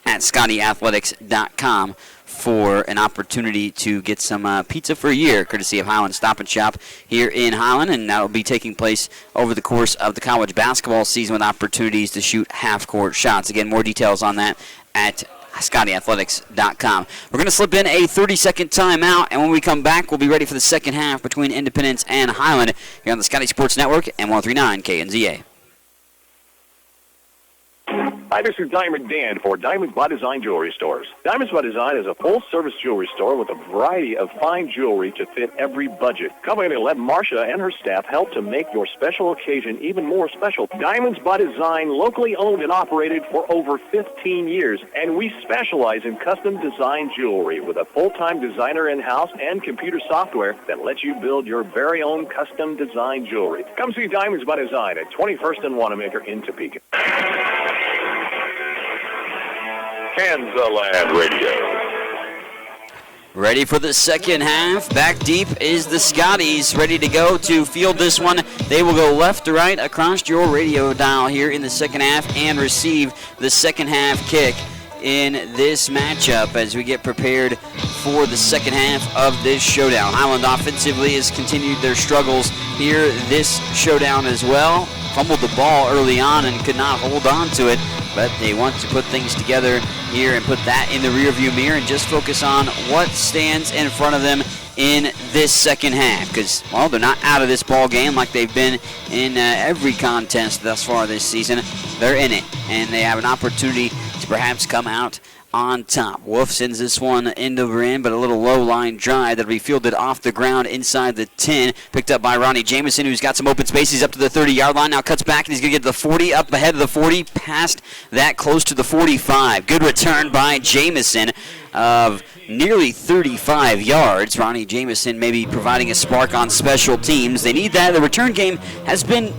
[SPEAKER 4] at ScottyAthletics.com for an opportunity to get some pizza for a year, courtesy of Highland Stop and Shop here in Highland, and that will be taking place over the course of the college basketball season with opportunities to shoot half-court shots. Again, more details on that at ScottyAthletics.com. We're going to slip in a 30-second timeout, and when we come back, we'll be ready for the second half between Independence and Highland here on the Scotty Sports Network and 103.9 KNZA.
[SPEAKER 8] Hi, this is Diamond Dan for Diamonds by Design Jewelry Stores. Diamonds by Design is a full-service jewelry store with a variety of fine jewelry to fit every budget. Come in and let Marcia and her staff help to make your special occasion even more special. Diamonds by Design, locally owned and operated for over 15 years, and we specialize in custom design jewelry with a full-time designer in-house and computer software that lets you build your very own custom design jewelry. Come see Diamonds by Design at 21st and Wanamaker in Topeka.
[SPEAKER 14] Kansaland Radio.
[SPEAKER 4] Ready for the second half. Back deep is the Scotties, ready to go to field this one. They will go left to right across your radio dial here in the second half and receive the second half kick in this matchup as we get prepared for the second half of this showdown. Highland offensively has continued their struggles here this showdown as well. Fumbled the ball early on and could not hold on to it, but they want to put things together here and put that in the rearview mirror and just focus on what stands in front of them in this second half, because, well, they're not out of this ball game like they've been in every contest thus far this season. They're in it, and they have an opportunity to perhaps come out on top. Wolf sends this one end over end, but a little low line drive that'll be fielded off the ground inside the 10. Picked up by Ronnie Jameson, who's got some open space. He's up to the 30-yard line. Now cuts back, and he's going to get to the 40, up ahead of the 40, past that, close to the 45. Good return by Jameson of nearly 35 yards. Ronnie Jameson maybe providing a spark on special teams. They need that. The return game has been,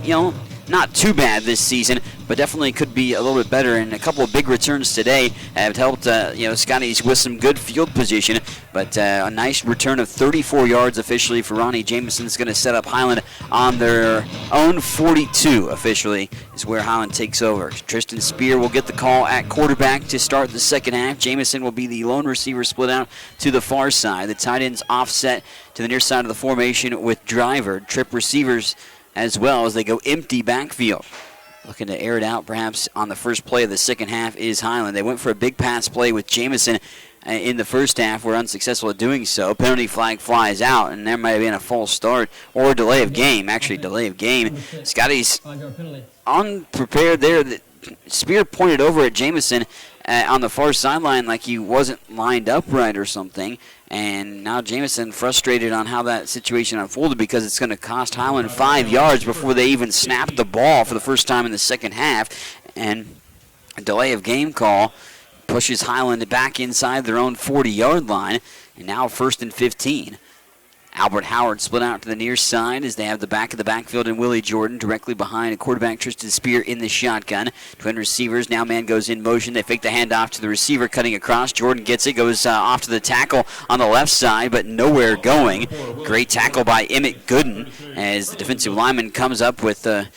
[SPEAKER 4] not too bad this season, but definitely could be a little bit better. And a couple of big returns today have helped, Scotties with some good field position. But a nice return of 34 yards officially for Ronnie Jameson is going to set up Highland on their own 42 officially is where Highland takes over. Tristan Spear will get the call at quarterback to start the second half. Jameson will be the lone receiver split out to the far side. The tight ends offset to the near side of the formation with Driver. Trip receivers as well as they go empty backfield. Looking to air it out perhaps on the first play of the second half is Highland. They went for a big pass play with Jameson in the first half, were unsuccessful at doing so. Penalty flag flies out, and there might have been a false start or delay of game. Actually, delay of game. Scotty's unprepared there. Spear pointed over at Jameson on the far sideline like he wasn't lined up right or something. And now Jameson frustrated on how that situation unfolded because it's going to cost Highland 5 yards before they even snap the ball for the first time in the second half. And a delay of game call pushes Highland back inside their own 40-yard line. And now 1st and 15. Albert Howard split out to the near side as they have the back of the backfield and Willie Jordan directly behind a quarterback Tristan Spear in the shotgun. Twin receivers, now man goes in motion. They fake the handoff to the receiver, cutting across. Jordan gets it, goes off to the tackle on the left side, but nowhere going. Great tackle by Emmett Gooden as the defensive lineman comes up with the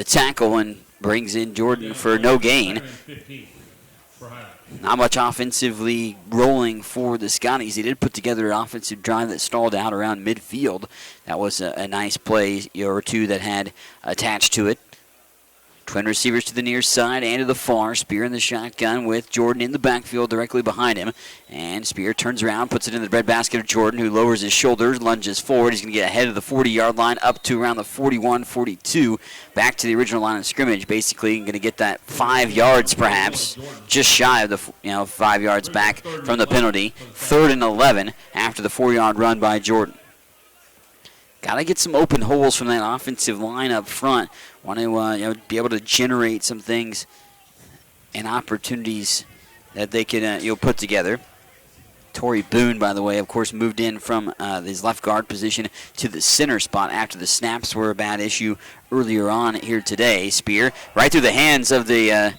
[SPEAKER 4] tackle and brings in Jordan for no gain. Not much offensively rolling for the Scotties. They did put together an offensive drive that stalled out around midfield. That was a nice play or two that had attached to it. Twin receivers to the near side and to the far. Spear in the shotgun with Jordan in the backfield directly behind him. And Spear turns around, puts it in the breadbasket of Jordan, who lowers his shoulders, lunges forward. He's going to get ahead of the 40-yard line up to around the 41, 42. Back to the original line of scrimmage, basically. Going to get that 5 yards perhaps, just shy of the 5 yards back from the penalty. 3rd and 11 after the 4-yard run by Jordan. Got to get some open holes from that offensive line up front. Want to be able to generate some things and opportunities that they can put together. Torrey Boone, by the way, of course, moved in from his left guard position to the center spot after the snaps were a bad issue earlier on here today. Spear right through the hands of the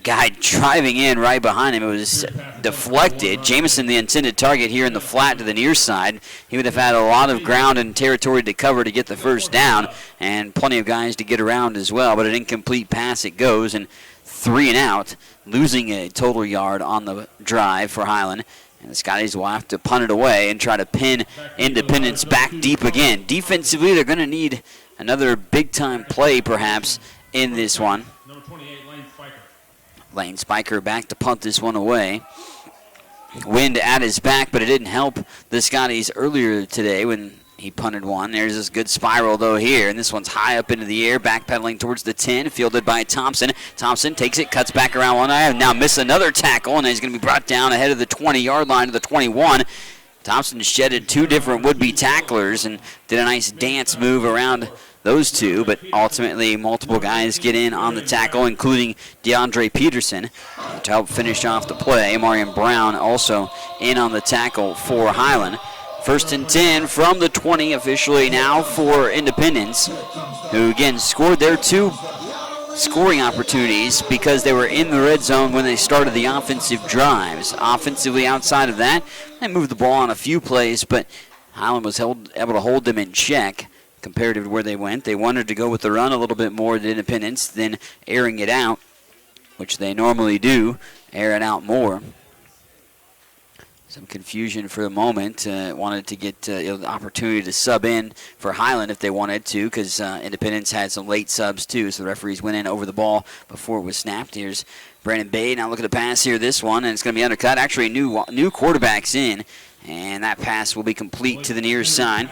[SPEAKER 4] guy driving in right behind him. It was deflected. Jameson, the intended target here in the flat to the near side. He would have had a lot of ground and territory to cover to get the first down and plenty of guys to get around as well, but an incomplete pass it goes, and 3 and out, losing a total yard on the drive for Highland. And the Scotties will have to punt it away and try to pin Independence back deep again. Defensively, they're going to need another big-time play perhaps in this one. Lane Spiker back to punt this one away. Wind at his back, but it didn't help the Scotties earlier today when He punted one. There's this good spiral, though, here. And this one's high up into the air, backpedaling towards the 10, fielded by Thompson. Thompson takes it, cuts back around one eye, and now misses another tackle, and he's going to be brought down ahead of the 20-yard line to the 21. Thompson shedded two different would-be tacklers and did a nice dance move around those two, but ultimately multiple guys get in on the tackle, including DeAndre Peterson to help finish off the play. Marion Brown also in on the tackle for Highland. 1st and 10 from the 20 officially now for Independence, who again scored their two scoring opportunities because they were in the red zone when they started the offensive drives. Offensively outside of that, they moved the ball on a few plays, but Highland was able to hold them in check compared to where they went. They wanted to go with the run a little bit more than Independence than airing it out, which they normally do, air it out more. Some confusion for the moment. Wanted to get the opportunity to sub in for Highland if they wanted to, because Independence had some late subs too, so the referees went in over the ball before it was snapped. Here's Brandon Bay. Now look at the pass here, this one, and it's going to be undercut. Actually, new quarterback's in, and that pass will be complete to the near side.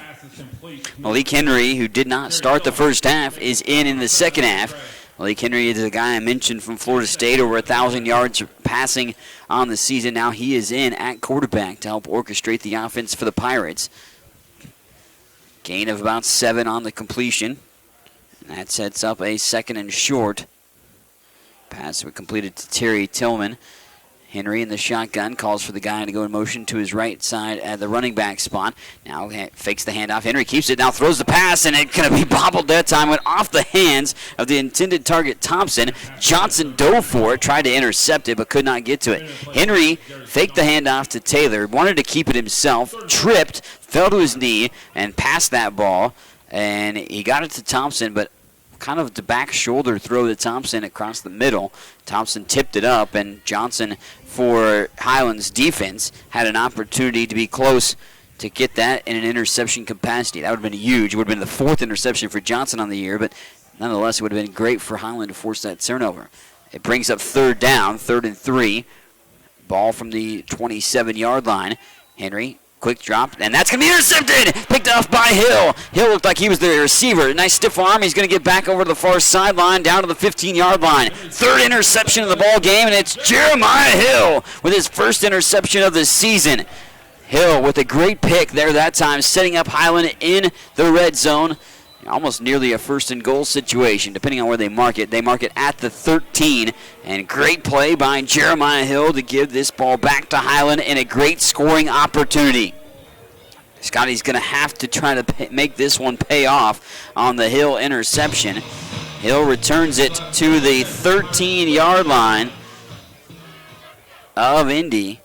[SPEAKER 4] Malik Henry, who did not start the first half, is in the second half. Malik Henry is the guy I mentioned from Florida State, over 1,000 yards passing on the season. Now he is in at quarterback to help orchestrate the offense for the Pirates. Gain of about 7 on the completion. And that sets up a 2nd and short. Pass completed to Terry Tillman. Henry in the shotgun calls for the guy to go in motion to his right side at the running back spot. Now fakes the handoff. Henry keeps it, now throws the pass, and it's going to be bobbled that time. Went off the hands of the intended target, Thompson. Johnson dove for it, tried to intercept it, but could not get to it. Henry faked the handoff to Taylor, wanted to keep it himself, tripped, fell to his knee, and passed that ball. And he got it to Thompson, but kind of the back shoulder throw to Thompson across the middle. Thompson tipped it up, and Johnson, for Highland's defense, had an opportunity to be close to get that in an interception capacity. That would have been huge. It would have been the 4th interception for Johnson on the year, but nonetheless, it would have been great for Highland to force that turnover. It brings up 3rd down, 3rd and 3. Ball from the 27-yard line. Henry, quick drop, and that's going to be intercepted! Picked off by Hill. Hill looked like he was the receiver. Nice stiff arm. He's going to get back over to the far sideline, down to the 15-yard line. 3rd interception of the ball game, and it's Jeremiah Hill with his 1st interception of the season. Hill with a great pick there that time, setting up Highland in the red zone. Almost nearly a 1st and goal situation, depending on where they mark it. They mark it at the 13, and great play by Jeremiah Hill to give this ball back to Highland in a great scoring opportunity. Scotty's going to have to try to make this one pay off on the Hill interception. Hill returns it to the 13-yard line of Indy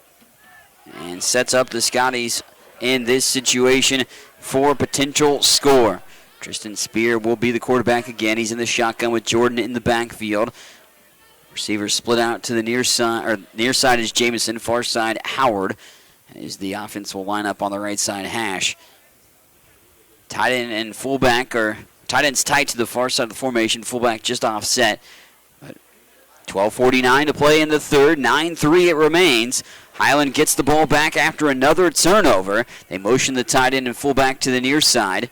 [SPEAKER 4] and sets up the Scotties in this situation for a potential score. Tristan Spear will be the quarterback again. He's in the shotgun with Jordan in the backfield. Receivers split out to the near side, or near side is Jamison, far side Howard, as the offense will line up on the right side hash. Tight end and fullback, or tight end's tight to the far side of the formation, fullback just offset. But 12:49 to play in the 3rd, 9-3 it remains. Highland gets the ball back after another turnover. They motion the tight end and fullback to the near side.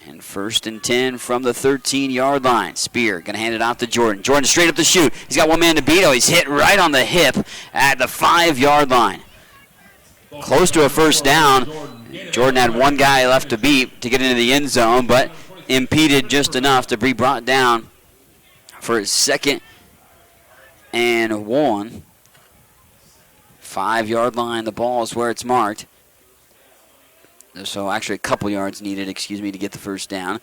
[SPEAKER 4] And 1st and 10 from the 13-yard line. Spear going to hand it off to Jordan. Jordan straight up the chute. He's got one man to beat. Oh, he's hit right on the hip at the 5-yard line. Close to a 1st down. Jordan had one guy left to beat to get into the end zone, but impeded just enough to be brought down for his 2nd and 1. 5-yard line. The ball is where it's marked. So actually a couple yards needed, to get the 1st down.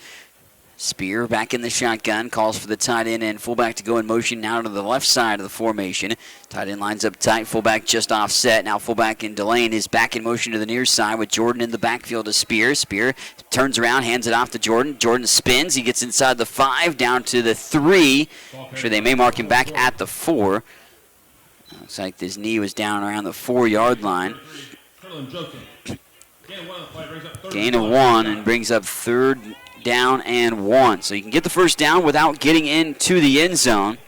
[SPEAKER 4] Spear back in the shotgun, calls for the tight end and fullback to go in motion now to the left side of the formation. Tight end lines up tight, fullback just offset. Now fullback in Delane is back in motion to the near side with Jordan in the backfield to Spear. Spear turns around, hands it off to Jordan. Jordan spins, he gets inside the 5, down to the 3. Actually, they may mark him back at the 4. Looks like his knee was down around the 4-yard line. Gain of 1 and brings up 3rd down and 1. So you can get the 1st down without getting into the end zone.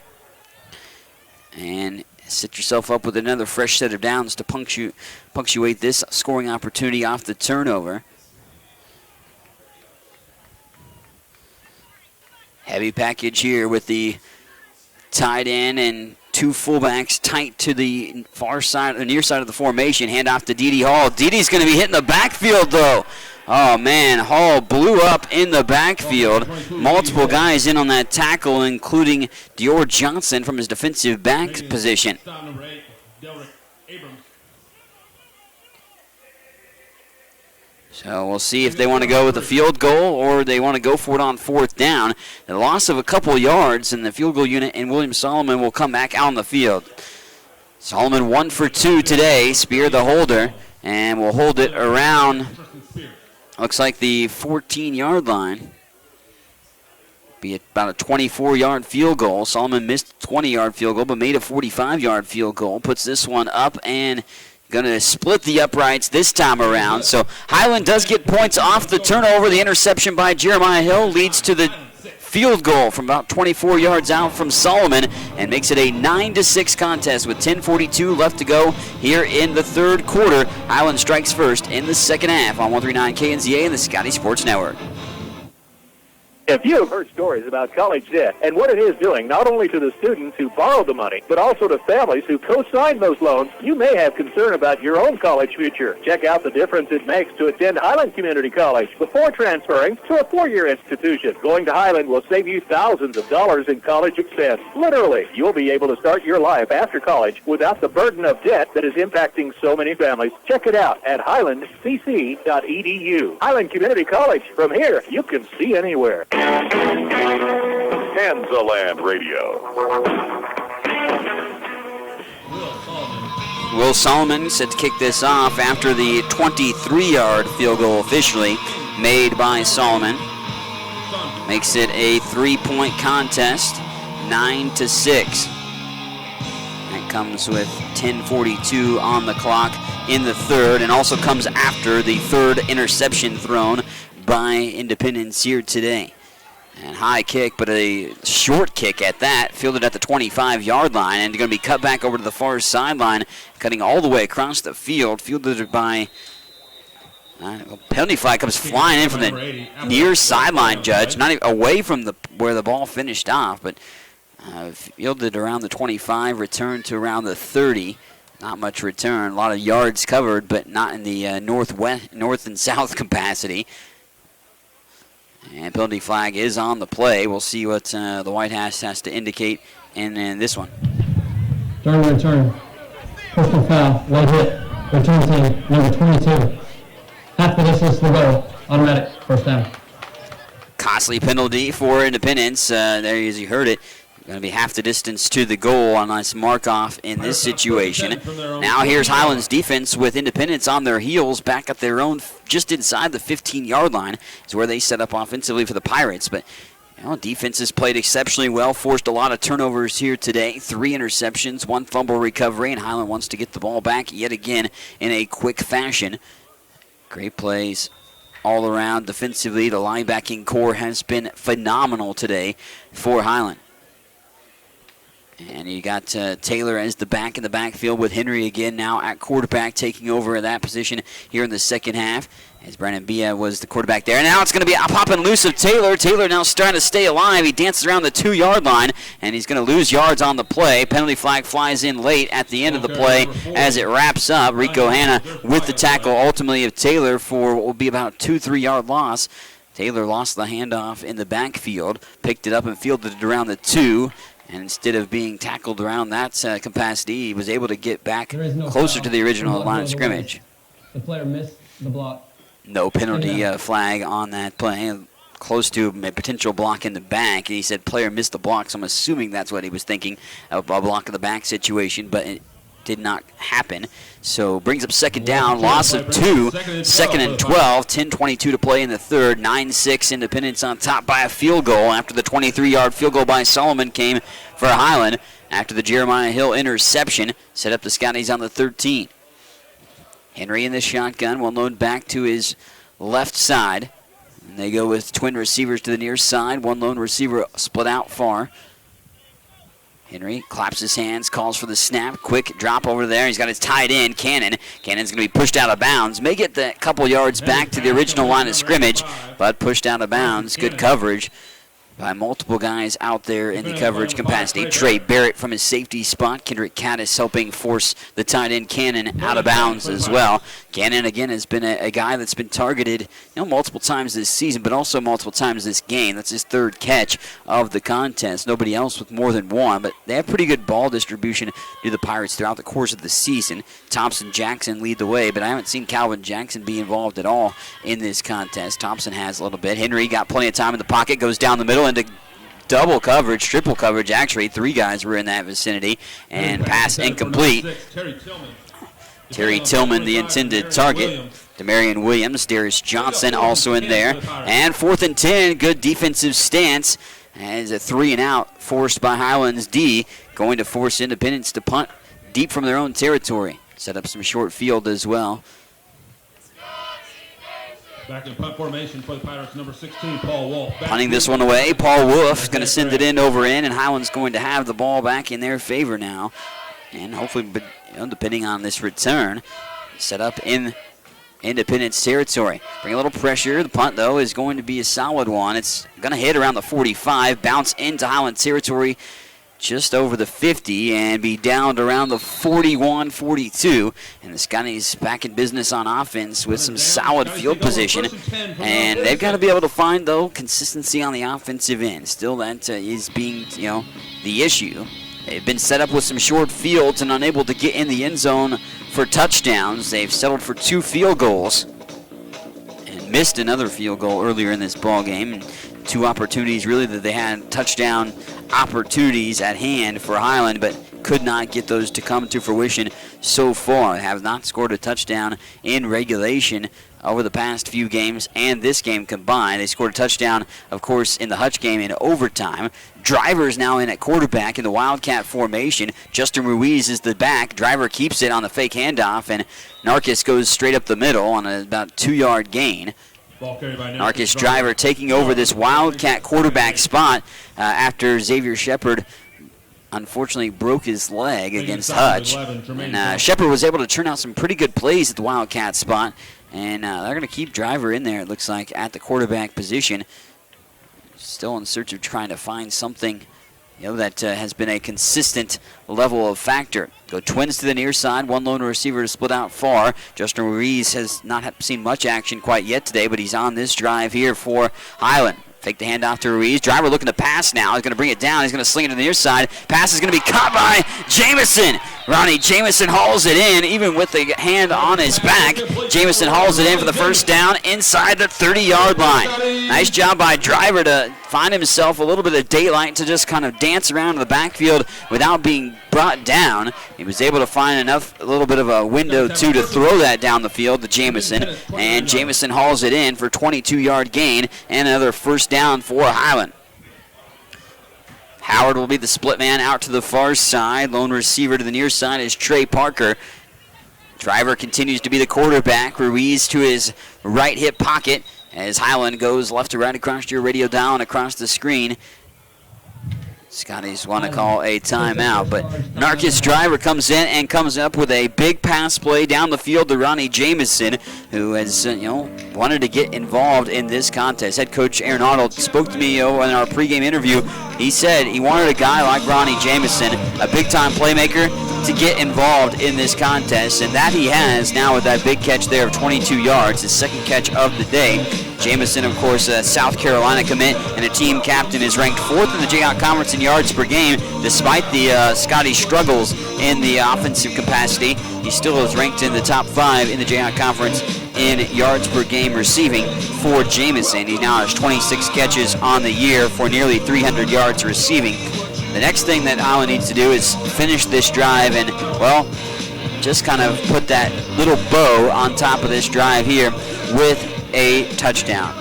[SPEAKER 4] And set yourself up with another fresh set of downs to punctuate this scoring opportunity off the turnover. Heavy package here with the tight end and two fullbacks tight to the far side, the near side of the formation. Hand off to Dede Hall. Dede's going to be hitting the backfield, though. Oh, man, Hall blew up in the backfield. Multiple guys in on that tackle, including Dior Johnson from his defensive back position. So we'll see if they want to go with a field goal or they want to go for it on fourth down. The loss of a couple yards in the field goal unit, and William Solomon will come back out on the field. Solomon 1 for 2 today. Spear the holder, and will hold it around, looks like the 14-yard line. Be about a 24-yard field goal. Solomon missed a 20-yard field goal, but made a 45-yard field goal. Puts this one up and going to split the uprights this time around. So Highland does get points off the turnover. The interception by Jeremiah Hill leads to the field goal from about 24 yards out from Solomon and makes it a 9-6 contest with 10:42 left to go here in the third quarter. Highland strikes first in the second half on 103.9 KNZA and the Scotty Sports Network.
[SPEAKER 8] If you have heard stories about college debt and what it is doing not only to the students who borrowed the money, but also to families who co-signed those loans, you may have concern about your own college future. Check out the difference it makes to attend Highland Community College before transferring to a four-year institution. Going to Highland will save you thousands of dollars in college expense. Literally, you'll be able to start your life after college without the burden of debt that is impacting so many families. Check it out at highlandcc.edu. Highland Community College. From here, you can see anywhere.
[SPEAKER 14] Kansaland Radio.
[SPEAKER 4] Will Solomon set to kick this off after the 23-yard field goal officially made by Solomon. Makes it a 3-point contest, 9-6. That comes with 10:42 on the clock in the third, and also comes after the third interception thrown by Independence here today. And high kick, but a short kick at that, fielded at the 25-yard line, and going to be cut back over to the far sideline, cutting all the way across the field, fielded by penalty flag comes flying in from the near sideline, Judge, not even away from where the ball finished off, but fielded around the 25, returned to around the 30. Not much return, a lot of yards covered, but not in the north and south capacity. And penalty flag is on the play. We'll see what the White House has to indicate in this one.
[SPEAKER 10] Return. Personal foul. Late hit. Return team, number 22. Half the distance to the goal. Automatic. First down.
[SPEAKER 4] Costly penalty for Independence. There, as you heard it, going to be half the distance to the goal. A nice mark-off in this situation. Now here's Highland's defense with Independence on their heels, back at their own, just inside the 15-yard line is where they set up offensively for the Pirates. But defense has played exceptionally well, forced a lot of turnovers here today. 3 interceptions, 1 fumble recovery, and Highland wants to get the ball back yet again in a quick fashion. Great plays all around defensively. The linebacking core has been phenomenal today for Highland. And you got Taylor as the back in the backfield with Henry again now at quarterback, taking over that position here in the second half. As Brandon Bia was the quarterback there. And now it's going to be a popping loose of Taylor. Taylor now starting to stay alive. He dances around the 2-yard line, and he's going to lose yards on the play. Penalty flag flies in late at the end of the play as it wraps up. Rico Hanna with the tackle ultimately of Taylor for what will be about a 2-3-yard loss. Taylor lost the handoff in the backfield, picked it up and fielded it around the 2. And instead of being tackled around that capacity, he was able to get back closer to the original line of scrimmage.
[SPEAKER 10] The player missed the block.
[SPEAKER 4] No penalty flag on that play. Close to a potential block in the back. He said player missed the block, so I'm assuming that's what he was thinking, a block in the back situation, but it did not happen. So brings up second down, loss of 2, second and 12, 10:22 to play in the third, 9-6 Independence on top by a field goal after the 23-yard field goal by Solomon came for Highland after the Jeremiah Hill interception, set up the Scotties on the 13. Henry in the shotgun, one load back to his left side. And they go with twin receivers to the near side, one lone receiver split out far. Henry claps his hands, calls for the snap. Quick drop over there. He's got his tight end, Cannon. Cannon's going to be pushed out of bounds. May get the couple yards back to the original line of scrimmage, but pushed out of bounds. Good coverage. by multiple guys out there in the coverage capacity. Trey Barrett from his safety spot. Kendrick Caddis helping force the tight end Cannon out of bounds as well. Cannon, again, has been a guy that's been targeted multiple times this season, but also multiple times this game. That's his third catch of the contest. Nobody else with more than one, but they have pretty good ball distribution to the Pirates throughout the course of the season. Thompson Jackson lead the way, but I haven't seen Calvin Jackson be involved at all in this contest. Thompson has a little bit. Henry got plenty of time in the pocket, goes down the middle into double coverage, triple coverage. Actually, 3 guys were in that vicinity, and pass incomplete. Terry Tillman, the intended target. Demarion Williams, Darius Johnson also in there. And 4th and 10, good defensive stance as a 3-and-out forced by Highlands D, going to force Independence to punt deep from their own territory. Set up some short field as well.
[SPEAKER 9] Back in punt formation for the Pirates, number 16, Paul Wolf.
[SPEAKER 4] Punting this one away. Paul Wolf going to send it in over in, and Highland's going to have the ball back in their favor now. And hopefully, depending on this return, set up in Independence territory. Bring a little pressure. The punt, though, is going to be a solid one. It's going to hit around the 45, bounce into Highland territory just over the 50, and be down to around the 41-42. And the Scotties back in business on offense with some solid field position. And they've got to be able to find, though, consistency on the offensive end. Still, that is being, the issue. They've been set up with some short fields and unable to get in the end zone for touchdowns. They've settled for 2 field goals and missed another field goal earlier in this ball game. And 2 opportunities, really, that they had touchdown opportunities at hand for Highland, but could not get those to come to fruition so far. They have not scored a touchdown in regulation over the past few games and this game combined. They scored a touchdown, of course, in the Hutch game in overtime. Driver's now in at quarterback in the Wildcat formation. Justin Ruiz is the back. Driver keeps it on the fake handoff, and Narcus goes straight up the middle on about 2-yard gain. Narcus Driver taking over this Wildcat quarterback spot after Xavier Shepard unfortunately broke his leg against Hutch. And Shepard was able to turn out some pretty good plays at the Wildcat spot. And they're going to keep Driver in there, it looks like, at the quarterback position. Still in search of trying to find something that has been a consistent level of factor. Go twins to the near side, 1 lone receiver to split out far. Justin Ruiz has not seen much action quite yet today, but he's on this drive here for Highland. Fake the handoff to Ruiz. Driver looking to pass now. He's going to bring it down. He's going to sling it to the near side. Pass is going to be caught by Jamison. Ronnie Jamison hauls it in, even with the hand on his back. Jamison hauls it in for the first down inside the 30-yard line. Nice job by Driver to find himself a little bit of daylight to just kind of dance around in the backfield without being brought down. He was able to find a little bit of a window, too, to throw that down the field to Jamison. And Jamison hauls it in for a 22-yard gain and another first down for Highland. Howard will be the split man out to the far side. Lone receiver to the near side is Trey Parker. Driver continues to be the quarterback. Ruiz to his right hip pocket as Highland goes left to right across your radio dial and across the screen. Scotties want to call a timeout, but Narcus Driver comes in and comes up with a big pass play down the field to Ronnie Jamison, who has, wanted to get involved in this contest. Head coach Aaron Arnold spoke to me in our pregame interview. He said he wanted a guy like Ronnie Jamison, a big-time playmaker, to get involved in this contest, and that he has now with that big catch there of 22 yards, his second catch of the day. Jamison, of course, a South Carolina commit and a team captain, is ranked 4th in the Jayhawk Conference in yards per game. Despite the Scotty struggles in the offensive capacity, he still is ranked in the top 5 in the Jayhawk Conference in yards per game receiving for Jamison. He now has 26 catches on the year for nearly 300 yards receiving. The next thing that Highland needs to do is finish this drive and, just kind of put that little bow on top of this drive here with a touchdown.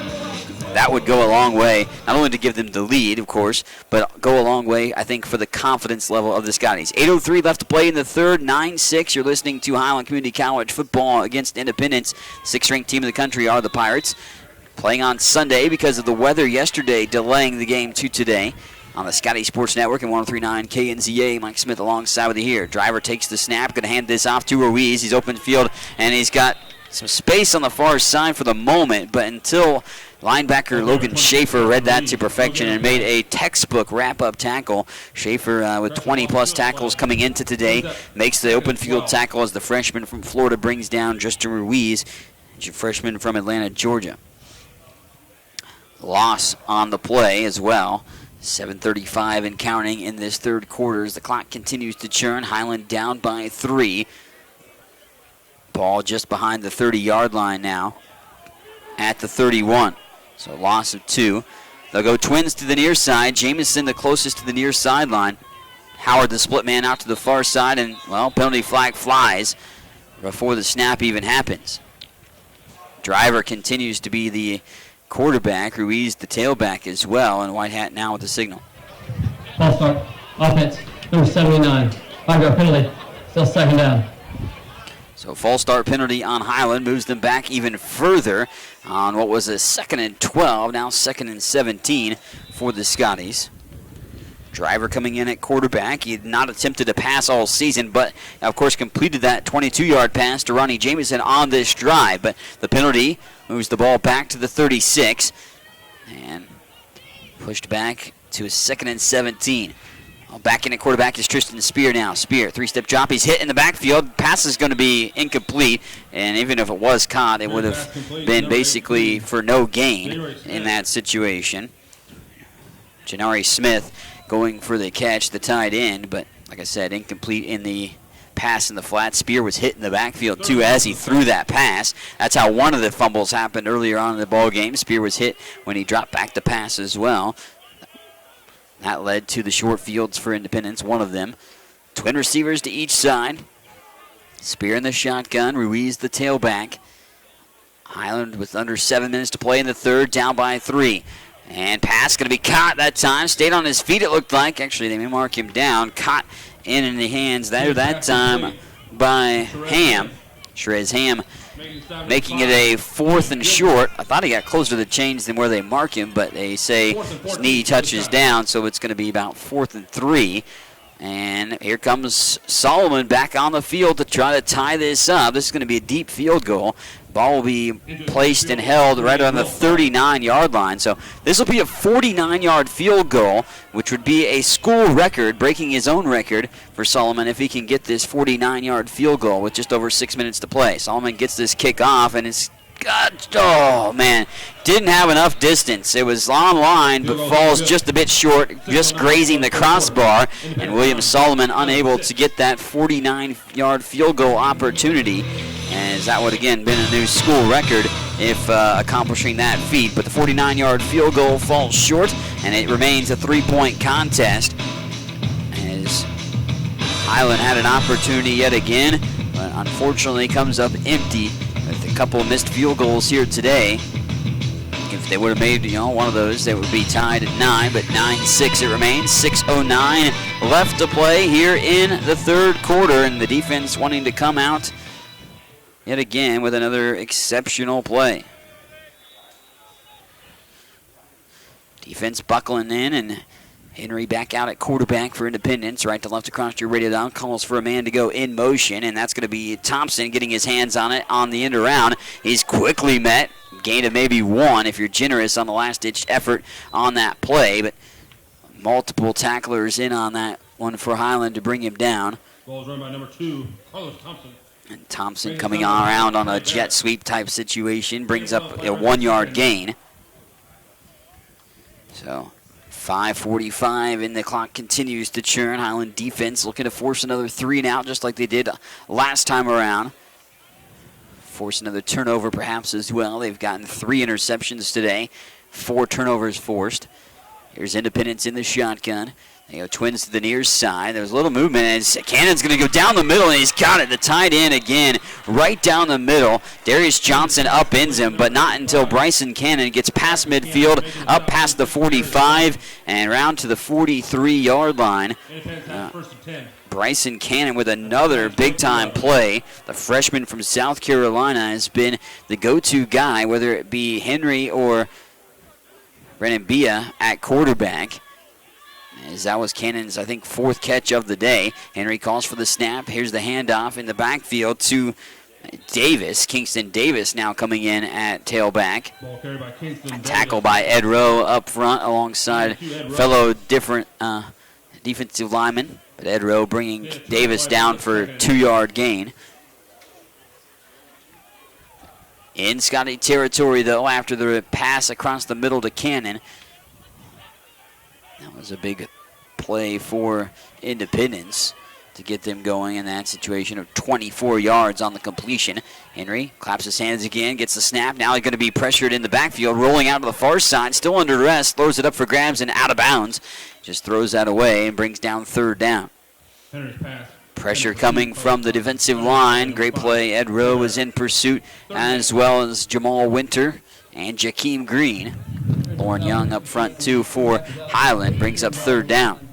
[SPEAKER 4] That would go a long way, not only to give them the lead, of course, but go a long way, I think, for the confidence level of the Scotties. 8:03 left to play in the third, 9-6. You're listening to Highland Community College football against Independence. 6th-ranked team in the country are the Pirates. Playing on Sunday because of the weather yesterday, delaying the game to today. On the Scotty Sports Network and 103.9 KNZA, Mike Smith alongside with you here. Driver takes the snap, going to hand this off to Ruiz. He's open field, and he's got some space on the far side for the moment, but until Linebacker Logan Schaefer read that to perfection and made a textbook wrap-up tackle. Schaefer with 20-plus tackles coming into today makes the open field tackle as the freshman from Florida brings down Justin Ruiz, freshman from Atlanta, Georgia. Loss on the play as well. 7:35 and counting in this third quarter as the clock continues to churn. Highland down by 3. Ball just behind the 30-yard line now at the 31. So loss of 2. They'll go twins to the near side. Jamison the closest to the near sideline. Howard the split man out to the far side, and, well, penalty flag flies before the snap even happens. Driver continues to be the quarterback. Ruiz the tailback as well, and White Hat now with the signal.
[SPEAKER 10] Ball start. Offense, number 79. 5-yard penalty. Still second down.
[SPEAKER 4] So false start penalty on Highland moves them back even further on what was a 2nd and 12, now 2nd and 17 for the Scotties. Driver coming in at quarterback. He had not attempted to pass all season, but of course completed that 22-yard pass to Ronnie Jamison on this drive. But the penalty moves the ball back to the 36 and pushed back to a 2nd and 17. Back in at quarterback is Tristan Spear now. Spear, 3-step drop. He's hit in the backfield. Pass is going to be incomplete, and even if it was caught, it would have been basically for no gain in that situation. Janari Smith going for the catch, the tight end, but like I said, incomplete in the pass in the flat. Spear was hit in the backfield too as he threw that pass. That's how one of the fumbles happened earlier on in the ball game. Spear was hit when he dropped back the pass as well. That led to the short fields for Independence, one of them. Twin receivers to each side. Spear in the shotgun, Ruiz the tailback. Highland with under 7 minutes to play in the third, down by 3. And pass going to be caught that time. Stayed on his feet, it looked like. Actually, they may mark him down. Caught in the hands there that time by Ham. Shrez Ham making it a 4th and short. I thought he got closer to the chains than where they mark him, but they say his knee touches down, so it's going to be about 4th and 3. And here comes Solomon back on the field to try to tie this up. This is going to be a deep field goal. Ball will be placed and held right on the 39-yard line. So this will be a 49-yard field goal, which would be a school record, breaking his own record for Solomon if he can get this 49-yard field goal with just over 6 minutes to play. Solomon gets this kick off, and it's oh, man, didn't have enough distance. It was on line, but falls just a bit short, just grazing the crossbar, and William Solomon unable to get that 49-yard field goal opportunity, as that would, again, been a new school record if accomplishing that feat. But the 49-yard field goal falls short, and it remains a 3-point contest, as Highland had an opportunity yet again, but unfortunately comes up empty with a couple of missed field goals here today. If they would have made, one of those, they would be tied at 9, but 9-6 it remains. 6:09 left to play here in the third quarter, and the defense wanting to come out yet again with another exceptional play. Defense buckling in, and Henry back out at quarterback for Independence. Right to left across your radio dial. Calls for a man to go in motion, and that's going to be Thompson getting his hands on it on the end around. He's quickly met. Gain of maybe 1 if you're generous on the last-ditch effort on that play, but multiple tacklers in on that one for Highland to bring him down.
[SPEAKER 9] Ball is run by number 2, Carlos Thompson.
[SPEAKER 4] And Thompson coming on around on a jet sweep type situation brings up a 1-yard gain. So 5:45 and the clock continues to churn. Highland defense looking to force another 3 and out just like they did last time around. Force another turnover perhaps as well. They've gotten 3 interceptions today, 4 turnovers forced. Here's Independence in the shotgun. They go twins to the near side. There's a little movement as Cannon's going to go down the middle, and he's got it. The tight end again, right down the middle. Darius Johnson upends him, but not until Bryson Cannon gets past midfield, up past the 45, and around to the 43-yard line. Bryson Cannon with another big-time play. The freshman from South Carolina has been the go-to guy, whether it be Henry or Brennan Bia at quarterback. As that was Cannon's, I think, 4th catch of the day. Henry calls for the snap. Here's the handoff in the backfield to Kingston Davis now coming in at tailback.
[SPEAKER 9] Ball carried by Kingston.
[SPEAKER 4] Tackle by Ed Rowe up front alongside fellow different defensive lineman. But Ed Rowe bringing Davis down for a 2-yard gain. In Scotty territory, though, after the pass across the middle to Cannon. That was a big play for Independence to get them going in that situation of 24 yards on the completion. Henry claps his hands again, gets the snap. Now he's going to be pressured in the backfield, rolling out to the far side, still under duress, throws it up for grabs and out of bounds. Just throws that away and brings down 3rd down.
[SPEAKER 9] Henry's pass.
[SPEAKER 4] Pressure coming from the defensive line. Great play. Ed Rowe was in pursuit, as well as Jamal Winter and Jakeem Green. Lauren Young up front, too, for Highland. Brings up 3rd down.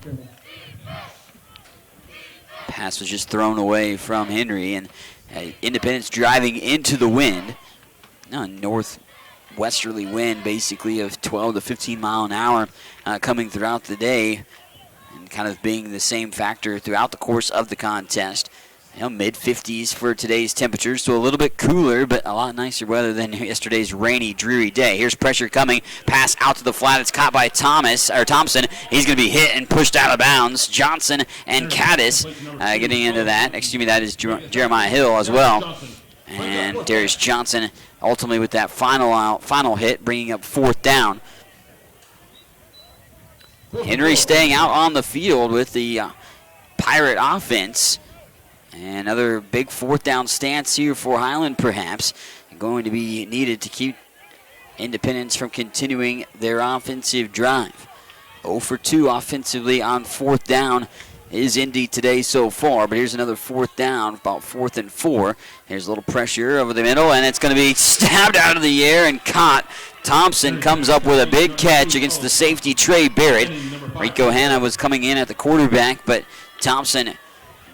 [SPEAKER 4] Pass was just thrown away from Henry, and Independence driving into the wind. Northwesterly wind, basically, of 12 to 15 mile an hour coming throughout the day, and kind of being the same factor throughout the course of the contest. Mid-50s for today's temperatures, so a little bit cooler, but a lot nicer weather than yesterday's rainy, dreary day. Here's pressure coming. Pass out to the flat. It's caught by Thompson. He's going to be hit and pushed out of bounds. Johnson and Caddis getting into that. Excuse me, that is Jeremiah Hill as well. And Darius Johnson ultimately with that final hit, bringing up 4th down. Henry staying out on the field with the Pirate offense. Another big 4th down stance here for Highland, perhaps. Going to be needed to keep Independence from continuing their offensive drive. 0 for 2 offensively on 4th down is Indy today so far. But here's another 4th down, about 4th and 4. Here's a little pressure over the middle, and it's going to be stabbed out of the air and caught. Thompson comes up with a big catch against the safety, Trey Barrett. Rico Hanna was coming in at the quarterback, but Thompson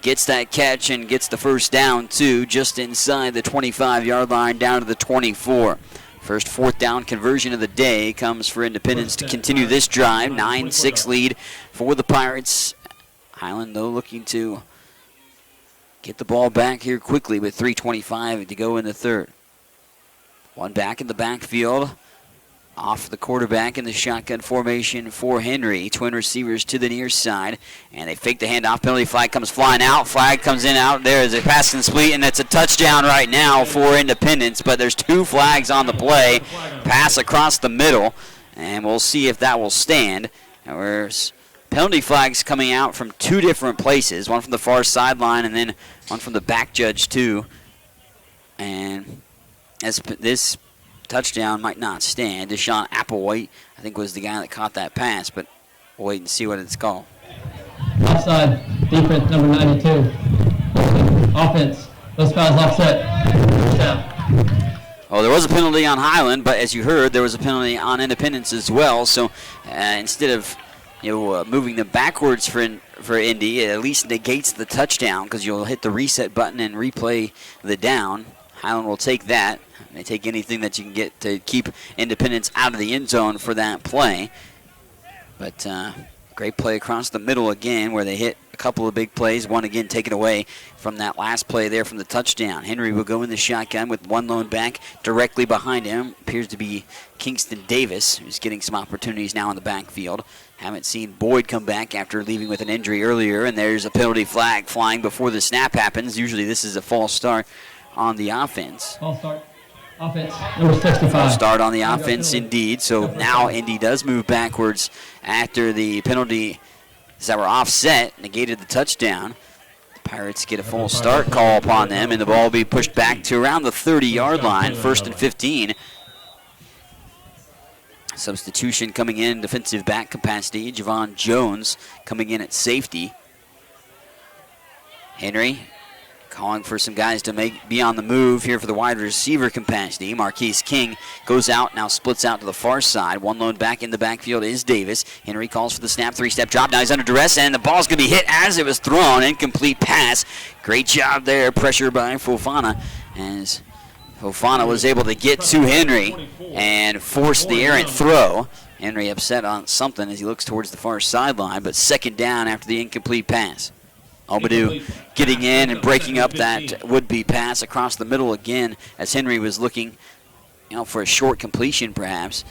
[SPEAKER 4] gets that catch and gets the 1st down, too, just inside the 25-yard line down to the 24. First 4th down conversion of the day comes for Independence to continue this drive. 9-6 lead for the Pirates. Highland, though, looking to get the ball back here quickly with 3:25 to go in the 3rd. One back in the backfield. Off the quarterback in the shotgun formation for Henry. Twin receivers to the near side. And they fake the handoff. Penalty flag comes flying out. Flag comes in out. There is a pass complete, and it's a touchdown right now for Independence. But there's 2 flags on the play. Pass across the middle. And we'll see if that will stand. There's penalty flags coming out from 2 different places. One from the far sideline and then one from the back judge, too. And as this touchdown might not stand. Deshaun Applewhite, I think, was the guy that caught that pass, but we'll wait and see what it's called.
[SPEAKER 10] Offside, defense number 92. Offense, those fouls offset.
[SPEAKER 4] Oh, there was a penalty on Highland, but as you heard, there was a penalty on Independence as well. So instead of moving them backwards for Indy, it at least negates the touchdown because you'll hit the reset button and replay the down. Highland will take that. They take anything that you can get to keep Independence out of the end zone for that play. But great play across the middle again where they hit a couple of big plays. One again taken away from that last play there from the touchdown. Henry will go in the shotgun with one lone back directly behind him. Appears to be Kingston Davis, who's getting some opportunities now in the backfield. Haven't seen Boyd come back after leaving with an injury earlier. And there's a penalty flag flying before the snap happens. Usually this is a false start on the offense.
[SPEAKER 10] False start. Offense, number 65.
[SPEAKER 4] False start on the offense, indeed. So now Indy does move backwards after the penalties that were offset negated the touchdown. The Pirates get a full start call upon them, and the ball will be pushed back to around the 30-yard line, 1st and 15. Substitution coming in, defensive back capacity. Javon Jones coming in at safety. Henry calling for some guys to be on the move here for the wide receiver capacity. Marquise King goes out, now splits out to the far side. One lone back in the backfield is Davis. Henry calls for the snap, 3-step drop. Now he's under duress, and the ball's going to be hit as it was thrown. Incomplete pass. Great job there. Pressure by Fofana as Fofana was able to get to Henry and force the errant throw. Henry upset on something as he looks towards the far sideline, but 2nd down after the incomplete pass. Omadou getting in and breaking up that would-be pass across the middle again as Henry was looking, for a short completion perhaps.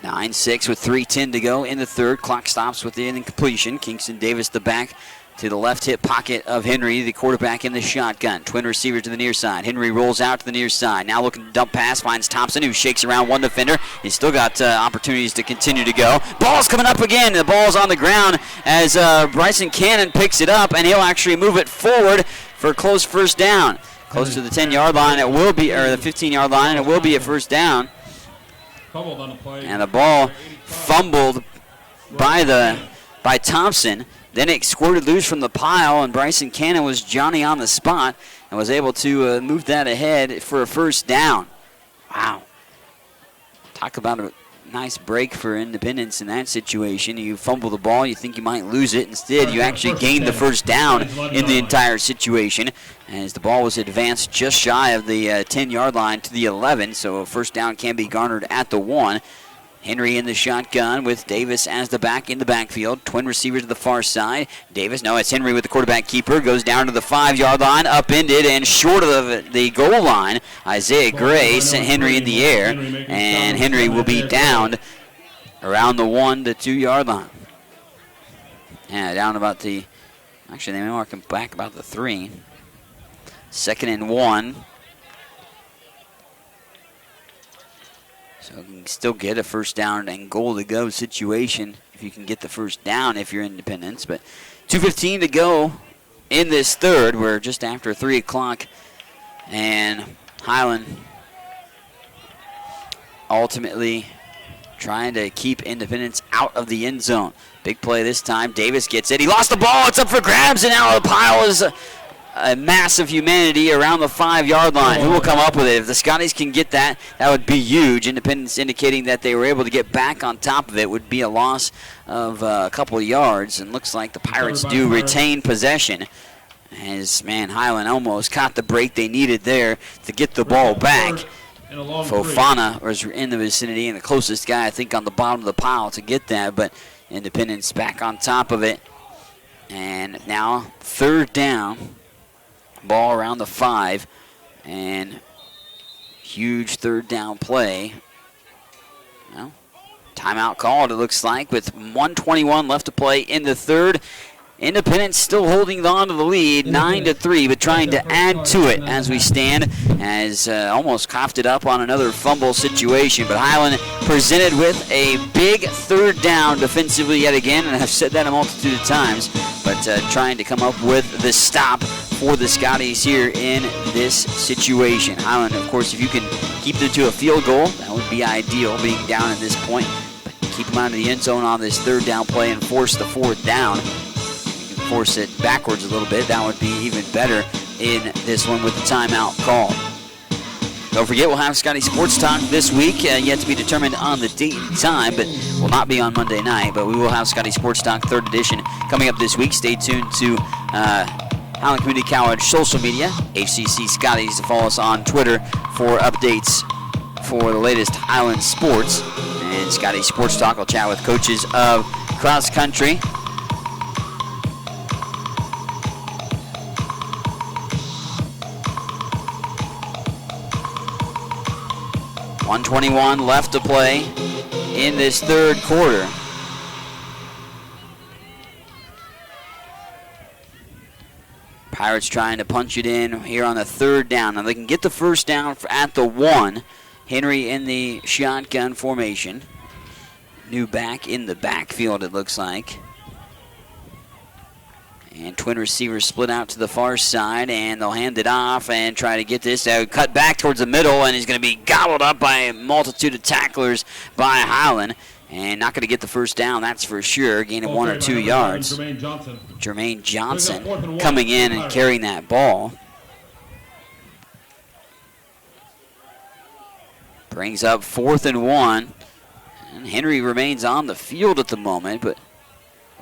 [SPEAKER 4] 9-6 with 3:10 to go in the third. Clock stops with the incompletion. Kingston Davis the back to the left hip pocket of Henry, the quarterback in the shotgun. Twin receiver to the near side. Henry rolls out to the near side. Now looking to dump pass, finds Thompson, who shakes around one defender. He's still got opportunities to continue to go. Ball's coming up again. The ball's on the ground as Bryson Cannon picks it up, and he'll actually move it forward for a close first down. Close to the 10-yard line, it will be, or the 15-yard line, and it will be a first down. And the ball fumbled by Thompson. Then it squirted loose from the pile, and Bryson Cannon was Johnny on the spot and was able to move that ahead for a first down. Wow. Talk about a nice break for Independence in that situation. You fumble the ball, you think you might lose it. Instead, you actually gained the first down in the entire situation as the ball was advanced just shy of the 10-yard line to the 11, so a first down can be garnered at the 1. Henry in the shotgun with Davis as the back in the backfield. Twin receiver to the far side. Davis, no, it's Henry with the quarterback keeper. Goes down to the 5-yard line, upended and short of the goal line. Isaiah Gray sent Henry in the air, and Henry will be downed around the 1 to 2-yard line. Yeah, down about the, actually they may mark him back about the 3. 2nd and 1. So you can still get a first down and goal to go situation if you can get the first down if you're Independence. But 2:15 to go in this third. We're just after 3 o'clock. And Highland ultimately trying to keep Independence out of the end zone. Big play this time. Davis gets it. He lost the ball. It's up for grabs, and now the pile is a mass of humanity around the 5-yard line. Who will come up with it? If the Scotties can get that, that would be huge. Independence indicating that they were able to get back on top of it. Would be a loss of a couple of yards, and looks like the Pirates do retain possession. As, man, Highland almost caught the break they needed there to get the ball back. Fofana was in the vicinity, and the closest guy, I think, on the bottom of the pile to get that, but Independence back on top of it. And now 3rd down. Ball around the 5, and huge 3rd down play. Well, timeout called, it looks like, with 1:21 left to play in the third. Independence still holding on to the lead, 9-3, but trying to add to it as we stand, as almost coughed it up on another fumble situation. But Highland presented with a big 3rd down defensively yet again, and I've said that a multitude of times, but trying to come up with the stop for the Scotties here in this situation. Highland, of course, if you can keep them to a field goal, that would be ideal, being down at this point. But keep them out of the end zone on this 3rd down play and force the 4th down. Force it backwards a little bit, that would be even better in this one with the timeout call. Don't forget, we'll have Scotty Sports Talk this week, yet to be determined on the date and time, but will not be on Monday night, but we will have Scotty Sports Talk 3rd edition coming up this week. Stay tuned to Highland Community College social media, HCC Scotties, to follow us on Twitter for updates for the latest Highland sports. And Scotty Sports Talk will chat with coaches of cross country. .121 left to play in this 3rd quarter. Pirates trying to punch it in here on the 3rd down. Now they can get the first down at the 1. Henry in the shotgun formation. New back in the backfield, it looks like. And twin receivers split out to the far side, and they'll hand it off and try to get this. Cut back towards the middle, and he's going to be gobbled up by a multitude of tacklers by Highland. And not going to get the first down, that's for sure. Gain of 1 or 2 yards. Jermaine Johnson coming in and carrying that ball. Brings up 4th and 1. And Henry remains on the field at the moment, but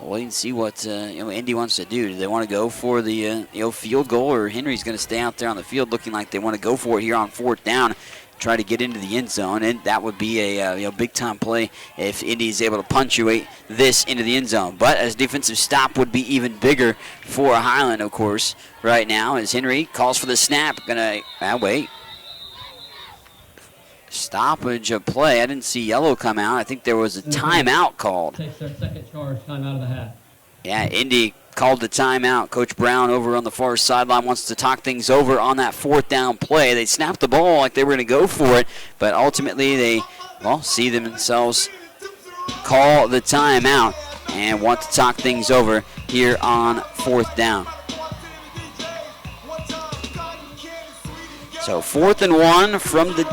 [SPEAKER 4] we'll wait and see what Indy wants to do. Do they want to go for the field goal, or Henry's going to stay out there on the field looking like they want to go for it here on 4th down? try to get into the end zone, and that would be a big-time play if Indy is able to punctuate this into the end zone. But a defensive stop would be even bigger for Highland, of course, right now, as Henry calls for the snap. Wait. Stoppage of play. I didn't see yellow come out. I think there was a timeout called.
[SPEAKER 10] Takes their second charge, time out of the half.
[SPEAKER 4] Yeah, Indy called the timeout. Coach Brown over on the far sideline wants to talk things over on that fourth down play. They snapped the ball like they were going to go for it, but ultimately they, see themselves call the timeout and want to talk things over here on fourth down. So 4th and 1 from the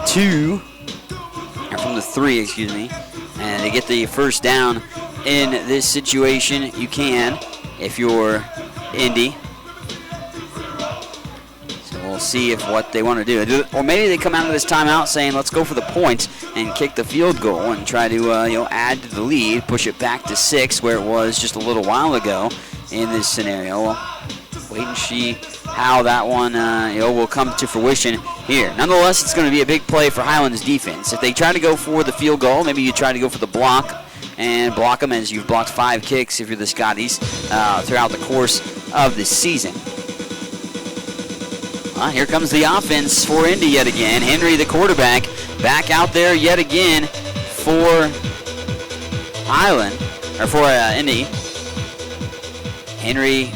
[SPEAKER 4] 3, excuse me. And they get the first down in this situation. You can if you're Indy. So we'll see what they want to do. Or maybe they come out of this timeout saying, let's go for the points and kick the field goal and try to add to the lead, push it back to 6 where it was just a little while ago in this scenario. Well, wait and see how that one will come to fruition here. Nonetheless, it's going to be a big play for Highland's defense. If they try to go for the field goal, maybe you try to go for the block and block them, as you've blocked 5 kicks if you're the Scotties throughout the course of the season. Here comes the offense for Indy yet again. Henry, the quarterback, back out there yet again for Highland, or for Indy. Henry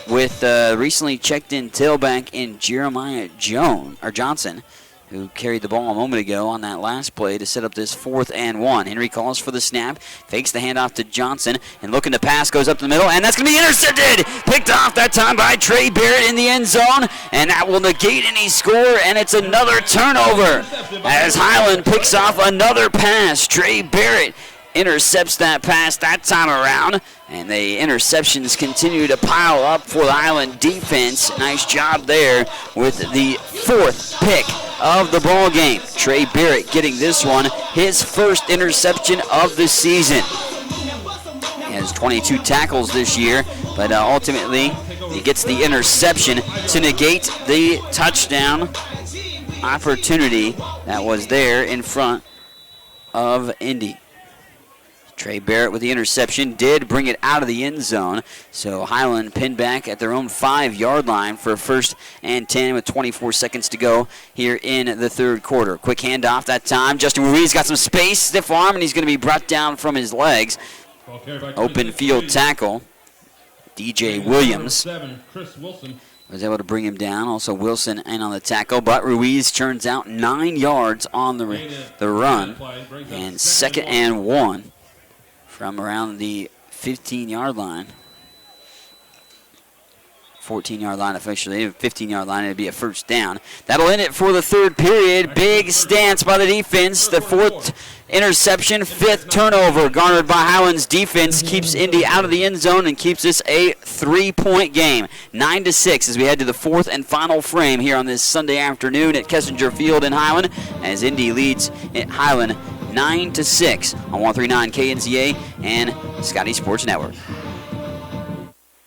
[SPEAKER 4] with recently checked in tailback in Jeremiah Johnson, who carried the ball a moment ago on that last play to set up this 4th and 1. Henry calls for the snap, fakes the handoff to Johnson, and looking to pass, goes up the middle, and that's going to be intercepted! Picked off that time by Trey Barrett in the end zone, and that will negate any score, and it's another turnover as Highland picks off another pass. Trey Barrett intercepts that pass that time around, and the interceptions continue to pile up for the Highland defense. Nice job there with the 4th pick of the ball game. Trey Barrett getting this one, his first interception of the season. He has 22 tackles this year, but ultimately he gets the interception to negate the touchdown opportunity that was there in front of Indy. Trey Barrett with the interception did bring it out of the end zone. So Highland pinned back at their own 5-yard line for 1st and 10 with 24 seconds to go here in the third quarter. Quick handoff that time. Justin Ruiz got some space, stiff arm, and he's going to be brought down from his legs. Open field tackle. DJ Williams was able to bring him down. Also Wilson in on the tackle, but Ruiz turns out 9 yards on the run. And 2nd and 1. From around the 15-yard line. 14-yard line officially. 15-yard line, it'd be a first down. That'll end it for the third period. Big stance by the defense. The 4th interception, 5th turnover garnered by Highland's defense keeps Indy out of the end zone and keeps this a 3-point game. 9-6 as we head to the 4th and final frame here on this Sunday afternoon at Kessinger Field in Highland, as Indy leads at Highland 9-6 on 139 KNZA and Scotty Sports Network.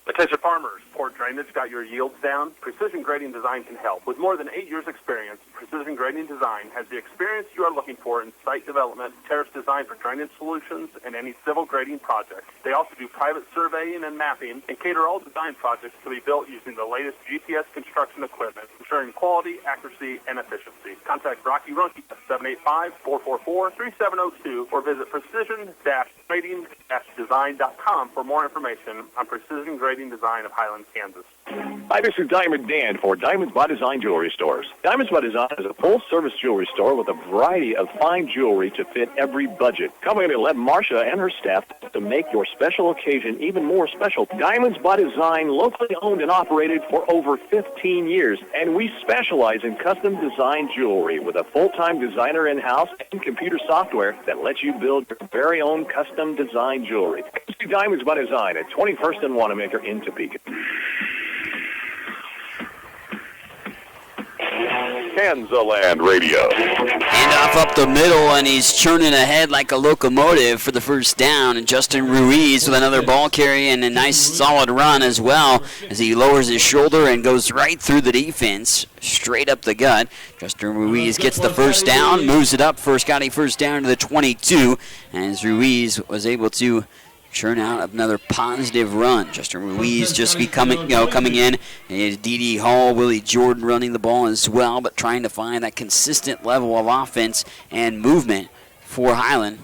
[SPEAKER 6] Attention farmers, poor drainage got your yields down? Precision Grading Design can help. With more than 8 years' experience, Precision Grading Design has the experience you are looking for in site development, terrace design for drainage solutions, and any civil grading project. They also do private surveying and mapping and cater all design projects to be built using the latest GPS construction equipment, ensuring quality, accuracy, and efficiency. Contact Rocky Runke at 785-444-3702 or visit precision-grading-design.com for more information on Precision Grading Design of Highland, Kansas.
[SPEAKER 8] Hi, this is Diamond Dan for Diamonds by Design Jewelry Stores. Diamonds by Design is a full-service jewelry store with a variety of fine jewelry to fit every budget. Come in and let Marcia and her staff to make your special occasion even more special. Diamonds by Design, locally owned and operated for over 15 years, and we specialize in custom design jewelry with a full-time designer in-house and computer software that lets you build your very own custom design jewelry. See Diamonds by Design at 21st and Wanamaker in Topeka. Kansas Radio.
[SPEAKER 4] Handoff up the middle, and he's churning ahead like a locomotive for the first down. And Justin Ruiz with another ball carry and a nice solid run as well as he lowers his shoulder and goes right through the defense, straight up the gut. Justin Ruiz gets the first down, moves it up for Scotty first down to the 22, as Ruiz was able to churn out another positive run. Justin Ruiz just coming in. D.D. Hall, Willie Jordan running the ball as well, but trying to find that consistent level of offense and movement for Highland.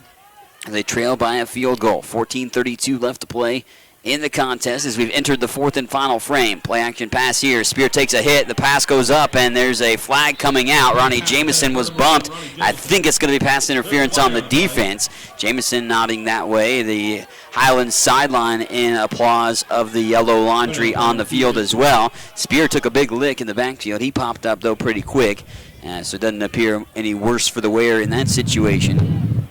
[SPEAKER 4] They trail by a field goal. 14:32 left to play in the contest as we've entered the fourth and final frame. Play action pass here. Spear takes a hit. The pass goes up, and there's a flag coming out. Ronnie Jamison was bumped. I think it's going to be pass interference on the defense. Jamison nodding that way. The Highland sideline in applause of the yellow laundry on the field as well. Spear took a big lick in the backfield. He popped up, though, pretty quick, so it doesn't appear any worse for the wearer in that situation.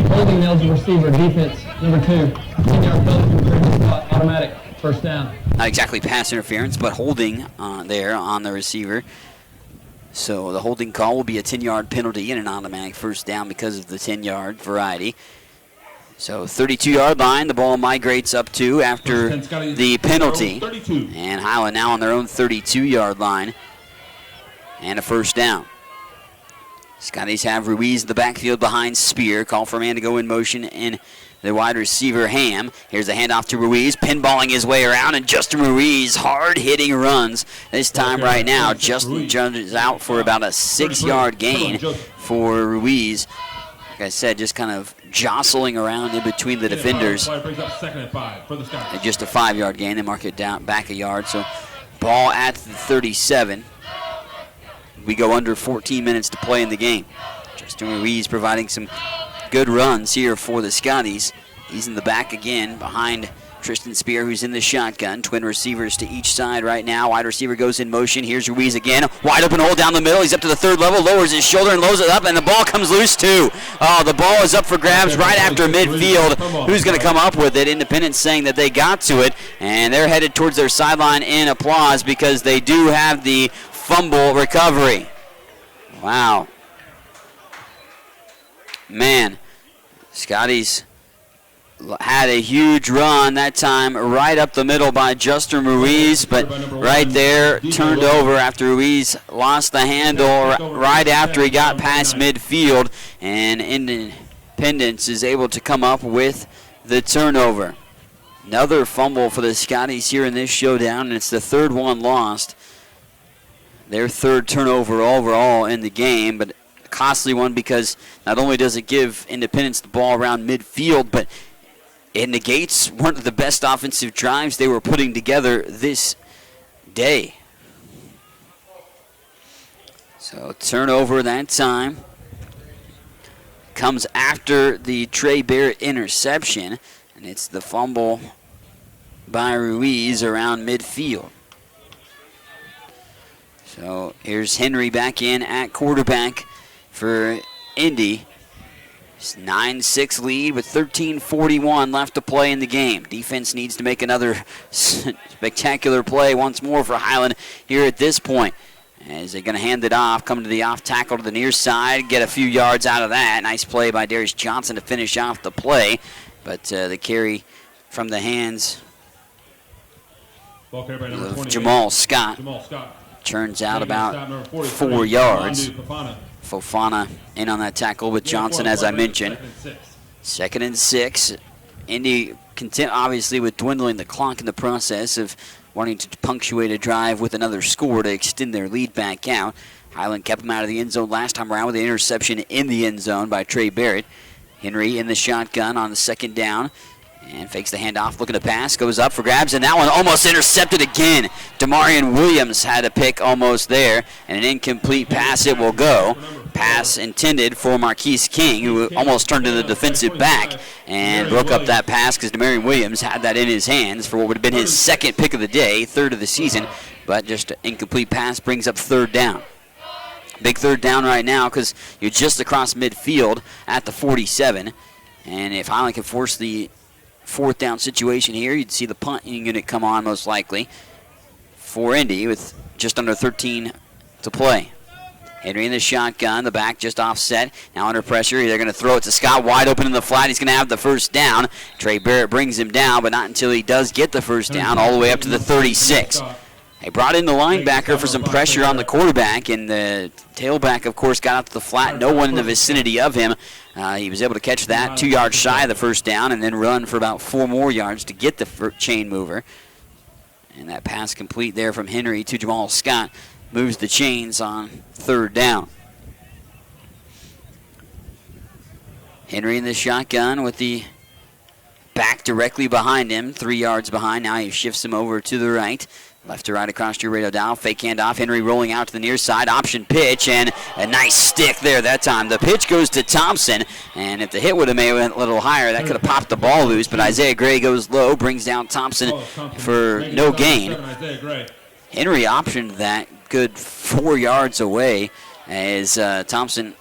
[SPEAKER 10] Holding nails the receiver, defense, number 2. 10-yard penalty from previous spot, automatic, first down.
[SPEAKER 4] Not exactly pass interference, but holding there on the receiver. So the holding call will be a 10-yard penalty and an automatic first down because of the 10-yard variety. So 32-yard line, the ball migrates up to after the penalty. And Highland now on their own 32-yard line. And a first down. Scotties have Ruiz in the backfield behind Spear. Call for a man to go in motion in the wide receiver, Ham. Here's a handoff to Ruiz, pinballing his way around, and Justin Ruiz, hard-hitting runs this time right now. Justin is out for about a 6-yard gain for Ruiz. Like I said, just kind of jostling around in between the defenders. And just a 5-yard gain. They mark it down back a yard. So ball at the 37. We go under 14 minutes to play in the game. Justin Ruiz providing some good runs here for the Scotties. He's in the back again behind Tristan Spear, who's in the shotgun. Twin receivers to each side right now. Wide receiver goes in motion. Here's Ruiz again. Wide open hole down the middle. He's up to the third level, lowers his shoulder and loads it up, and the ball comes loose too. Oh, the ball is up for grabs right after midfield. Who's going to come up with it? Independence saying that they got to it, and they're headed towards their sideline in applause because they do have the fumble recovery. Wow. Man, Scotties had a huge run that time right up the middle by Justin Ruiz, but right there turned over after Ruiz lost the handle right after he got past midfield, and Independence is able to come up with the turnover. Another fumble for the Scotties here in this showdown, and it's the third one lost. Their third turnover overall in the game, but a costly one because not only does it give Independence the ball around midfield, but it negates one of the best offensive drives they were putting together this day. So turnover that time comes after the Trey Barrett interception, and it's the fumble by Ruiz around midfield. So here's Henry back in at quarterback for Indy. It's 9-6 lead with 13:41 left to play in the game. Defense needs to make another spectacular play once more for Highland here at this point. As they're going to hand it off, come to the off tackle to the near side, get a few yards out of that. Nice play by Darius Johnson to finish off the play. But the carry from the hands of Jamal Scott. Turns out about 4 yards. Fofana in on that tackle with Johnson, as I mentioned. 2nd and 6. Indy content, obviously, with dwindling the clock in the process of wanting to punctuate a drive with another score to extend their lead back out. Highland kept them out of the end zone last time around with the interception in the end zone by Trey Barrett. Henry in the shotgun on the 2nd down. And fakes the handoff, looking to pass, goes up for grabs, and that one almost intercepted again. Demarion Williams had a pick almost there, and an incomplete pass it will go. Pass intended for Marquise King, who almost turned to the defensive back and broke up that pass because Demarion Williams had that in his hands for what would have been his 2nd pick of the day, 3rd of the season, but just an incomplete pass brings up 3rd down. Big 3rd down right now because you're just across midfield at the 47, and if Highland can force the 4th down situation here, you'd see the punting unit come on most likely for Indy with just under 13 to play. Henry in the shotgun, the back just offset. Now under pressure, they're going to throw it to Scott, wide open in the flat. He's going to have the first down. Trey Barrett brings him down, but not until he does get the first down, all the way up to the 36. They brought in the linebacker for some pressure on the quarterback, and the tailback, of course, got out to the flat. No one in the vicinity of him. He was able to catch that 2 yards shy of the first down and then run for about 4 more yards to get the chain mover. And that pass complete there from Henry to Jamal Scott moves the chains on third down. Henry in the shotgun with the back directly behind him, 3 yards behind. Now he shifts him over to the right. Left to right across your radio dial. Fake handoff. Henry rolling out to the near side. Option pitch, and a nice stick there that time. The pitch goes to Thompson, and if the hit would have made it a little higher, that could have popped the ball loose, but Isaiah Gray goes low, brings down Thompson for no gain. Henry optioned that good 4 yards away as Thompson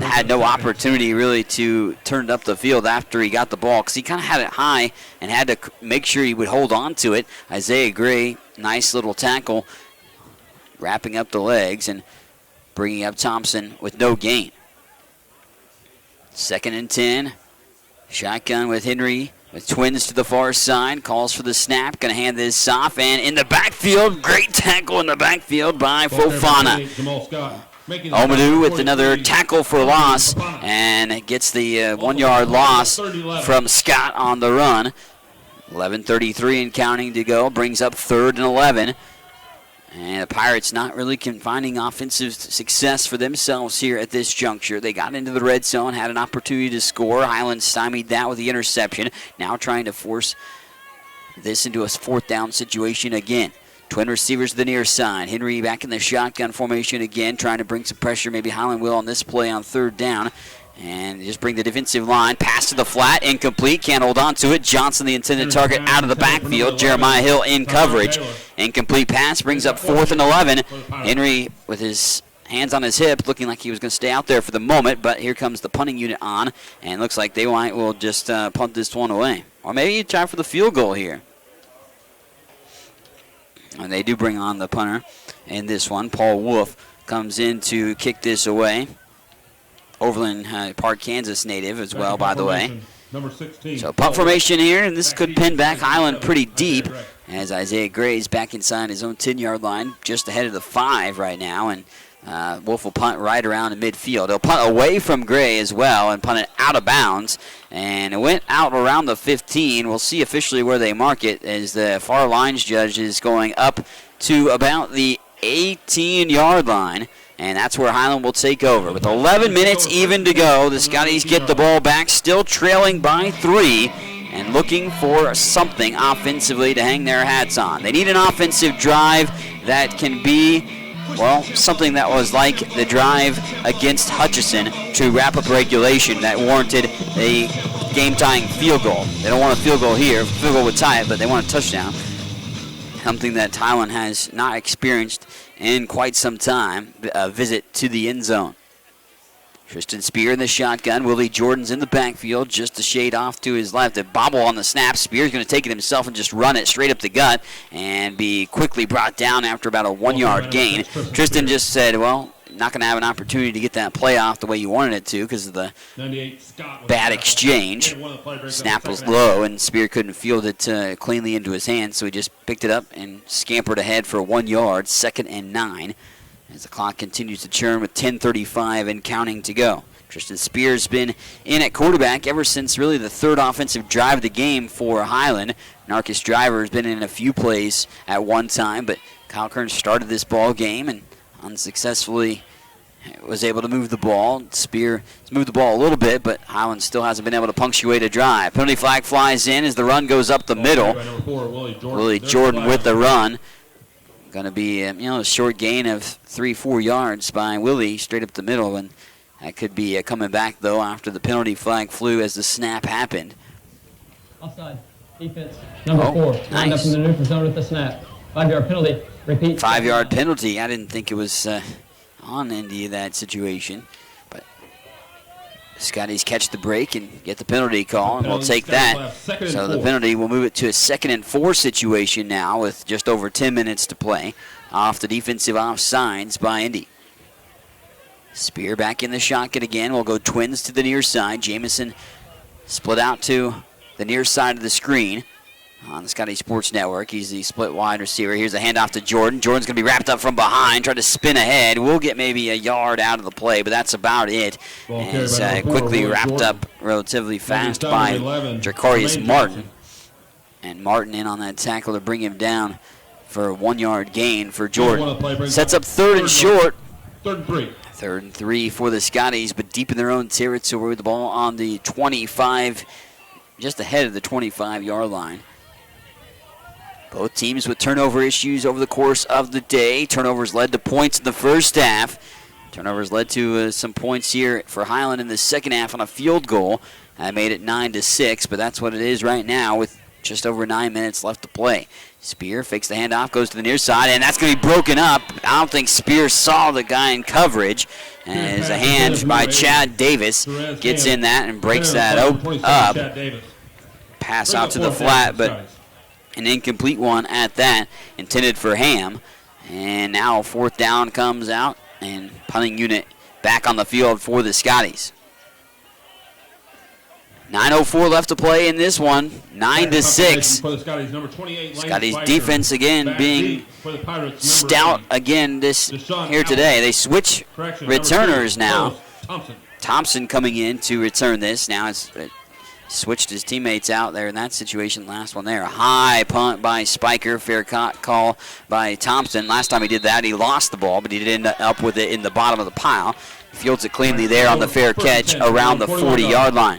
[SPEAKER 4] had no opportunity really to turn it up the field after he got the ball, because he kind of had it high and had to make sure he would hold on to it. Isaiah Gray, nice little tackle, wrapping up the legs and bringing up Thompson with no gain. 2nd and 10. Shotgun with Henry with twins to the far side. Calls for the snap. Going to hand this off. And in the backfield, great tackle in the backfield by Fofana. Omadou with another tackle for loss and gets the 1 yard loss from Scott on the run. 11:33 and counting to go. Brings up 3rd and 11. And the Pirates not really finding offensive success for themselves here at this juncture. They got into the red zone, had an opportunity to score. Highland stymied that with the interception. Now trying to force this into a 4th down situation again. Twin receivers to the near side. Henry back in the shotgun formation again, trying to bring some pressure. Maybe Highland will on this play on 3rd down. And just bring the defensive line. Pass to the flat, incomplete. Can't hold on to it. Johnson, the intended target, out of the backfield. Jeremiah Hill in coverage. Incomplete pass brings up 4th and 11. Henry with his hands on his hip, looking like he was going to stay out there for the moment. But here comes the punting unit on. And looks like they will just punt this one away. Or maybe you try for the field goal here. And they do bring on the punter in this one. Paul Wolf comes in to kick this away. Overland Park, Kansas native as well, by the way.
[SPEAKER 9] Number 16.
[SPEAKER 4] So punt formation here, and this could pin back Highland pretty deep as Isaiah Gray's back inside his own 10-yard line, just ahead of the 5 right now, and Wolf will punt right around in midfield. He'll punt away from Gray as well and punt it out of bounds, and it went out around the 15. We'll see officially where they mark it as the far lines judge is going up to about the 18-yard line. And that's where Highland will take over. With 11 minutes even to go, the Scotties get the ball back, still trailing by 3, and looking for something offensively to hang their hats on. They need an offensive drive that can be, well, something that was like the drive against Hutchison to wrap up regulation that warranted a game-tying field goal. They don't want a field goal here. Field goal would tie it, but they want a touchdown. Something that Highland has not experienced in quite some time, a visit to the end zone. Tristan Spear in the shotgun. Willie Jordan's in the backfield, just a shade off to his left. A bobble on the snap. Spear's going to take it himself and just run it straight up the gut and be quickly brought down after about a 1 yard gain. Tristan just said, well, not going to have an opportunity to get that play off the way you wanted it to because of the bad exchange. Snap was low, and Spear couldn't field it cleanly into his hands, so he just picked it up and scampered ahead for 1 yard, 2nd and 9, as the clock continues to churn with 10:35 and counting to go. Tristan Spear's been in at quarterback ever since really the 3rd offensive drive of the game for Highland. Narcus Driver has been in a few plays at one time, but Kyle Kern started this ball game and unsuccessfully was able to move the ball. Spear has moved the ball a little bit, but Highland still hasn't been able to punctuate a drive. Penalty flag flies in as the run goes up the middle. Willie Jordan with the run. Going to be a short gain of 3-4 yards by Willie straight up the middle, and that could be coming back, though, after the penalty flag flew as the snap happened.
[SPEAKER 10] Offside. Defense. Number 4. Lined up in the neutral zone at the snap. 5-yard penalty. Repeat.
[SPEAKER 4] 5-yard penalty. I didn't think it was on any of that situation. But Scotties catch the break and get the penalty call, and we'll take that. So the penalty will move it to a 2nd and 4 situation now with just over 10 minutes to play off the defensive offsides by Indy. Spear back in the shotgun again. We'll go twins to the near side. Jamison split out to the near side of the screen on the Scotty Sports Network. He's the split wide receiver. Here's a handoff to Jordan. Jordan's going to be wrapped up from behind, try to spin ahead. We'll get maybe a yard out of the play, but that's about it. And it's quickly wrapped up relatively fast by Dracarius Martin. And Martin in on that tackle to bring him down for a 1 yard gain for Jordan. Sets up third and short.
[SPEAKER 9] 3rd and 3.
[SPEAKER 4] 3rd and 3 for the Scotties, but deep in their own territory with the ball on the 25, just ahead of the 25-yard line. Both teams with turnover issues over the course of the day. Turnovers led to points in the first half. Turnovers led to some points here for Highland in the second half on a field goal. That made it 9-6, but that's what it is right now with just over 9 minutes left to play. Spear fakes the handoff, goes to the near side, and that's going to be broken up. I don't think Spear saw the guy in coverage. And as a hand by Chad Davis gets in that and breaks that up. Pass out to the flat, but an incomplete one at that, intended for Ham. And now 4th down comes out, and punting unit back on the field for the Scotties. 9:04 left to play in this one, 9-6. Scotties defense again being stout again here today. They switch returners now. Thompson coming in to return this. Now it's switched his teammates out there in that situation. Last one there. A high punt by Spiker. Fair call by Thompson. Last time he did that, he lost the ball, but he did end up with it in the bottom of the pile. Fields it cleanly there on the fair catch around the 40-yard line.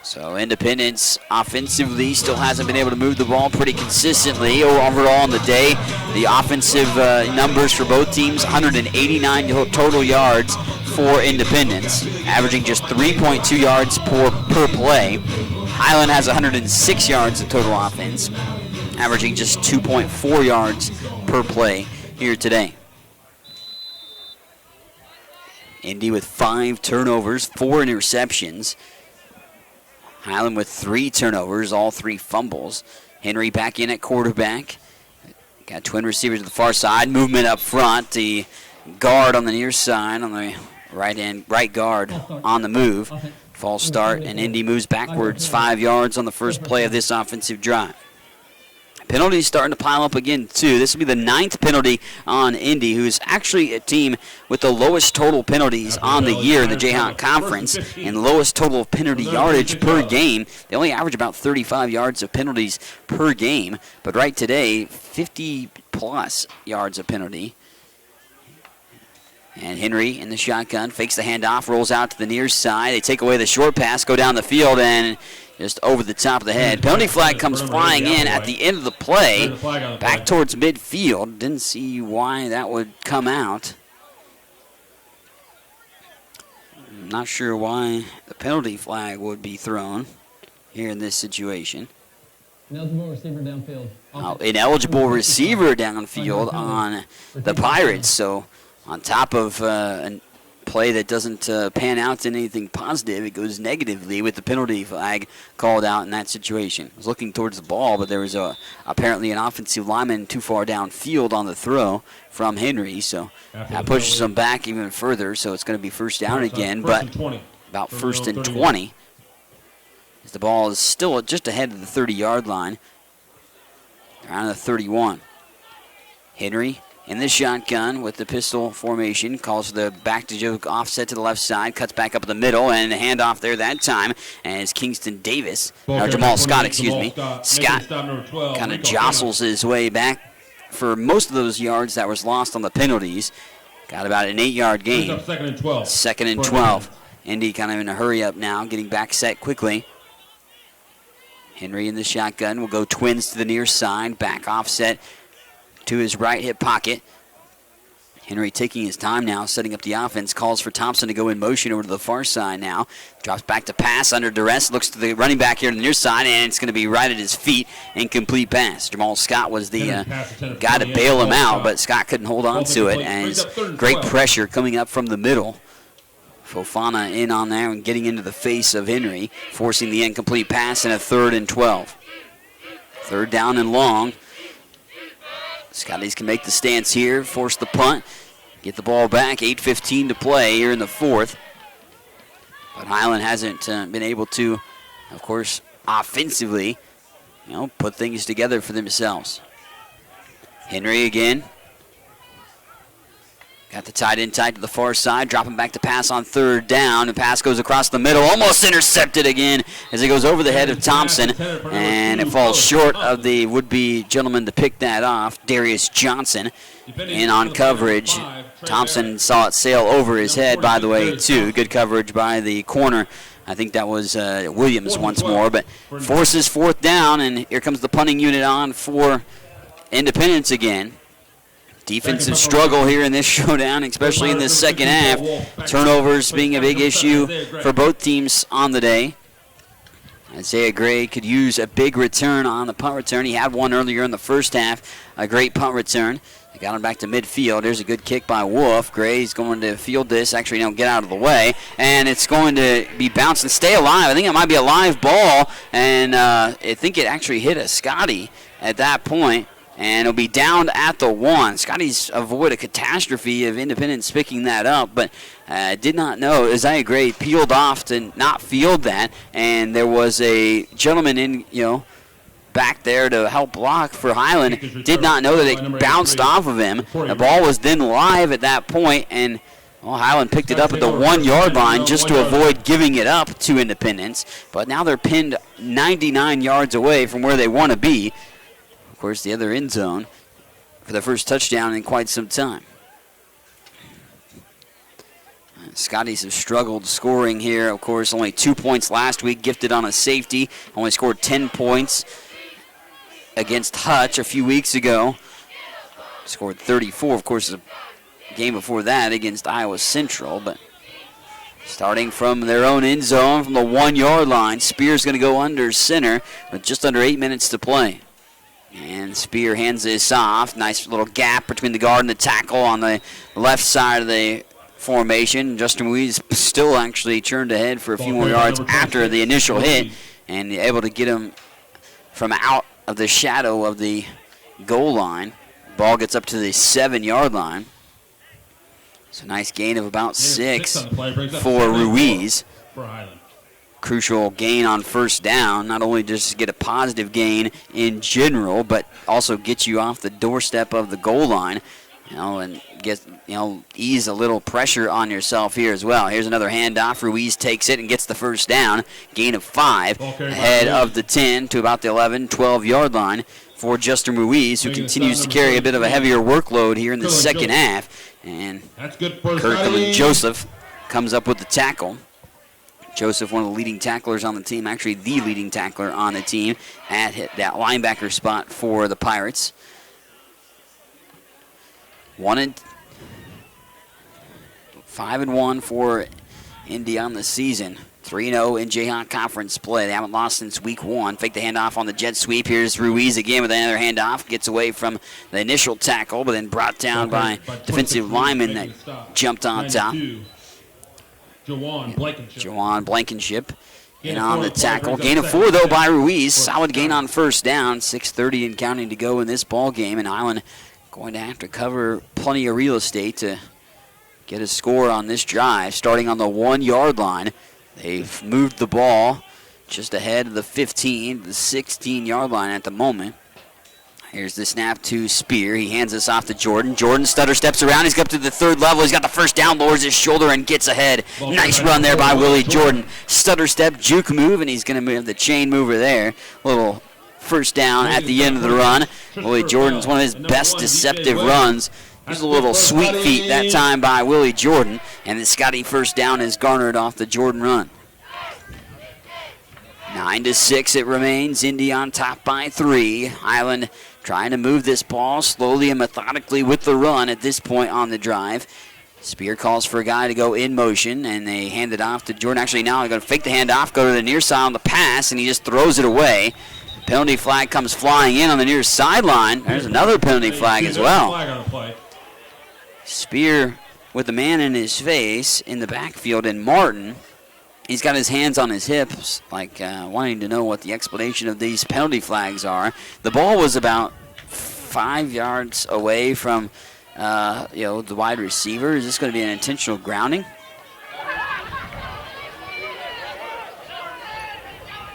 [SPEAKER 4] So Independence offensively still hasn't been able to move the ball pretty consistently overall on the day. The offensive numbers for both teams, 189 total yards for Independence, averaging just 3.2 yards per play. Highland has 106 yards of total offense, averaging just 2.4 yards per play here today. Indy with 5 turnovers, 4 interceptions. Highland with 3 turnovers, all 3 fumbles. Henry back in at quarterback. Got twin receivers to the far side. Movement up front. The guard on the near side, on the right guard on the move. False start, and Indy moves backwards 5 yards on the first play of this offensive drive. Penalties starting to pile up again, too. This will be the 9th penalty on Indy, who's actually a team with the lowest total penalties on the year in the Jayhawk Conference and lowest total penalty yardage per game. They only average about 35 yards of penalties per game, but right today, 50-plus yards of penalty. And Henry in the shotgun, fakes the handoff, rolls out to the near side. They take away the short pass, go down the field, and just over the top of the head. Penalty flag comes flying in at the end of the play, back towards midfield. Didn't see why that would come out. I'm not sure why the penalty flag would be thrown here in this situation.
[SPEAKER 10] Ineligible receiver downfield.
[SPEAKER 4] Ineligible receiver downfield on the Pirates. So on top of a play that doesn't pan out to anything positive, it goes negatively with the penalty flag called out in that situation. I was looking towards the ball, but there was apparently an offensive lineman too far downfield on the throw from Henry, so that pushes them back even further, so it's going to be first down again, but about 1st and 20. As the ball is still just ahead of the 30-yard line, around the 31. Henry in the shotgun with the pistol formation, calls for the back to Joe offset to the left side, cuts back up the middle, and a handoff there that time as Kingston Davis, Jamal Scott, excuse me. Scott kind of jostles his way back for most of those yards that was lost on the penalties. Got about an 8-yard gain. 2nd and 12. Indy kind of in a hurry up now, getting back set quickly. Henry in the shotgun will go twins to the near side, back offset to his right hip pocket. Henry taking his time now, setting up the offense, calls for Thompson to go in motion over to the far side now. Drops back to pass under duress, looks to the running back here on the near side, and it's going to be right at his feet. Incomplete pass. Jamal Scott was the guy to bail him out, but Scott couldn't hold on to it, and great pressure coming up from the middle. Fofana in on there and getting into the face of Henry, forcing the incomplete pass and a 3rd and 12. 3rd down and long. Scotties can make the stance here, force the punt, get the ball back. 8:15 to play here in the fourth. But Highland hasn't been able to, of course, offensively, put things together for themselves. Henry again. Got the tight end tight to the far side, dropping back to pass on third down. The pass goes across the middle, almost intercepted again as it goes over the head of Thompson, and it falls short of the would-be gentleman to pick that off, Darius Johnson, in on coverage. Thompson saw it sail over his head, by the way, too. Good coverage by the corner. I think that was Williams once more, but forces fourth down, and here comes the punting unit on for Independence again. Defensive struggle here in this showdown, especially in this second half. Turnovers being a big issue for both teams on the day. Isaiah Gray could use a big return on the punt return. He had one earlier in the first half, a great punt return. They got him back to midfield. There's a good kick by Wolf. Gray's going to field this. Actually, don't get out of the way. And it's going to be bounced and stay alive. I think it might be a live ball. And I think it actually hit a Scotty at that point. And it'll be down at the 1. Scotty's avoid a catastrophe of Independence picking that up, but did not know. Isaiah Gray peeled off to not field that, and there was a gentleman in, back there to help block for Highland. Did not know that it bounced off of him. The ball was then live at that point, and Highland picked it up at the 1-yard line just to avoid giving it up to Independence. But now they're pinned 99 yards away from where they want to be. Of course, the other end zone for the first touchdown in quite some time. Scotties have struggled scoring here. Of course, only 2 points last week, gifted on a safety. Only scored 10 points against Hutch a few weeks ago. Scored 34, of course, the game before that against Iowa Central. But starting from their own end zone, from the 1-yard line, Spear's going to go under center with just under 8 minutes to play. And Spear hands this off. Nice little gap between the guard and the tackle on the left side of the formation. Justin Ruiz still actually turned ahead for a few more yards after the initial hit, and able to get him from out of the shadow of the goal line. Ball gets up to the 7-yard line. It's a nice gain of about 6 for Ruiz. Crucial gain on first down, not only just get a positive gain in general, but also get you off the doorstep of the goal line, and get, ease a little pressure on yourself here as well. Here's another handoff. Ruiz takes it and gets the first down. Gain of 5 ahead of the 10 to about the 11, 12-yard line for Justin Ruiz, who continues to carry a bit of a heavier workload here in the second half. And Kirkland Joseph comes up with the tackle. Joseph, one of the leading tacklers on the team, actually the leading tackler on the team at that linebacker spot for the Pirates. 5-1 for Indy on the season. 3-0 in Jayhawk Conference play. They haven't lost since week 1. Fake the handoff on the jet sweep. Here's Ruiz again with another handoff. Gets away from the initial tackle, but then brought down by defensive lineman that jumped on top. Jawan Blankenship in on the tackle. Gain of 4, though, by Ruiz. Solid gain on first down. 6:30 and counting to go in this ball game, and Highland going to have to cover plenty of real estate to get a score on this drive. Starting on the 1-yard line, they've moved the ball just ahead of the 15, the 16-yard line at the moment. Here's the snap to Spear. He hands this off to Jordan. Jordan stutter steps around. He's up to the 3rd level. He's got the first down, lowers his shoulder, and gets ahead. Nice run there by Willie Jordan. Stutter step, juke move, and he's going to move the chain mover there. Little first down at the end of the run. Willie Jordan's one of his best deceptive runs. Here's a little sweet feet that time by Willie Jordan, and the Scotty first down is garnered off the Jordan run. 9-6 it remains. Indy on top by 3. Highland trying to move this ball slowly and methodically with the run at this point on the drive. Spear calls for a guy to go in motion, and they hand it off to Jordan. Actually, now they're going to fake the handoff, go to the near side on the pass, and he just throws it away. Penalty flag comes flying in on the near sideline. There's another penalty flag as well. Spear with the man in his face in the backfield, and Martin, he's got his hands on his hips, like wanting to know what the explanation of these penalty flags are. The ball was about 5 yards away from the wide receiver. Is this going to be an intentional grounding?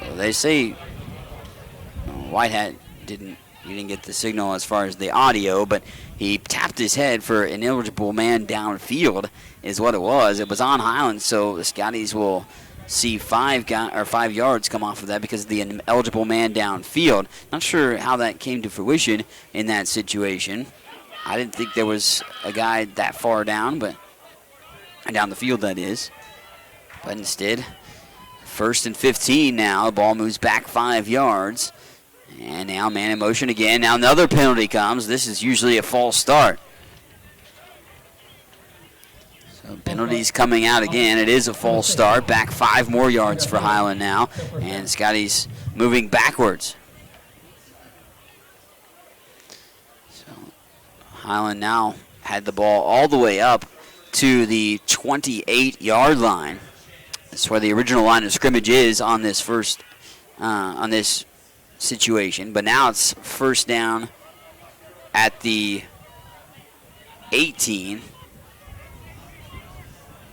[SPEAKER 4] Well, they say Whitehat didn't get the signal as far as the audio, but he tapped his head for an ineligible man downfield is what it was. It was on Highland, so the Scotties will see 5 yards come off of that because of the ineligible man downfield. Not sure how that came to fruition in that situation. I didn't think there was a guy that far down, but down the field, that is. But instead, 1st and 15 now. The ball moves back 5 yards. And now man in motion again. Now another penalty comes. This is usually a false start. So penalties coming out again. It is a false start. Back 5 more yards for Highland now. And Scotty's moving backwards. So Highland now had the ball all the way up to the 28-yard line. That's where the original line of scrimmage is on this on this situation. But now it's first down at the 18.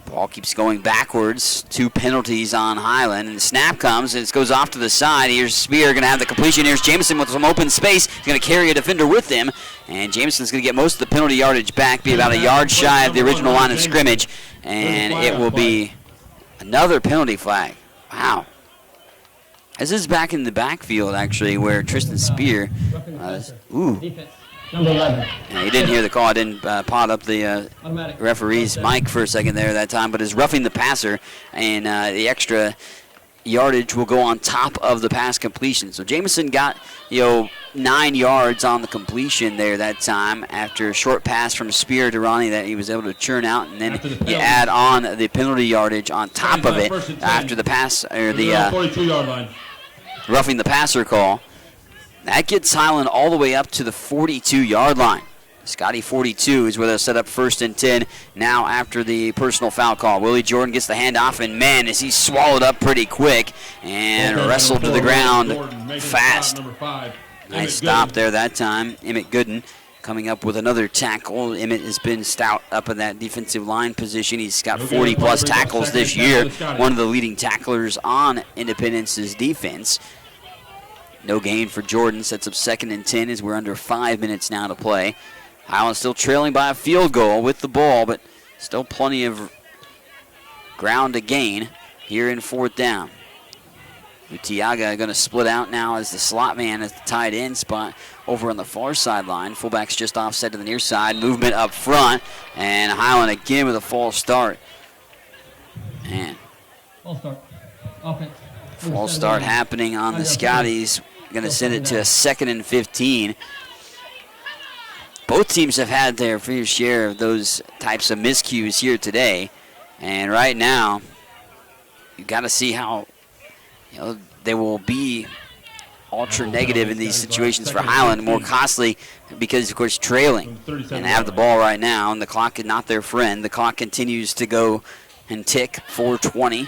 [SPEAKER 4] Ball keeps going backwards. 2 penalties on Highland. And the snap comes, and it goes off to the side. Here's Spear going to have the completion. Here's Jameson with some open space. He's going to carry a defender with him. And Jameson's going to get most of the penalty yardage back, be about a yard shy of the original line of scrimmage. And it will be another penalty flag. Wow. This is back in the backfield, actually, where Tristan Spear. Number 11. Yeah, he didn't hear the call. I didn't pot up the referee's mic for a second there that time, but is roughing the passer, and the extra yardage will go on top of the pass completion. So Jameson got 9 yards on the completion there that time after a short pass from Spear to Ronnie that he was able to churn out, and then you add on the penalty yardage on top of it after the pass or the
[SPEAKER 9] 42-yard line.
[SPEAKER 4] Roughing the passer call. That gets Highland all the way up to the 42-yard line. Scotty 42 is where they'll set up 1st and 10 now after the personal foul call. Willie Jordan gets the handoff, and man, is he swallowed up pretty quick and wrestled to the ground fast. Nice stop there that time. Emmett Gooden coming up with another tackle. Emmett has been stout up in that defensive line position. He's got 40-plus tackles this year, one of the leading tacklers on Independence's defense. No gain for Jordan. Sets up 2nd and 10 as we're under 5 minutes now to play. Highland still trailing by a field goal with the ball, but still plenty of ground to gain here in 4th down. Utiaga going to split out now as the slot man at the tight end spot over on the far sideline. Fullback's just offset to the near side. Movement up front, and Highland again with a false start. Man.
[SPEAKER 10] False start. Offense.
[SPEAKER 4] False start happening on the Scotties. Going to send it to a 2nd and 15. Both teams have had their fair share of those types of miscues here today. And right now, you've got to see how they will be ultra negative in these situations for Highland, more costly because, of course, trailing and have the ball right now, and the clock is not their friend. The clock continues to go and tick. 4:20.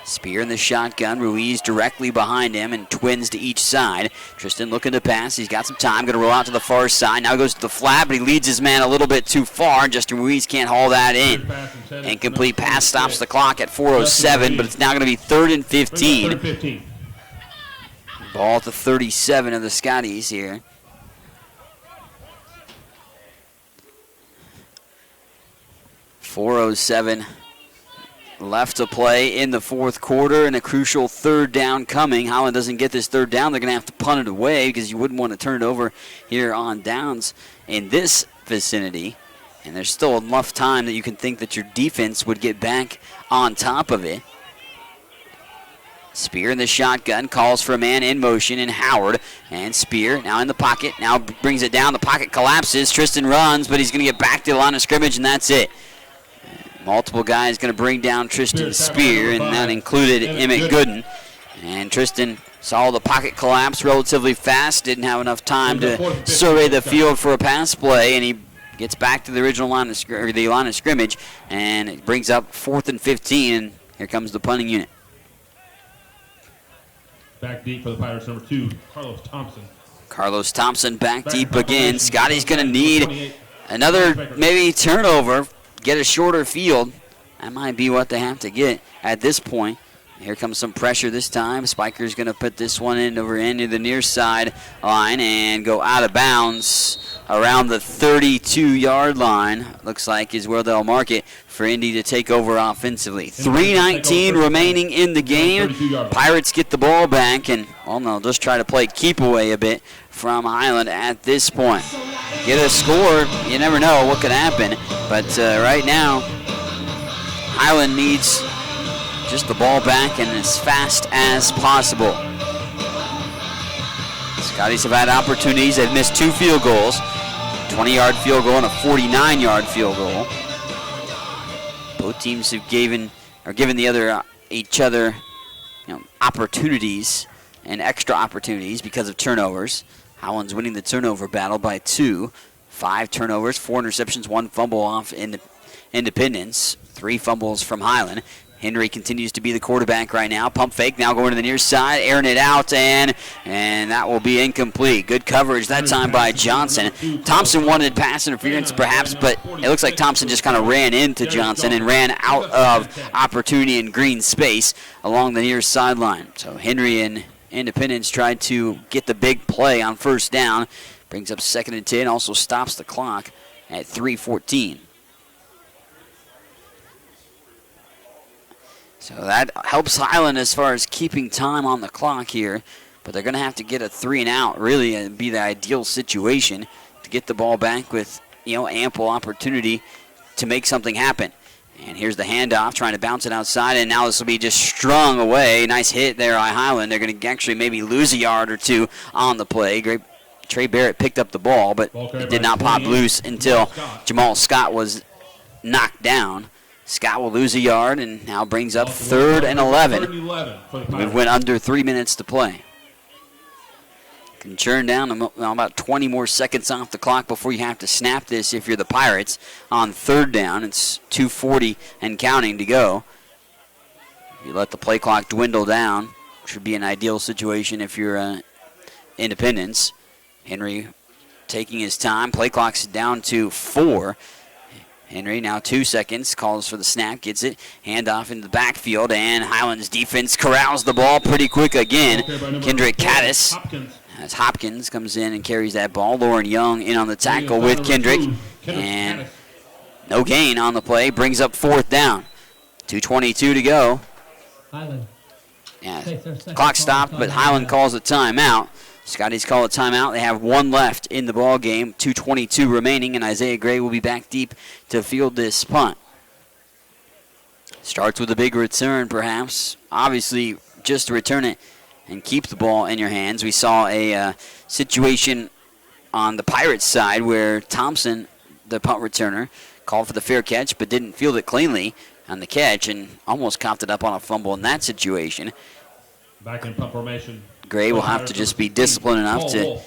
[SPEAKER 4] Spear in the shotgun. Ruiz directly behind him and twins to each side. Tristan looking to pass. He's got some time. Going to roll out to the far side. Now goes to the flat, but he leads his man a little bit too far. Justin Ruiz can't haul that in. Incomplete pass stops the clock at 4:07, but it's now going to be 3rd and 15. Ball at the 37 of the Scotties here. .407 left to play in the 4th quarter, and a crucial 3rd down coming. Highland doesn't get this 3rd down. They're going to have to punt it away because you wouldn't want to turn it over here on downs in this vicinity. And there's still enough time that you can think that your defense would get back on top of it. Spear in the shotgun, calls for a man in motion in Howard. And Spear now in the pocket, now brings it down. The pocket collapses. Tristan runs, but he's going to get back to the line of scrimmage, and that's it. Multiple guys going to bring down Tristan Spear, and that included Emmett Gooden. And Tristan saw the pocket collapse relatively fast, didn't have enough time to survey the field for a pass play, and he gets back to the original line of scrimmage, and it brings up 4th and 15, and here comes the punting unit.
[SPEAKER 9] Back deep for the Pirates, number 2, Carlos Thompson.
[SPEAKER 4] Carlos Thompson back deep again. Scotty's going to need another maybe turnover, get a shorter field. That might be what they have to get at this point. Here comes some pressure this time. Spiker's going to put this one in over into the near side line and go out of bounds around the 32-yard line. Looks like is where they'll mark it for Indy to take over offensively. 3:19 remaining in the game. Pirates get the ball back, and they'll just try to play keep away a bit from Highland at this point. Get a score, you never know what could happen, but right now Highland needs just the ball back and as fast as possible. Scotties have had opportunities. They've missed 2 field goals, 20-yard field goal and a 49-yard field goal. Both teams have given each other opportunities and extra opportunities because of turnovers. Highland's winning the turnover battle by 2. 5 turnovers, 4 interceptions, 1 fumble off Independence, 3 fumbles from Highland. Henry continues to be the quarterback right now. Pump fake, now going to the near side, airing it out, and that will be incomplete. Good coverage that time by Johnson. Thompson wanted pass interference perhaps, but it looks like Thompson just kind of ran into Johnson and ran out of opportunity in green space along the near sideline. So Henry and Independence tried to get the big play on first down. Brings up 2nd and 10, also stops the clock at 3:14. So that helps Highland as far as keeping time on the clock here, but they're going to have to get a 3 and out, really, and be the ideal situation to get the ball back with ample opportunity to make something happen. And here's the handoff, trying to bounce it outside, and now this will be just strung away. Nice hit there by Highland. They're going to actually maybe lose a yard or 2 on the play. Trey Barrett picked up the ball, but it did not pop loose until Jamal Scott was knocked down. Scott will lose a yard and now brings up 3rd and 11. We went under 3 minutes to play. Can churn down about 20 more seconds off the clock before you have to snap this if you're the Pirates on 3rd down. It's 2:40 and counting to go. If you let the play clock dwindle down, which would be an ideal situation if you're Independence. Henry taking his time. Play clock's down to 4. Henry now 2 seconds, calls for the snap, gets it, handoff into the backfield, and Highland's defense corrals the ball pretty quick again. Kendrick Caddis, as Hopkins comes in and carries that ball. Lauren Young in on the tackle with Kendrick, and no gain on the play, brings up 4th down. 2:22 to go. Yeah, clock stopped, but Highland calls a timeout. Scotty's call a timeout. They have 1 left in the ball game. 2:22 remaining, and Isaiah Gray will be back deep to field this punt. Starts with a big return, perhaps. Obviously, just to return it and keep the ball in your hands. We saw a situation on the Pirates side where Thompson, the punt returner, called for the fair catch but didn't field it cleanly on the catch and almost coughed it up on a fumble in that situation.
[SPEAKER 9] Back in punt formation.
[SPEAKER 4] Gray will have to just be disciplined enough to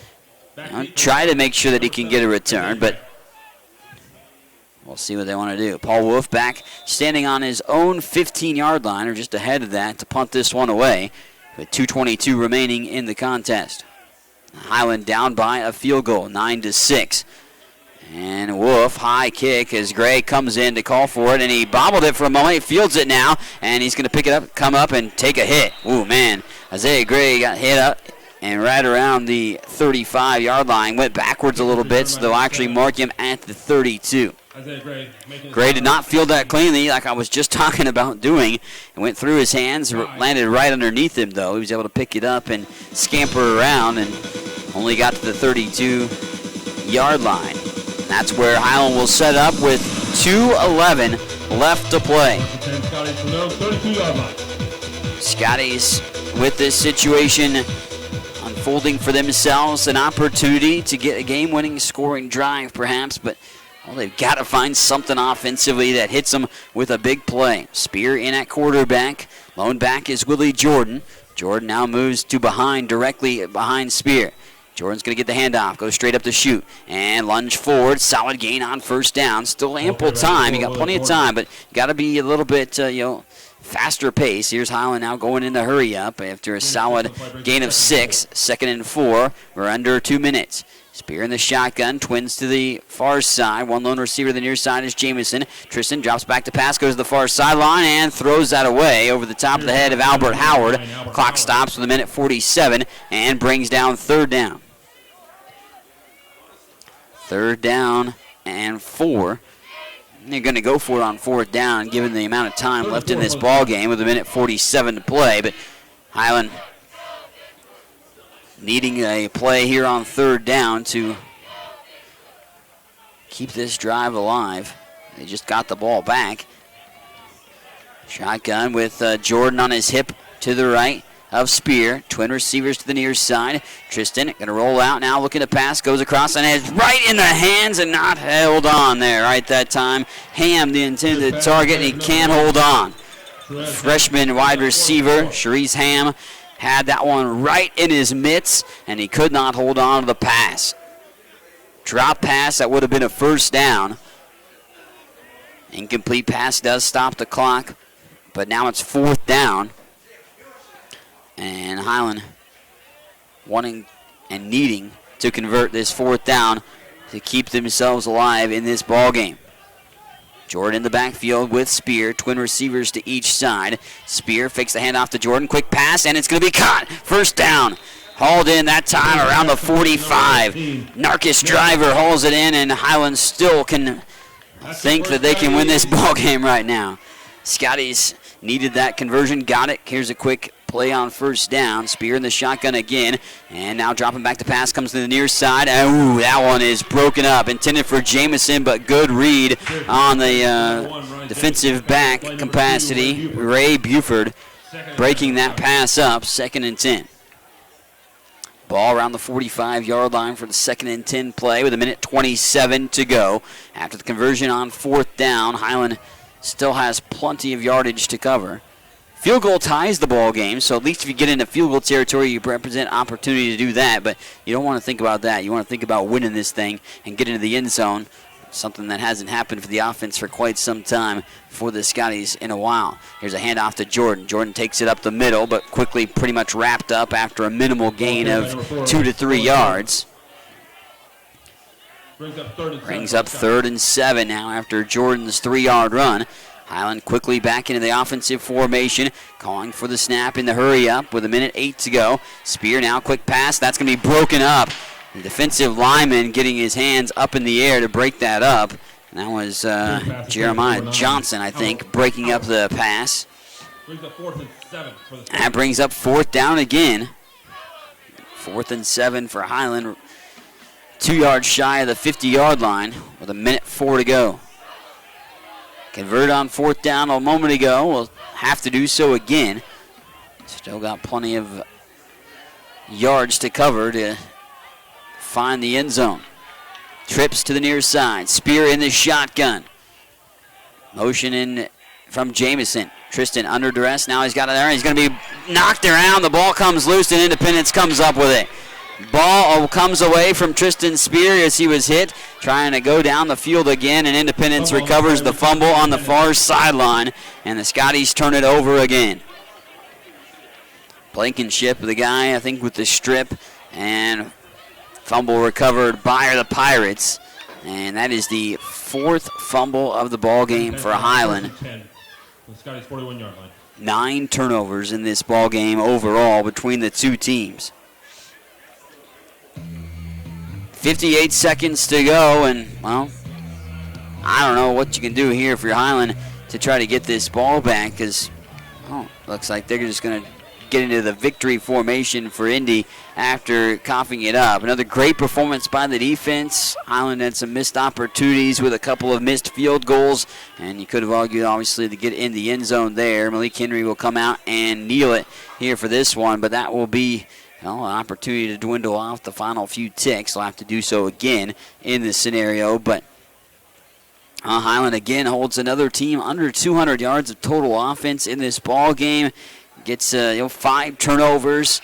[SPEAKER 4] try to make sure that he can get a return, but we'll see what they want to do. Paul Wolf back standing on his own 15-yard line, or just ahead of that, to punt this one away with 2:22 remaining in the contest. Highland down by a field goal, 9-6. And Wolf, high kick as Gray comes in to call for it, and he bobbled it for a moment. He fields it now, and he's going to pick it up, come up, and take a hit. Ooh, man. Isaiah Gray got hit up and right around the 35-yard line. Went backwards a little bit, so they'll actually mark him at the 32. Gray did not field that cleanly like I was just talking about doing. It went through his hands, landed right underneath him, though. He was able to pick it up and scamper around and only got to the 32-yard line. That's where Highland will set up with 2:11 left to play. Scotty's with this situation unfolding for themselves, an opportunity to get a game-winning scoring drive perhaps, but they've got to find something offensively that hits them with a big play. Spear in at quarterback. Lone back is Willie Jordan. Jordan now moves to directly behind Spear. Jordan's going to get the handoff, go straight up to shoot, and lunge forward. Solid gain on first down. Still ample time. You got plenty of time, but you got to be a little bit, faster pace. Here's Highland now going in the hurry up after a solid gain of 6. 2nd and 4. We're under 2 minutes. Spear in the shotgun, twins to the far side. One lone receiver to the near side is Jamison. Tristan drops back to pass, goes to the far sideline, and throws that away over the top of the head of Albert Howard. Clock stops with a minute 47 and brings down 3rd down. 3rd down and 4. They're going to go for it on 4th down, given the amount of time left in this ball game with a minute 47 to play. But Highland needing a play here on 3rd down to keep this drive alive. They just got the ball back. Shotgun with Jordan on his hip to the right of Spear. Twin receivers to the near side. Tristan going to roll out now, looking to pass, goes across and is right in the hands and not held on there right that time. Ham, the intended target, and he can't hold on. Freshman wide receiver, Sharice Ham, had that one right in his mitts, and he could not hold on to the pass. Drop pass, that would have been a 1st down. Incomplete pass does stop the clock, but now it's 4th down. And Highland wanting and needing to convert this 4th down to keep themselves alive in this ball game. Jordan in the backfield with Spear. Twin receivers to each side. Spear fakes the handoff to Jordan. Quick pass, and it's going to be caught. 1st down. Hauled in that time around the 45. Narcus Driver hauls it in, and Highland still can think that they can win this ball game right now. Scotty's needed that conversion. Got it. Here's a quick play on 1st down. Spear in the shotgun again. And now dropping back to pass, comes to the near side. Ooh, that one is broken up. Intended for Jamison, but good read on the defensive back capacity. Ray Buford breaking that pass up. 2nd and 10. Ball around the 45-yard line for the 2nd and 10 play with a minute 27 to go. After the conversion on 4th down, Highland still has plenty of yardage to cover. Field goal ties the ball game, so at least if you get into field goal territory, you represent opportunity to do that, but you don't want to think about that. You want to think about winning this thing and get into the end zone, something that hasn't happened for the offense for quite some time for the Scotties in a while. Here's a handoff to Jordan. Jordan takes it up the middle, but quickly pretty much wrapped up after a minimal gain of 2 to 3 yards. Brings up 3rd and 7 now after Jordan's 3-yard run. Highland quickly back into the offensive formation, calling for the snap in the hurry up with a minute 8 to go. Spear now, quick pass. That's going to be broken up. The defensive lineman getting his hands up in the air to break that up. And that was Jeremiah Johnson, I think, breaking up the pass. That brings up 4th down again. 4th and 7 for Highland. 2 yards shy of the 50-yard line with a minute 4 to go. Converted on 4th down a moment ago. Will have to do so again. Still got plenty of yards to cover to find the end zone. Trips to the near side. Spear in the shotgun. Motion in from Jamison. Tristan under duress. Now he's got it there. He's going to be knocked around. The ball comes loose and Independence comes up with it. Ball comes away from Tristan Spear as he was hit, trying to go down the field again, and Independence recovers the fumble on the far sideline, and the Scotties turn it over again. Blankenship, the guy, I think, with the strip, and fumble recovered by the Pirates, and that is the 4th fumble of the ball game for Highland.
[SPEAKER 9] The Scotties' 41-yard line.
[SPEAKER 4] 9 turnovers in this ball game overall between the two teams. 58 seconds to go, and, well, I don't know what you can do here for Highland to try to get this ball back because, looks like they're just going to get into the victory formation for Indy after coughing it up. Another great performance by the defense. Highland had some missed opportunities with a couple of missed field goals, and you could have argued, obviously, to get in the end zone there. Malik Henry will come out and kneel it here for this one, but that will be an opportunity to dwindle off the final few ticks. They'll have to do so again in this scenario, but Highland again holds another team under 200 yards of total offense in this ball game. Gets 5 turnovers,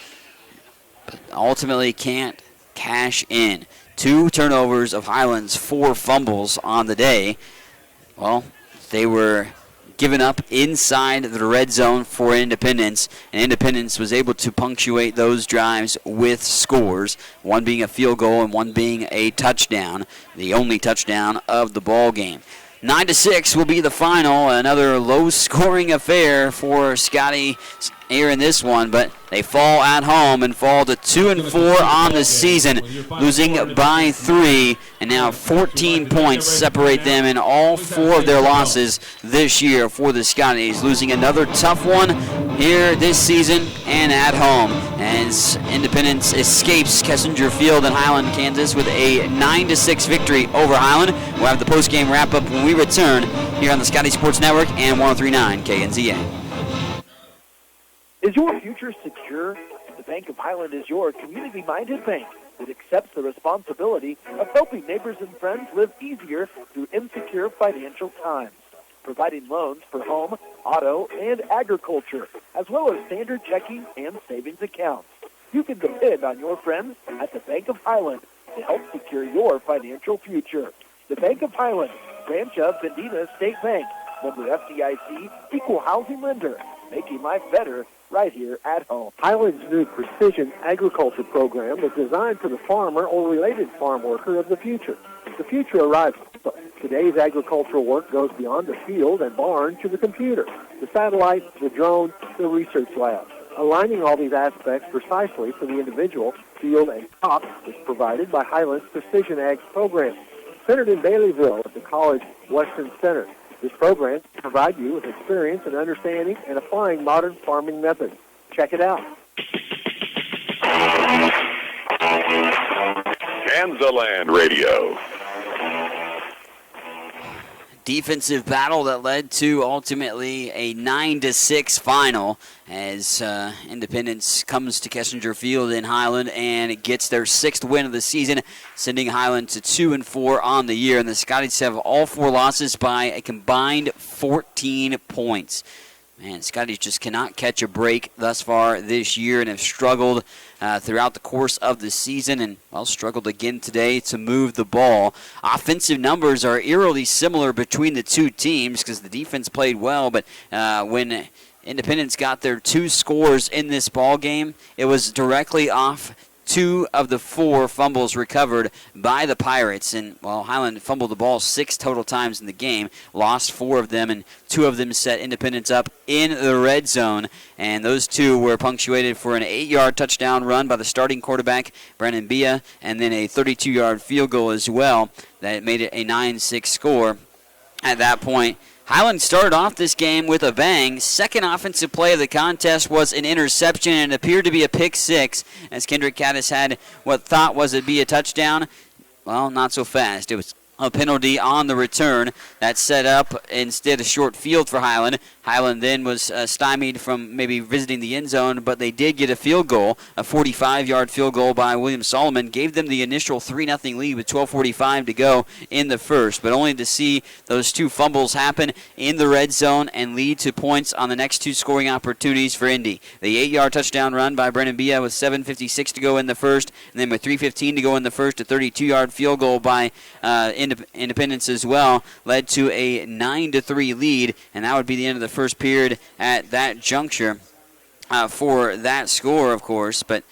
[SPEAKER 4] but ultimately can't cash in. 2 turnovers of Highland's 4 fumbles on the day. Well, they were given up inside the red zone for Independence, and Independence was able to punctuate those drives with scores, one being a field goal and one being a touchdown, the only touchdown of the ball game. 9-6 will be the final. Another low-scoring affair for Scotty here in this one, but they fall at home and fall to 2-4 on the season, losing by 3, and now 14 points separate them in all 4 of their losses this year for the Scotties, losing another tough one here this season and at home, as Independence escapes Kessinger Field in Highland, Kansas, with a 9-6 victory over Highland. We'll have the post-game wrap-up when we return here on the Scotty Sports Network and 103.9 KNZA.
[SPEAKER 5] Is your future secure? The Bank of Highland is your community-minded bank that accepts the responsibility of helping neighbors and friends live easier through insecure financial times, providing loans for home, auto, and agriculture, as well as standard checking and savings accounts. You can depend on your friends at the Bank of Highland to help secure your financial future. The Bank of Highland, branch of Bendina State Bank, member FDIC, equal housing lender, making life better right here at home. Highland's new precision agriculture program is designed for the farmer or related farm worker of the future. The future arrives quickly. Today's agricultural work goes beyond the field and barn to the computer, the satellite, the drone, the research lab. Aligning all these aspects precisely for the individual, field, and crop is provided by Highland's Precision Ag program, centered in Baileyville at the College Western Center. This program will provide you with experience in understanding and applying modern farming methods. Check it out.
[SPEAKER 8] Kansaland Radio.
[SPEAKER 4] Defensive battle that led to ultimately a 9-6 final as Independence comes to Kessinger Field in Highland and gets their 6th win of the season, sending Highland to 2-4 on the year. And the Scotties have all 4 losses by a combined 14 points. Man, Scotties just cannot catch a break thus far this year and have struggled throughout the course of the season and, well, struggled again today to move the ball. Offensive numbers are eerily similar between the two teams because the defense played well, but when Independence got their 2 scores in this ball game, it was directly off 2 of the 4 fumbles recovered by the Pirates. And, well, Highland fumbled the ball 6 total times in the game, lost 4 of them, and 2 of them set Independence up in the red zone. And those 2 were punctuated for an 8-yard touchdown run by the starting quarterback, Brandon Bia, and then a 32-yard field goal as well that made it a 9-6 score. At that point, Highland started off this game with a bang. Second offensive play of the contest was an interception, and it appeared to be a pick 6 as Kendrick Caddis had what thought was it'd be a touchdown. Well, not so fast. It was a penalty on the return that set up instead a short field for Highland. Highland then was stymied from maybe visiting the end zone, but they did get a field goal. A 45-yard field goal by William Solomon gave them the initial 3-0 lead with 12:45 to go in the first, but only to see those 2 fumbles happen in the red zone and lead to points on the next 2 scoring opportunities for Indy. The 8-yard touchdown run by Brennan Bia with 7:56 to go in the first, and then with 3:15 to go in the first, a 32-yard field goal by Independence as well led to a 9-3 lead, and that would be the end of the first period at that juncture for that score, of course. But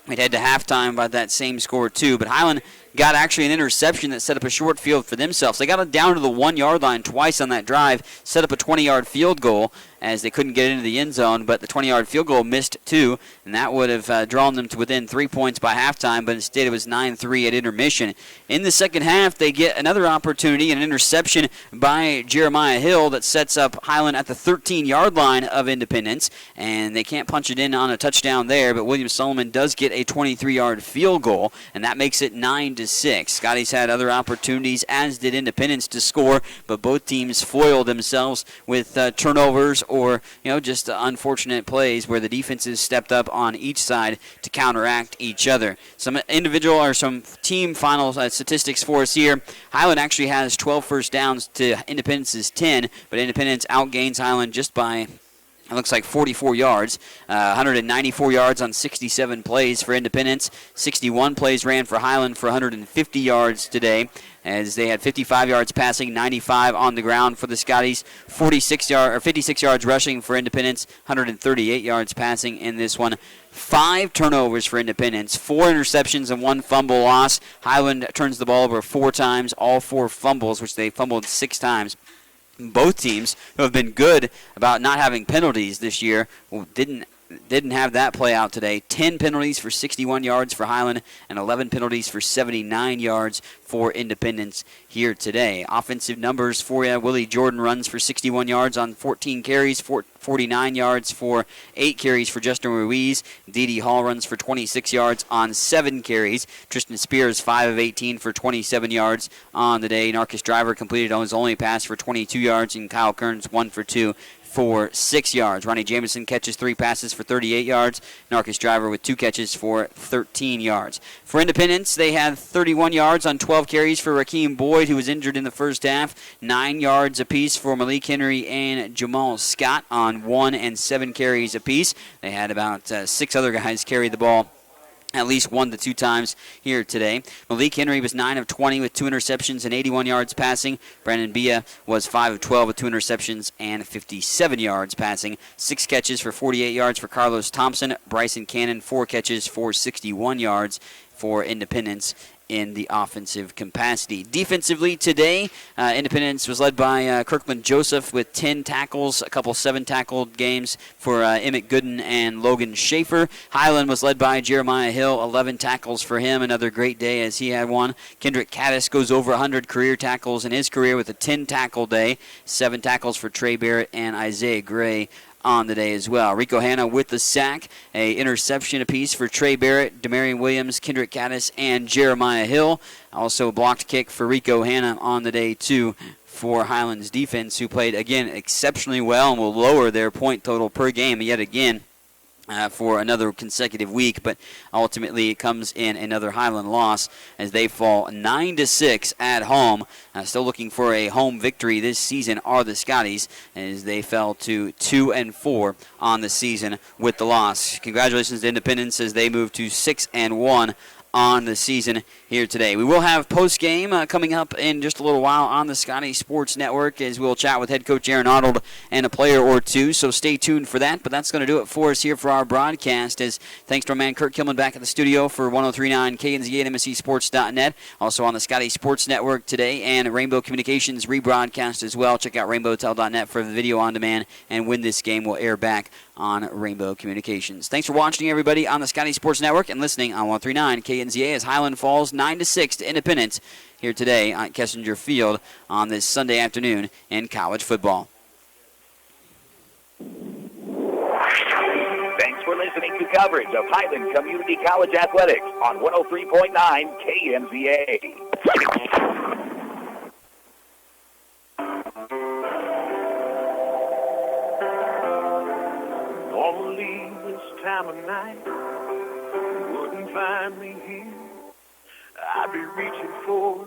[SPEAKER 4] we'd head to halftime by that same score too. But Highland got actually an interception that set up a short field for themselves. They got it down to the 1-yard line twice on that drive, set up a 20-yard field goal as they couldn't get into the end zone, but the 20-yard field goal missed too, and that would have drawn them to within 3 points by halftime, but instead it was 9-3 at intermission. In the second half, they get another opportunity, an interception by Jeremiah Hill that sets up Highland at the 13-yard line of Independence, and they can't punch it in on a touchdown there, but William Solomon does get a 23-yard field goal, and that makes it 9-6. Scotty's had other opportunities, as did Independence, to score, but both teams foiled themselves with turnovers or just unfortunate plays where the defenses stepped up on each side to counteract each other. Some individual or some team final statistics for us here. Highland actually has 12 first downs to Independence's 10, but Independence outgains Highland just by It looks like 44 yards, 194 yards on 67 plays for Independence. 61 plays ran for Highland for 150 yards today, as they had 55 yards passing, 95 on the ground for the Scotties. 56 yards rushing for Independence, 138 yards passing in this one. 5 turnovers for Independence, 4 interceptions and 1 fumble loss. Highland turns the ball over 4 times, all 4 fumbles, which they fumbled 6 times. Both teams, who have been good about not having penalties this year, didn't have that play out today. 10 penalties for 61 yards for Highland and 11 penalties for 79 yards for Independence here today. Offensive numbers for you. Willie Jordan runs for 61 yards on 14 carries, 49 yards for 8 carries for Justin Ruiz. D.D. Hall runs for 26 yards on 7 carries. Tristan Spears, 5 of 18 for 27 yards on the day. Narcus Driver completed on his only pass for 22 yards, and Kyle Kearns 1 for 2 for 6 yards. Ronnie Jameson catches 3 passes for 38 yards. Narcus Driver with 2 catches for 13 yards. For Independence, they had 31 yards on 12 carries for Rakeem Boyd, who was injured in the first half. 9 yards apiece for Malik Henry and Jamal Scott on 1 and 7 carries apiece. They had about 6 other guys carry the ball at least 1 to 2 times here today. Malik Henry was 9 of 20 with 2 interceptions and 81 yards passing. Brandon Bia was 5 of 12 with 2 interceptions and 57 yards passing. 6 catches for 48 yards for Carlos Thompson. Bryson Cannon, 4 catches for 61 yards for Independence in the offensive capacity. Defensively today, Independence was led by Kirkland Joseph with 10 tackles, a couple 7-tackled games for Emmett Gooden and Logan Schaefer. Highland was led by Jeremiah Hill, 11 tackles for him, another great day as he had one. Kendrick Caddis goes over 100 career tackles in his career with a 10-tackle day, 7 tackles for Trey Barrett and Isaiah Gray on the day as well. Rico Hanna with the sack, a interception apiece for Trey Barrett, Demarion Williams, Kendrick Caddis, and Jeremiah Hill. Also a blocked kick for Rico Hanna on the day too for Highlands defense, who played again exceptionally well and will lower their point total per game yet again for another consecutive week, but ultimately it comes in another Highland loss as they fall 9-6 at home. Still looking for a home victory this season are the Scotties, as they fell to 2-4 on the season with the loss. Congratulations to Independence as they move to 6-1 on the season here today. We will have post-game coming up in just a little while on the Scotty Sports Network, as we'll chat with head coach Aaron Arnold and a player or two, so stay tuned for that. But that's going to do it for us here for our broadcast, as thanks to our man Kurt Kilman back at the studio for 103.9 KNZA and MSCSports.net, also on the Scotty Sports Network today, and Rainbow Communications rebroadcast as well. Check out rainbowtel.net for the video on demand, and when this game will air back on Rainbow Communications. Thanks for watching, everybody, on the Scotty Sports Network and listening on 103.9 KNZA as Highland falls 9-6 to Independence here today at Kessinger Field on this Sunday afternoon in college football.
[SPEAKER 2] Thanks for listening to coverage of Highland Community College Athletics on 103.9 KNZA.
[SPEAKER 14] Normally this time of night, you wouldn't find me here. I'd be reaching for